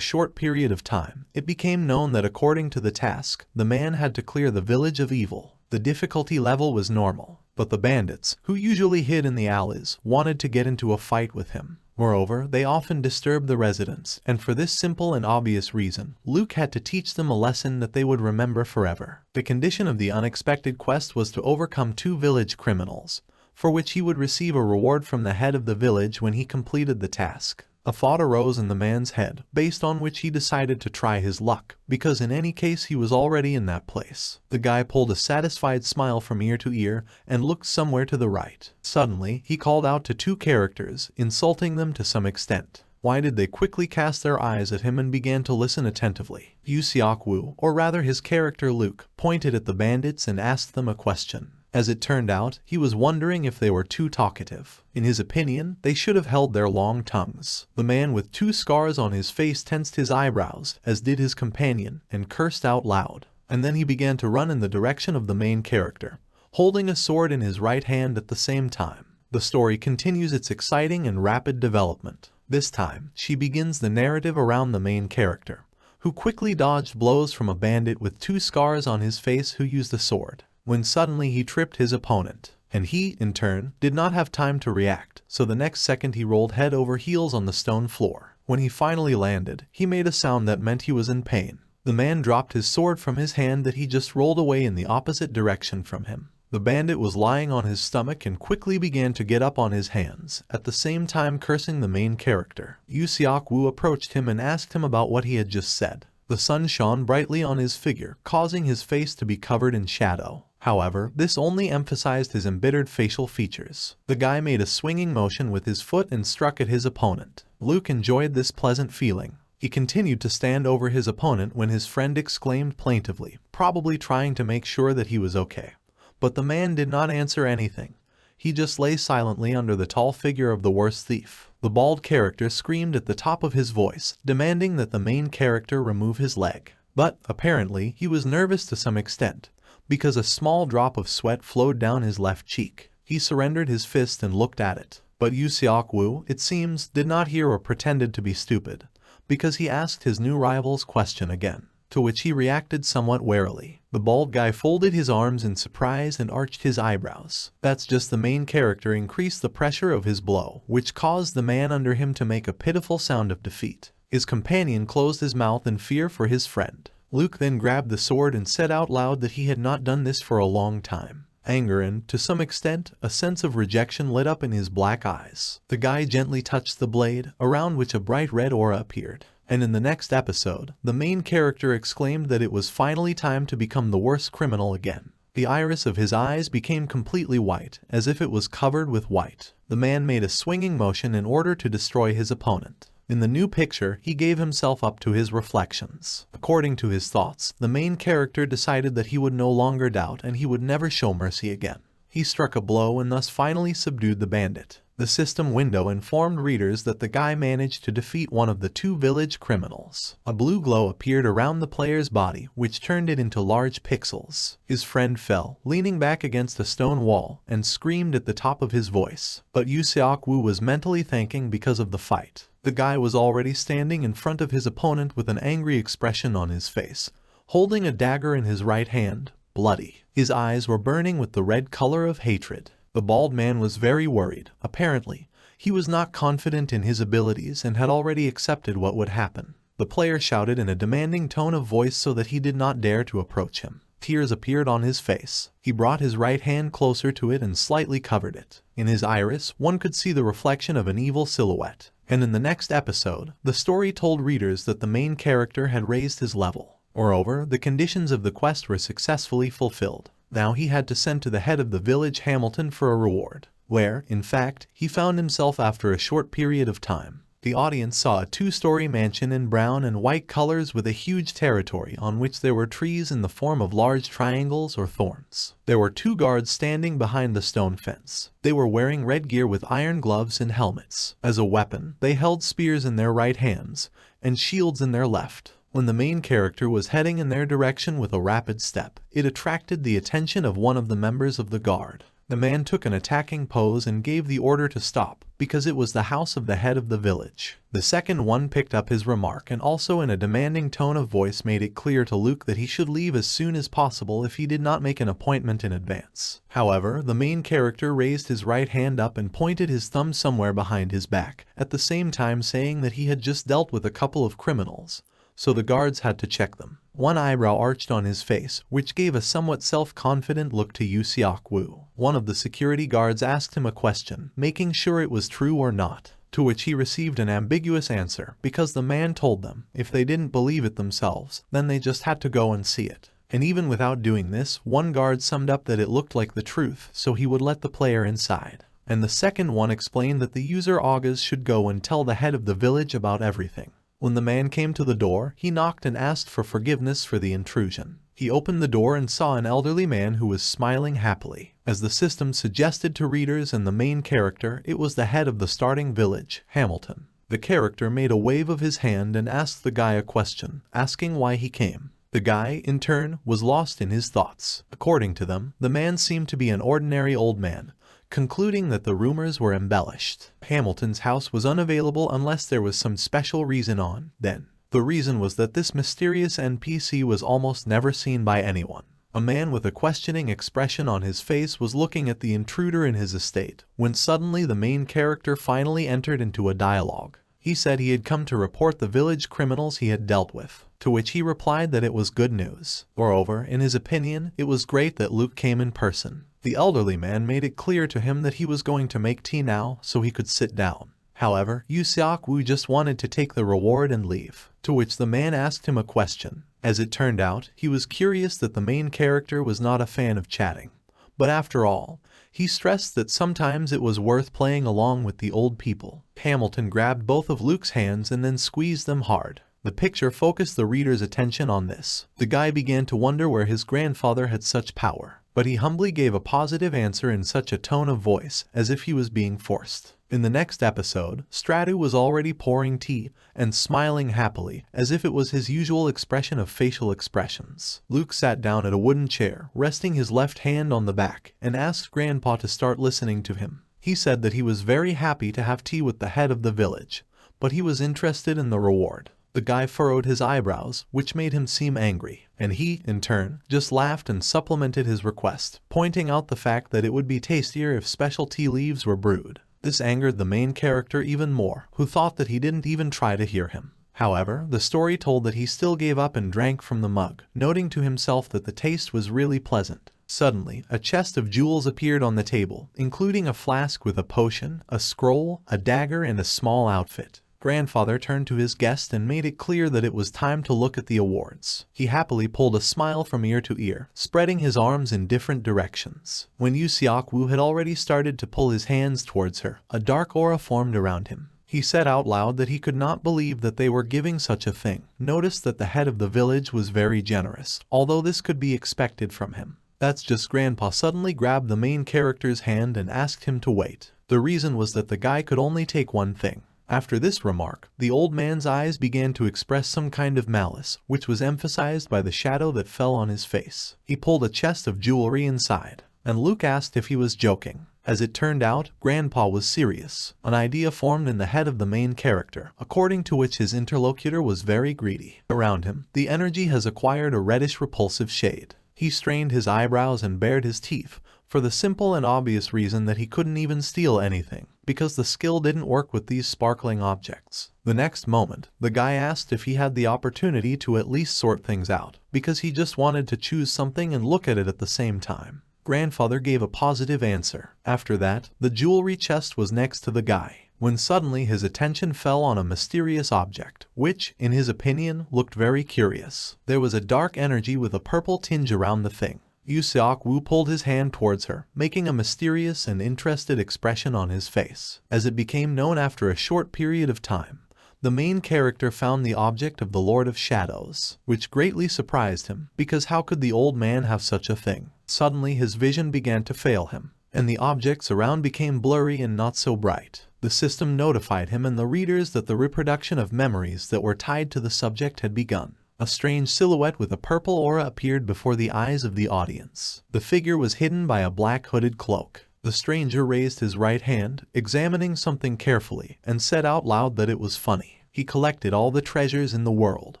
short period of time, it became known that according to the task, the man had to clear the village of evil. The difficulty level was normal, but the bandits, who usually hid in the alleys, wanted to get into a fight with him. Moreover, they often disturbed the residents, and for this simple and obvious reason, Luke had to teach them a lesson that they would remember forever. The condition of the unexpected quest was to overcome 2 village criminals, for which he would receive a reward from the head of the village when he completed the task. A thought arose in the man's head, based on which he decided to try his luck, because in any case he was already in that place. The guy pulled a satisfied smile from ear to ear and looked somewhere to the right. Suddenly, he called out to 2 characters, insulting them to some extent. Why did they quickly cast their eyes at him and began to listen attentively? Yu Seok-woo, or rather his character Luke, pointed at the bandits and asked them a question. As it turned out, he was wondering if they were too talkative. In his opinion, they should have held their long tongues. The man with 2 scars on his face tensed his eyebrows, as did his companion, and cursed out loud. And then he began to run in the direction of the main character, holding a sword in his right hand at the same time. The story continues its exciting and rapid development. This time, she begins the narrative around the main character, who quickly dodged blows from a bandit with 2 scars on his face who used a sword, when suddenly he tripped his opponent, and he, in turn, did not have time to react, so the next second he rolled head over heels on the stone floor. When he finally landed, he made a sound that meant he was in pain. The man dropped his sword from his hand that he just rolled away in the opposite direction from him. The bandit was lying on his stomach and quickly began to get up on his hands, at the same time cursing the main character. Yu Seok-woo approached him and asked him about what he had just said. The sun shone brightly on his figure, causing his face to be covered in shadow. However, this only emphasized his embittered facial features. The guy made a swinging motion with his foot and struck at his opponent. Luke enjoyed this pleasant feeling. He continued to stand over his opponent when his friend exclaimed plaintively, probably trying to make sure that he was okay. But the man did not answer anything. He just lay silently under the tall figure of the worst thief. The bald character screamed at the top of his voice, demanding that the main character remove his leg. But, apparently, he was nervous to some extent, because a small drop of sweat flowed down his left cheek. He surrendered his fist and looked at it. But Yu Seok-woo, it seems, did not hear or pretended to be stupid, because he asked his new rival's question again, to which he reacted somewhat warily. The bald guy folded his arms in surprise and arched his eyebrows. That's just the main character increased the pressure of his blow, which caused the man under him to make a pitiful sound of defeat. His companion closed his mouth in fear for his friend. Luke then grabbed the sword and said out loud that he had not done this for a long time. Anger and, to some extent, a sense of rejection lit up in his black eyes. The guy gently touched the blade, around which a bright red aura appeared. And in the next episode, the main character exclaimed that it was finally time to become the worst criminal again. The iris of his eyes became completely white, as if it was covered with white. The man made a swinging motion in order to destroy his opponent. In the new picture, he gave himself up to his reflections. According to his thoughts, the main character decided that he would no longer doubt and he would never show mercy again. He struck a blow and thus finally subdued the bandit. The system window informed readers that the guy managed to defeat one of the two village criminals. A blue glow appeared around the player's body, which turned it into large pixels. His friend fell, leaning back against a stone wall, and screamed at the top of his voice. But Yu Seok-woo was mentally thanking because of the fight. The guy was already standing in front of his opponent with an angry expression on his face, holding a dagger in his right hand, bloody. His eyes were burning with the red color of hatred. The bald man was very worried. Apparently, he was not confident in his abilities and had already accepted what would happen. The player shouted in a demanding tone of voice so that he did not dare to approach him. Tears appeared on his face. He brought his right hand closer to it and slightly covered it. In his iris, one could see the reflection of an evil silhouette. And in the next episode, the story told readers that the main character had raised his level. Moreover, the conditions of the quest were successfully fulfilled. Now he had to send to the head of the village Hamilton for a reward, where, in fact, he found himself after a short period of time. The audience saw a two-story mansion in brown and white colors with a huge territory on which there were trees in the form of large triangles or thorns. There were two guards standing behind the stone fence. They were wearing red gear with iron gloves and helmets. As a weapon, they held spears in their right hands and shields in their left. When the main character was heading in their direction with a rapid step, it attracted the attention of one of the members of the guard. The man took an attacking pose and gave the order to stop, because it was the house of the head of the village. The second one picked up his remark and also in a demanding tone of voice made it clear to Luke that he should leave as soon as possible if he did not make an appointment in advance. However, the main character raised his right hand up and pointed his thumb somewhere behind his back, at the same time saying that he had just dealt with a couple of criminals, so the guards had to check them. One eyebrow arched on his face, which gave a somewhat self-confident look to Yu Seok-woo. One of the security guards asked him a question, making sure it was true or not, to which he received an ambiguous answer, because the man told them, if they didn't believe it themselves, then they just had to go and see it. And even without doing this, one guard summed up that it looked like the truth, so he would let the player inside. And the second one explained that the user August should go and tell the head of the village about everything. When the man came to the door, he knocked and asked for forgiveness for the intrusion. He opened the door and saw an elderly man who was smiling happily. As the system suggested to readers and the main character, it was the head of the starting village, Hamilton. The character made a wave of his hand and asked the guy a question, asking why he came. The guy, in turn, was lost in his thoughts. According to them, the man seemed to be an ordinary old man, concluding that the rumors were embellished. Hamilton's house was unavailable unless there was some special reason on, then. The reason was that this mysterious NPC was almost never seen by anyone. A man with a questioning expression on his face was looking at the intruder in his estate, when suddenly the main character finally entered into a dialogue. He said he had come to report the village criminals he had dealt with, to which he replied that it was good news. Moreover, in his opinion, it was great that Luke came in person. The elderly man made it clear to him that he was going to make tea now so he could sit down. However, Yu Seok-woo just wanted to take the reward and leave, to which the man asked him a question. As it turned out, he was curious that the main character was not a fan of chatting. But after all, he stressed that sometimes it was worth playing along with the old people. Hamilton grabbed both of Luke's hands and then squeezed them hard. The picture focused the reader's attention on this. The guy began to wonder where his grandfather had such power, but he humbly gave a positive answer in such a tone of voice, as if he was being forced. In the next episode, Stratu was already pouring tea and smiling happily, as if it was his usual expression of facial expressions. Luke sat down at a wooden chair, resting his left hand on the back, and asked Grandpa to start listening to him. He said that he was very happy to have tea with the head of the village, but he was interested in the reward. The guy furrowed his eyebrows, which made him seem angry, and he, in turn, just laughed and supplemented his request, pointing out the fact that it would be tastier if special tea leaves were brewed. This angered the main character even more, who thought that he didn't even try to hear him. However, the story told that he still gave up and drank from the mug, noting to himself that the taste was really pleasant. Suddenly, a chest of jewels appeared on the table, including a flask with a potion, a scroll, a dagger, and a small outfit. Grandfather turned to his guest and made it clear that it was time to look at the awards. He happily pulled a smile from ear to ear, spreading his arms in different directions. When Yu Seok-woo had already started to pull his hands towards her, a dark aura formed around him. He said out loud that he could not believe that they were giving such a thing. Noticed that the head of the village was very generous, although this could be expected from him. That's just Grandpa suddenly grabbed the main character's hand and asked him to wait. The reason was that the guy could only take one thing. After this remark, the old man's eyes began to express some kind of malice, which was emphasized by the shadow that fell on his face. He pulled a chest of jewelry inside, and Luke asked if he was joking. As it turned out, Grandpa was serious. An idea formed in the head of the main character, according to which his interlocutor was very greedy. Around him, the energy has acquired a reddish repulsive shade. He strained his eyebrows and bared his teeth, for the simple and obvious reason that he couldn't even steal anything, because the skill didn't work with these sparkling objects. The next moment, the guy asked if he had the opportunity to at least sort things out, because he just wanted to choose something and look at it at the same time. Grandfather gave a positive answer. After that, the jewelry chest was next to the guy, when suddenly his attention fell on a mysterious object, which, in his opinion, looked very curious. There was a dark energy with a purple tinge around the thing. Yu Seok-woo pulled his hand towards her, making a mysterious and interested expression on his face. As it became known after a short period of time, the main character found the object of the Lord of Shadows, which greatly surprised him, because how could the old man have such a thing? Suddenly his vision began to fail him, and the objects around became blurry and not so bright. The system notified him and the readers that the reproduction of memories that were tied to the subject had begun. A strange silhouette with a purple aura appeared before the eyes of the audience. The figure was hidden by a black hooded cloak. The stranger raised his right hand, examining something carefully, and said out loud that it was funny. He collected all the treasures in the world,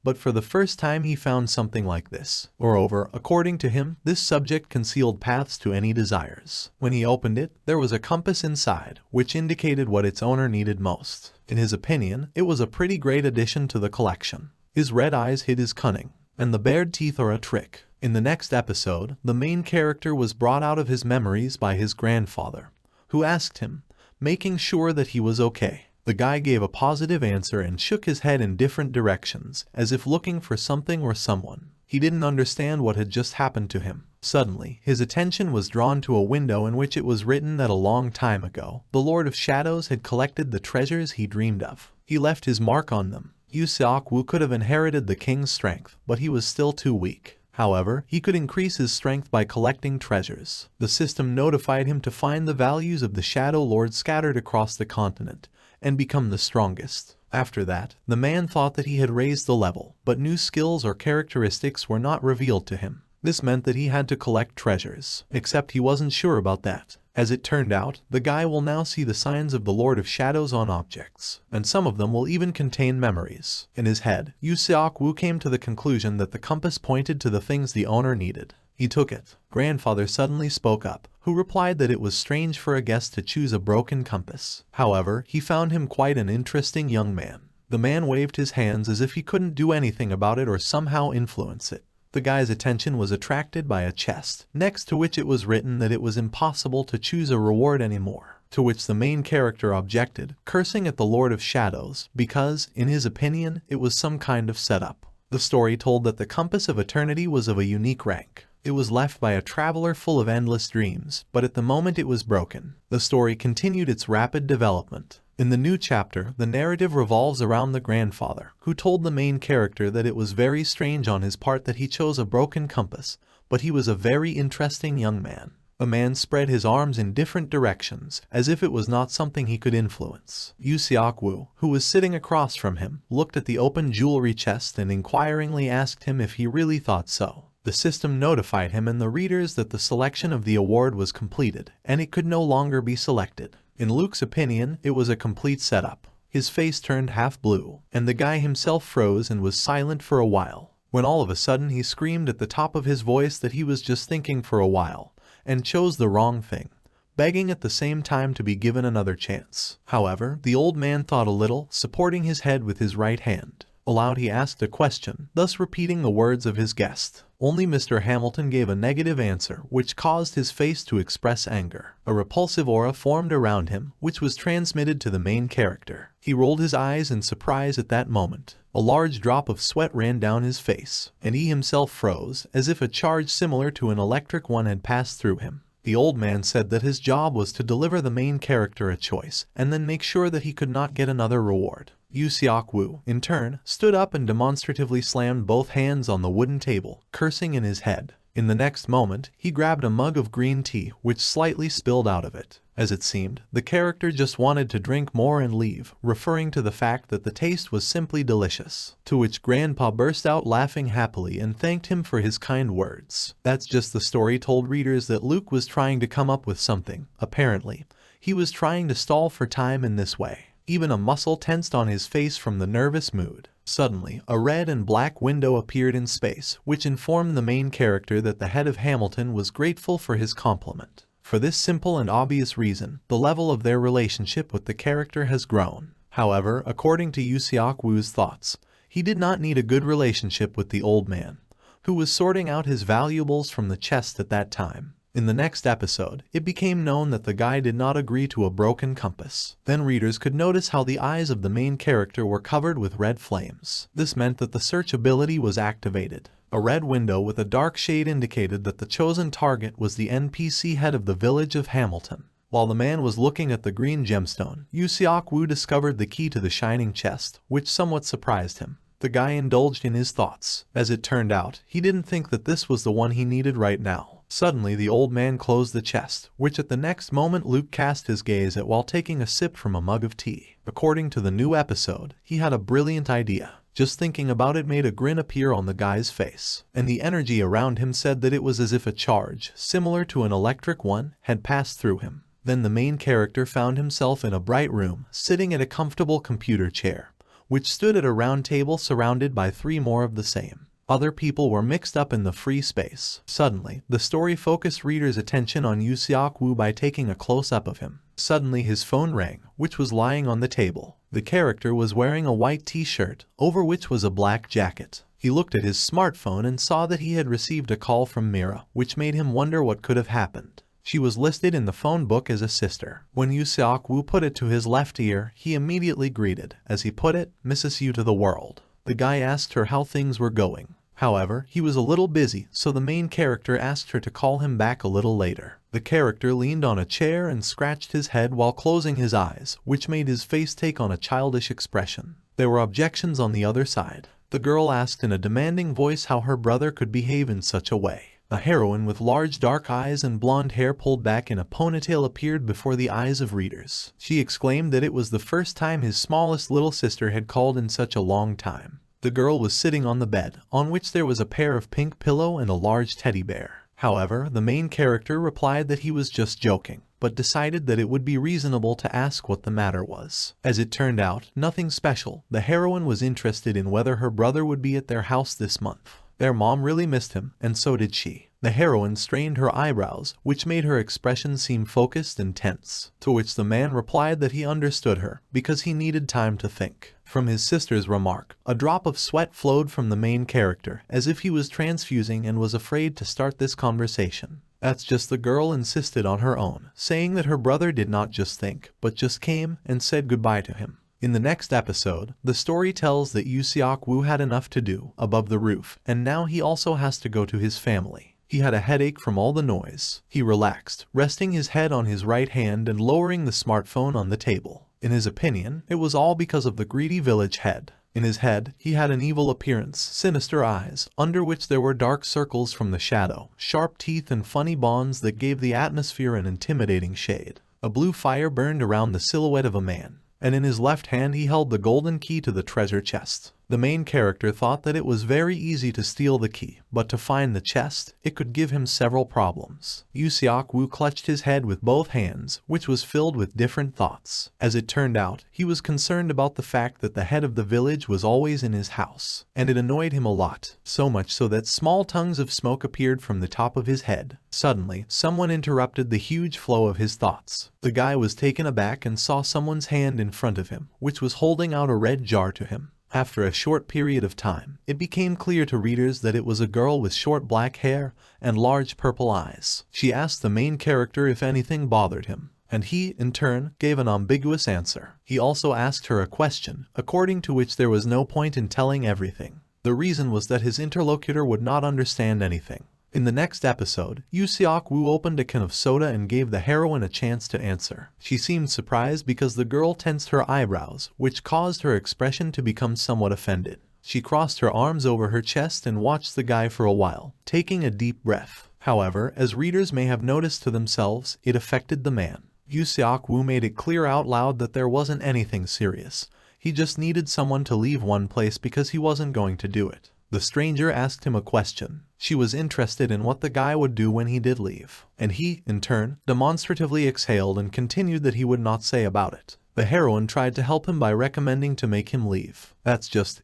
but for the first time he found something like this. Moreover, according to him, this subject concealed paths to any desires. When he opened it, there was a compass inside, which indicated what its owner needed most. In his opinion, it was a pretty great addition to the collection. His red eyes hid his cunning, and the bared teeth are a trick. In the next episode, the main character was brought out of his memories by his grandfather, who asked him, making sure that he was okay. The guy gave a positive answer and shook his head in different directions, as if looking for something or someone. He didn't understand what had just happened to him. Suddenly, his attention was drawn to a window in which it was written that a long time ago, the Lord of Shadows had collected the treasures he dreamed of. He left his mark on them. Yu Seok-woo could have inherited the king's strength, but he was still too weak. However, he could increase his strength by collecting treasures. The system notified him to find the values of the Shadow Lord scattered across the continent, and become the strongest. After that, the man thought that he had raised the level, but new skills or characteristics were not revealed to him. This meant that he had to collect treasures, except he wasn't sure about that. As it turned out, the guy will now see the signs of the Lord of Shadows on objects, and some of them will even contain memories. In his head, Yu Seok-woo came to the conclusion that the compass pointed to the things the owner needed. He took it. Grandfather suddenly spoke up, who replied that it was strange for a guest to choose a broken compass. However, he found him quite an interesting young man. The man waved his hands as if he couldn't do anything about it or somehow influence it. The guy's attention was attracted by a chest, next to which it was written that it was impossible to choose a reward anymore, to which the main character objected, cursing at the Lord of Shadows, because, in his opinion, it was some kind of setup. The story told that the Compass of Eternity was of a unique rank. It was left by a traveler full of endless dreams, but at the moment it was broken. The story continued its rapid development. In the new chapter, the narrative revolves around the grandfather, who told the main character that it was very strange on his part that he chose a broken compass, but he was a very interesting young man. A man spread his arms in different directions, as if it was not something he could influence. Yu Seok-woo, who was sitting across from him, looked at the open jewelry chest and inquiringly asked him if he really thought so. The system notified him and the readers that the selection of the award was completed, and it could no longer be selected. In Luke's opinion, it was a complete setup. His face turned half blue, and the guy himself froze and was silent for a while, when all of a sudden he screamed at the top of his voice that he was just thinking for a while, and chose the wrong thing, begging at the same time to be given another chance. However, the old man thought a little, supporting his head with his right hand. Aloud he asked a question, thus repeating the words of his guest. Only Mr. Hamilton gave a negative answer, which caused his face to express anger. A repulsive aura formed around him, which was transmitted to the main character. He rolled his eyes in surprise at that moment. A large drop of sweat ran down his face, and he himself froze, as if a charge similar to an electric one had passed through him. The old man said that his job was to deliver the main character a choice and then make sure that he could not get another reward. Yu Seok-woo, in turn, stood up and demonstratively slammed both hands on the wooden table, cursing in his head. In the next moment, he grabbed a mug of green tea, which slightly spilled out of it. As it seemed, the character just wanted to drink more and leave, referring to the fact that the taste was simply delicious. To which Grandpa burst out laughing happily and thanked him for his kind words. That's just the story told readers that Luke was trying to come up with something. Apparently, he was trying to stall for time in this way. Even a muscle tensed on his face from the nervous mood. Suddenly, a red and black window appeared in space, which informed the main character that the head of Hamilton was grateful for his compliment. For this simple and obvious reason, the level of their relationship with the character has grown. However, according to Yu Seok-woo's thoughts, he did not need a good relationship with the old man, who was sorting out his valuables from the chest at that time. In the next episode, it became known that the guy did not agree to a broken compass. Then readers could notice how the eyes of the main character were covered with red flames. This meant that the search ability was activated. A red window with a dark shade indicated that the chosen target was the NPC head of the village of Hamilton. While the man was looking at the green gemstone, Yu Seok-woo discovered the key to the shining chest, which somewhat surprised him. The guy indulged in his thoughts. As it turned out, he didn't think that this was the one he needed right now. Suddenly, the old man closed the chest, which at the next moment Luke cast his gaze at while taking a sip from a mug of tea. According to the new episode, he had a brilliant idea. Just thinking about it made a grin appear on the guy's face, and the energy around him said that it was as if a charge, similar to an electric one, had passed through him. Then the main character found himself in a bright room, sitting at a comfortable computer chair, which stood at a round table surrounded by 3 more of the same. Other people were mixed up in the free space. Suddenly, the story focused readers' attention on Yu Seok-woo by taking a close-up of him. Suddenly his phone rang, which was lying on the table. The character was wearing a white t-shirt, over which was a black jacket. He looked at his smartphone and saw that he had received a call from Mira, which made him wonder what could have happened. She was listed in the phone book as a sister. When Yu Seok-woo put it to his left ear, he immediately greeted, as he put it, "Misses you to the world." The guy asked her how things were going. However, he was a little busy, so the main character asked her to call him back a little later. The character leaned on a chair and scratched his head while closing his eyes, which made his face take on a childish expression. There were objections on the other side. The girl asked in a demanding voice how her brother could behave in such a way. A heroine with large dark eyes and blonde hair pulled back in a ponytail appeared before the eyes of readers. She exclaimed that it was the first time his smallest little sister had called in such a long time. The girl was sitting on the bed, on which there was a pair of pink pillows and a large teddy bear. However, the main character replied that he was just joking, but decided that it would be reasonable to ask what the matter was. As it turned out, nothing special. The heroine was interested in whether her brother would be at their house this month. Their mom really missed him, and so did she. The heroine strained her eyebrows, which made her expression seem focused and tense, to which the man replied that he understood her, because he needed time to think. From his sister's remark, a drop of sweat flowed from the main character, as if he was transfusing and was afraid to start this conversation. That's just the girl insisted on her own, saying that her brother did not just think, but just came and said goodbye to him. In the next episode, the story tells that Yu Seok-woo had enough to do above the roof, and now he also has to go to his family. He had a headache from all the noise. He relaxed, resting his head on his right hand and lowering the smartphone on the table. In his opinion, it was all because of the greedy village head. In his head, he had an evil appearance, sinister eyes, under which there were dark circles from the shadow, sharp teeth and funny bonds that gave the atmosphere an intimidating shade. A blue fire burned around the silhouette of a man, and in his left hand he held the golden key to the treasure chest. The main character thought that it was very easy to steal the key, but to find the chest, it could give him several problems. Yu Seok-woo clutched his head with both hands, which was filled with different thoughts. As it turned out, he was concerned about the fact that the head of the village was always in his house, and it annoyed him a lot, so much so that small tongues of smoke appeared from the top of his head. Suddenly, someone interrupted the huge flow of his thoughts. The guy was taken aback and saw someone's hand in front of him, which was holding out a red jar to him. After a short period of time, it became clear to readers that it was a girl with short black hair and large purple eyes. She asked the main character if anything bothered him, and he, in turn, gave an ambiguous answer. He also asked her a question, according to which there was no point in telling everything. The reason was that his interlocutor would not understand anything. In the next episode, Yu Seok-woo opened a can of soda and gave the heroine a chance to answer. She seemed surprised because the girl tensed her eyebrows, which caused her expression to become somewhat offended. She crossed her arms over her chest and watched the guy for a while, taking a deep breath. However, as readers may have noticed to themselves, it affected the man. Yu Seok-woo made it clear out loud that there wasn't anything serious. He just needed someone to leave one place because he wasn't going to do it. The stranger asked him a question. She was interested in what the guy would do when he did leave, and he, in turn, demonstratively exhaled and continued that he would not say about it. The heroine tried to help him by recommending to make him leave.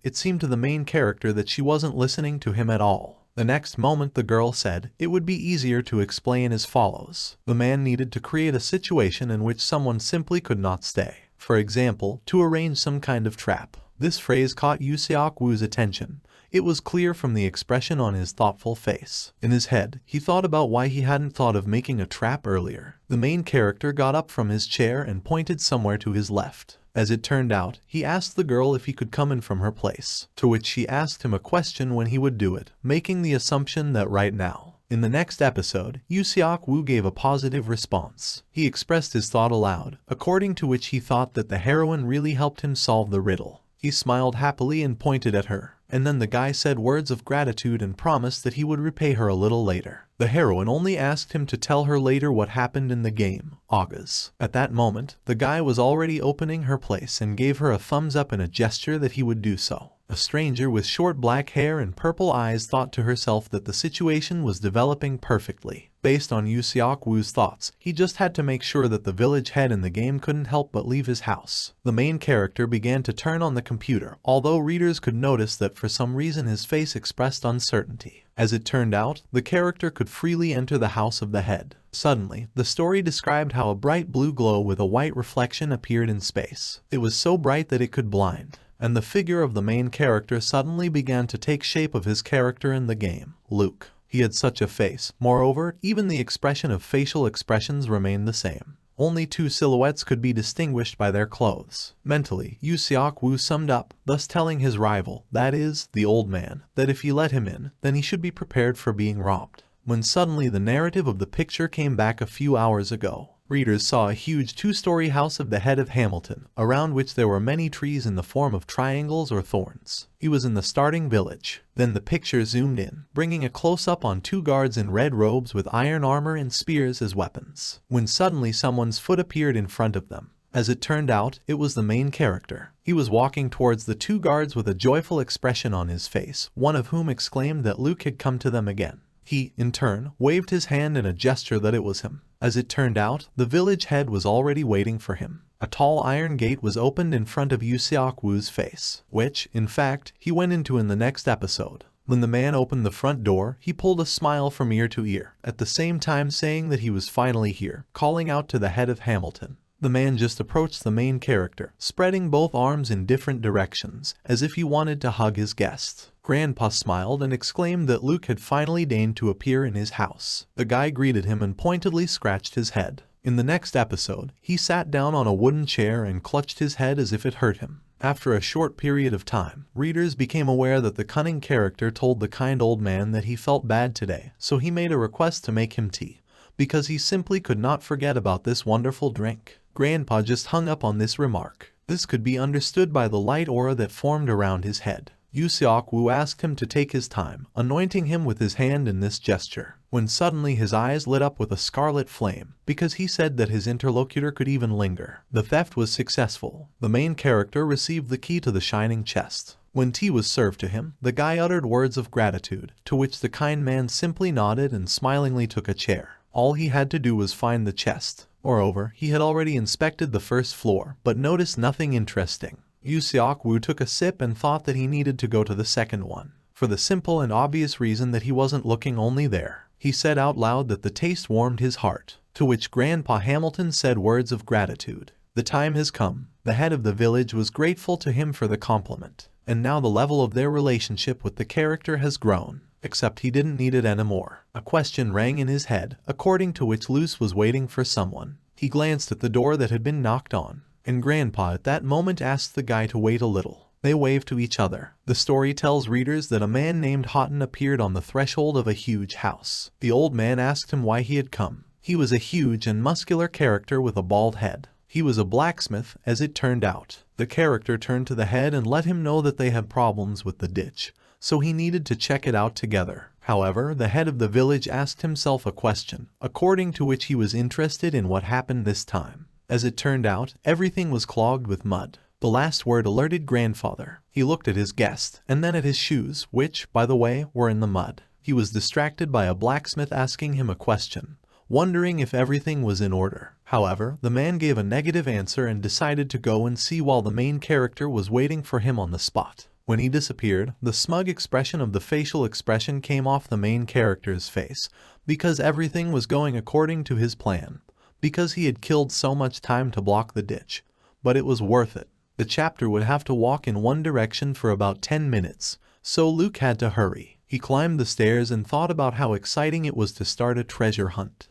It seemed to the main character that she wasn't listening to him at all. The next moment the girl said, it would be easier to explain as follows. The man needed to create a situation in which someone simply could not stay. For example, to arrange some kind of trap. This phrase caught Yu Seok-woo's attention. It was clear from the expression on his thoughtful face. In his head, he thought about why he hadn't thought of making a trap earlier. The main character got up from his chair and pointed somewhere to his left. As it turned out, he asked the girl if he could come in from her place, to which she asked him a question when he would do it, making the assumption that right now. In the next episode, Yu Seok-woo gave a positive response. He expressed his thought aloud, according to which he thought that the heroine really helped him solve the riddle. He smiled happily and pointed at her. And then the guy said words of gratitude and promised that he would repay her a little later. The heroine only asked him to tell her later what happened in the game, August. At that moment, the guy was already opening her place and gave her a thumbs up in a gesture that he would do so. A stranger with short black hair and purple eyes thought to herself that the situation was developing perfectly. Based on Yu Seok-woo's thoughts, he just had to make sure that the village head in the game couldn't help but leave his house. The main character began to turn on the computer, although readers could notice that for some reason his face expressed uncertainty. As it turned out, the character could freely enter the house of the head. Suddenly, the story described how a bright blue glow with a white reflection appeared in space. It was so bright that it could blind. And the figure of the main character suddenly began to take shape of his character in the game, Luke. He had such a face. Moreover, even the expression of facial expressions remained the same. Only two silhouettes could be distinguished by their clothes. Mentally, Yu Seok-woo summed up, thus telling his rival, that is, the old man, that if he let him in, then he should be prepared for being robbed. When suddenly the narrative of the picture came back a few hours ago. Readers saw a huge two-story house of the head of Hamilton, around which there were many trees in the form of triangles or thorns. He was in the starting village. Then the picture zoomed in, bringing a close-up on two guards in red robes with iron armor and spears as weapons. When suddenly someone's foot appeared in front of them. As it turned out, it was the main character. He was walking towards the two guards with a joyful expression on his face, one of whom exclaimed that Luke had come to them again. He, in turn, waved his hand in a gesture that it was him. As it turned out, the village head was already waiting for him. A tall iron gate was opened in front of Yu Seok-woo's face, which, in fact, he went into in the next episode. When the man opened the front door, he pulled a smile from ear to ear, at the same time saying that he was finally here, calling out to the head of Hamilton. The man just approached the main character, spreading both arms in different directions, as if he wanted to hug his guest. Grandpa smiled and exclaimed that Luke had finally deigned to appear in his house. The guy greeted him and pointedly scratched his head. In the next episode, he sat down on a wooden chair and clutched his head as if it hurt him. After a short period of time, readers became aware that the cunning character told the kind old man that he felt bad today, so he made a request to make him tea, because he simply could not forget about this wonderful drink. Grandpa just hung up on this remark. This could be understood by the light aura that formed around his head. Yu Seok-woo asked him to take his time, anointing him with his hand in this gesture, when suddenly his eyes lit up with a scarlet flame, because he said that his interlocutor could even linger. The theft was successful. The main character received the key to the shining chest. When tea was served to him, the guy uttered words of gratitude, to which the kind man simply nodded and smilingly took a chair. All he had to do was find the chest. Moreover, he had already inspected the first floor, but noticed nothing interesting. Yu Seok-woo took a sip and thought that he needed to go to the second one, for the simple and obvious reason that he wasn't looking only there. He said out loud that the taste warmed his heart, to which Grandpa Hamilton said words of gratitude. The time has come. The head of the village was grateful to him for the compliment, and now the level of their relationship with the character has grown. Except he didn't need it anymore. A question rang in his head, according to which Luce was waiting for someone. He glanced at the door that had been knocked on, and Grandpa at that moment asked the guy to wait a little. They wave to each other. The story tells readers that a man named Houghton appeared on the threshold of a huge house. The old man asked him why he had come. He was a huge and muscular character with a bald head. He was a blacksmith, as it turned out. The character turned to the head and let him know that they had problems with the ditch, so he needed to check it out together. However, the head of the village asked himself a question, according to which he was interested in what happened this time. As it turned out, everything was clogged with mud. The last word alerted grandfather. He looked at his guest, and then at his shoes, which, by the way, were in the mud. He was distracted by a blacksmith asking him a question, wondering if everything was in order. However, the man gave a negative answer and decided to go and see while the main character was waiting for him on the spot. When he disappeared, the smug expression of the facial expression came off the main character's face, because everything was going according to his plan, because he had killed so much time to block the ditch. But it was worth it. The chapter would have to walk in one direction for about 10 minutes, so Luke had to hurry. He climbed the stairs and thought about how exciting it was to start a treasure hunt.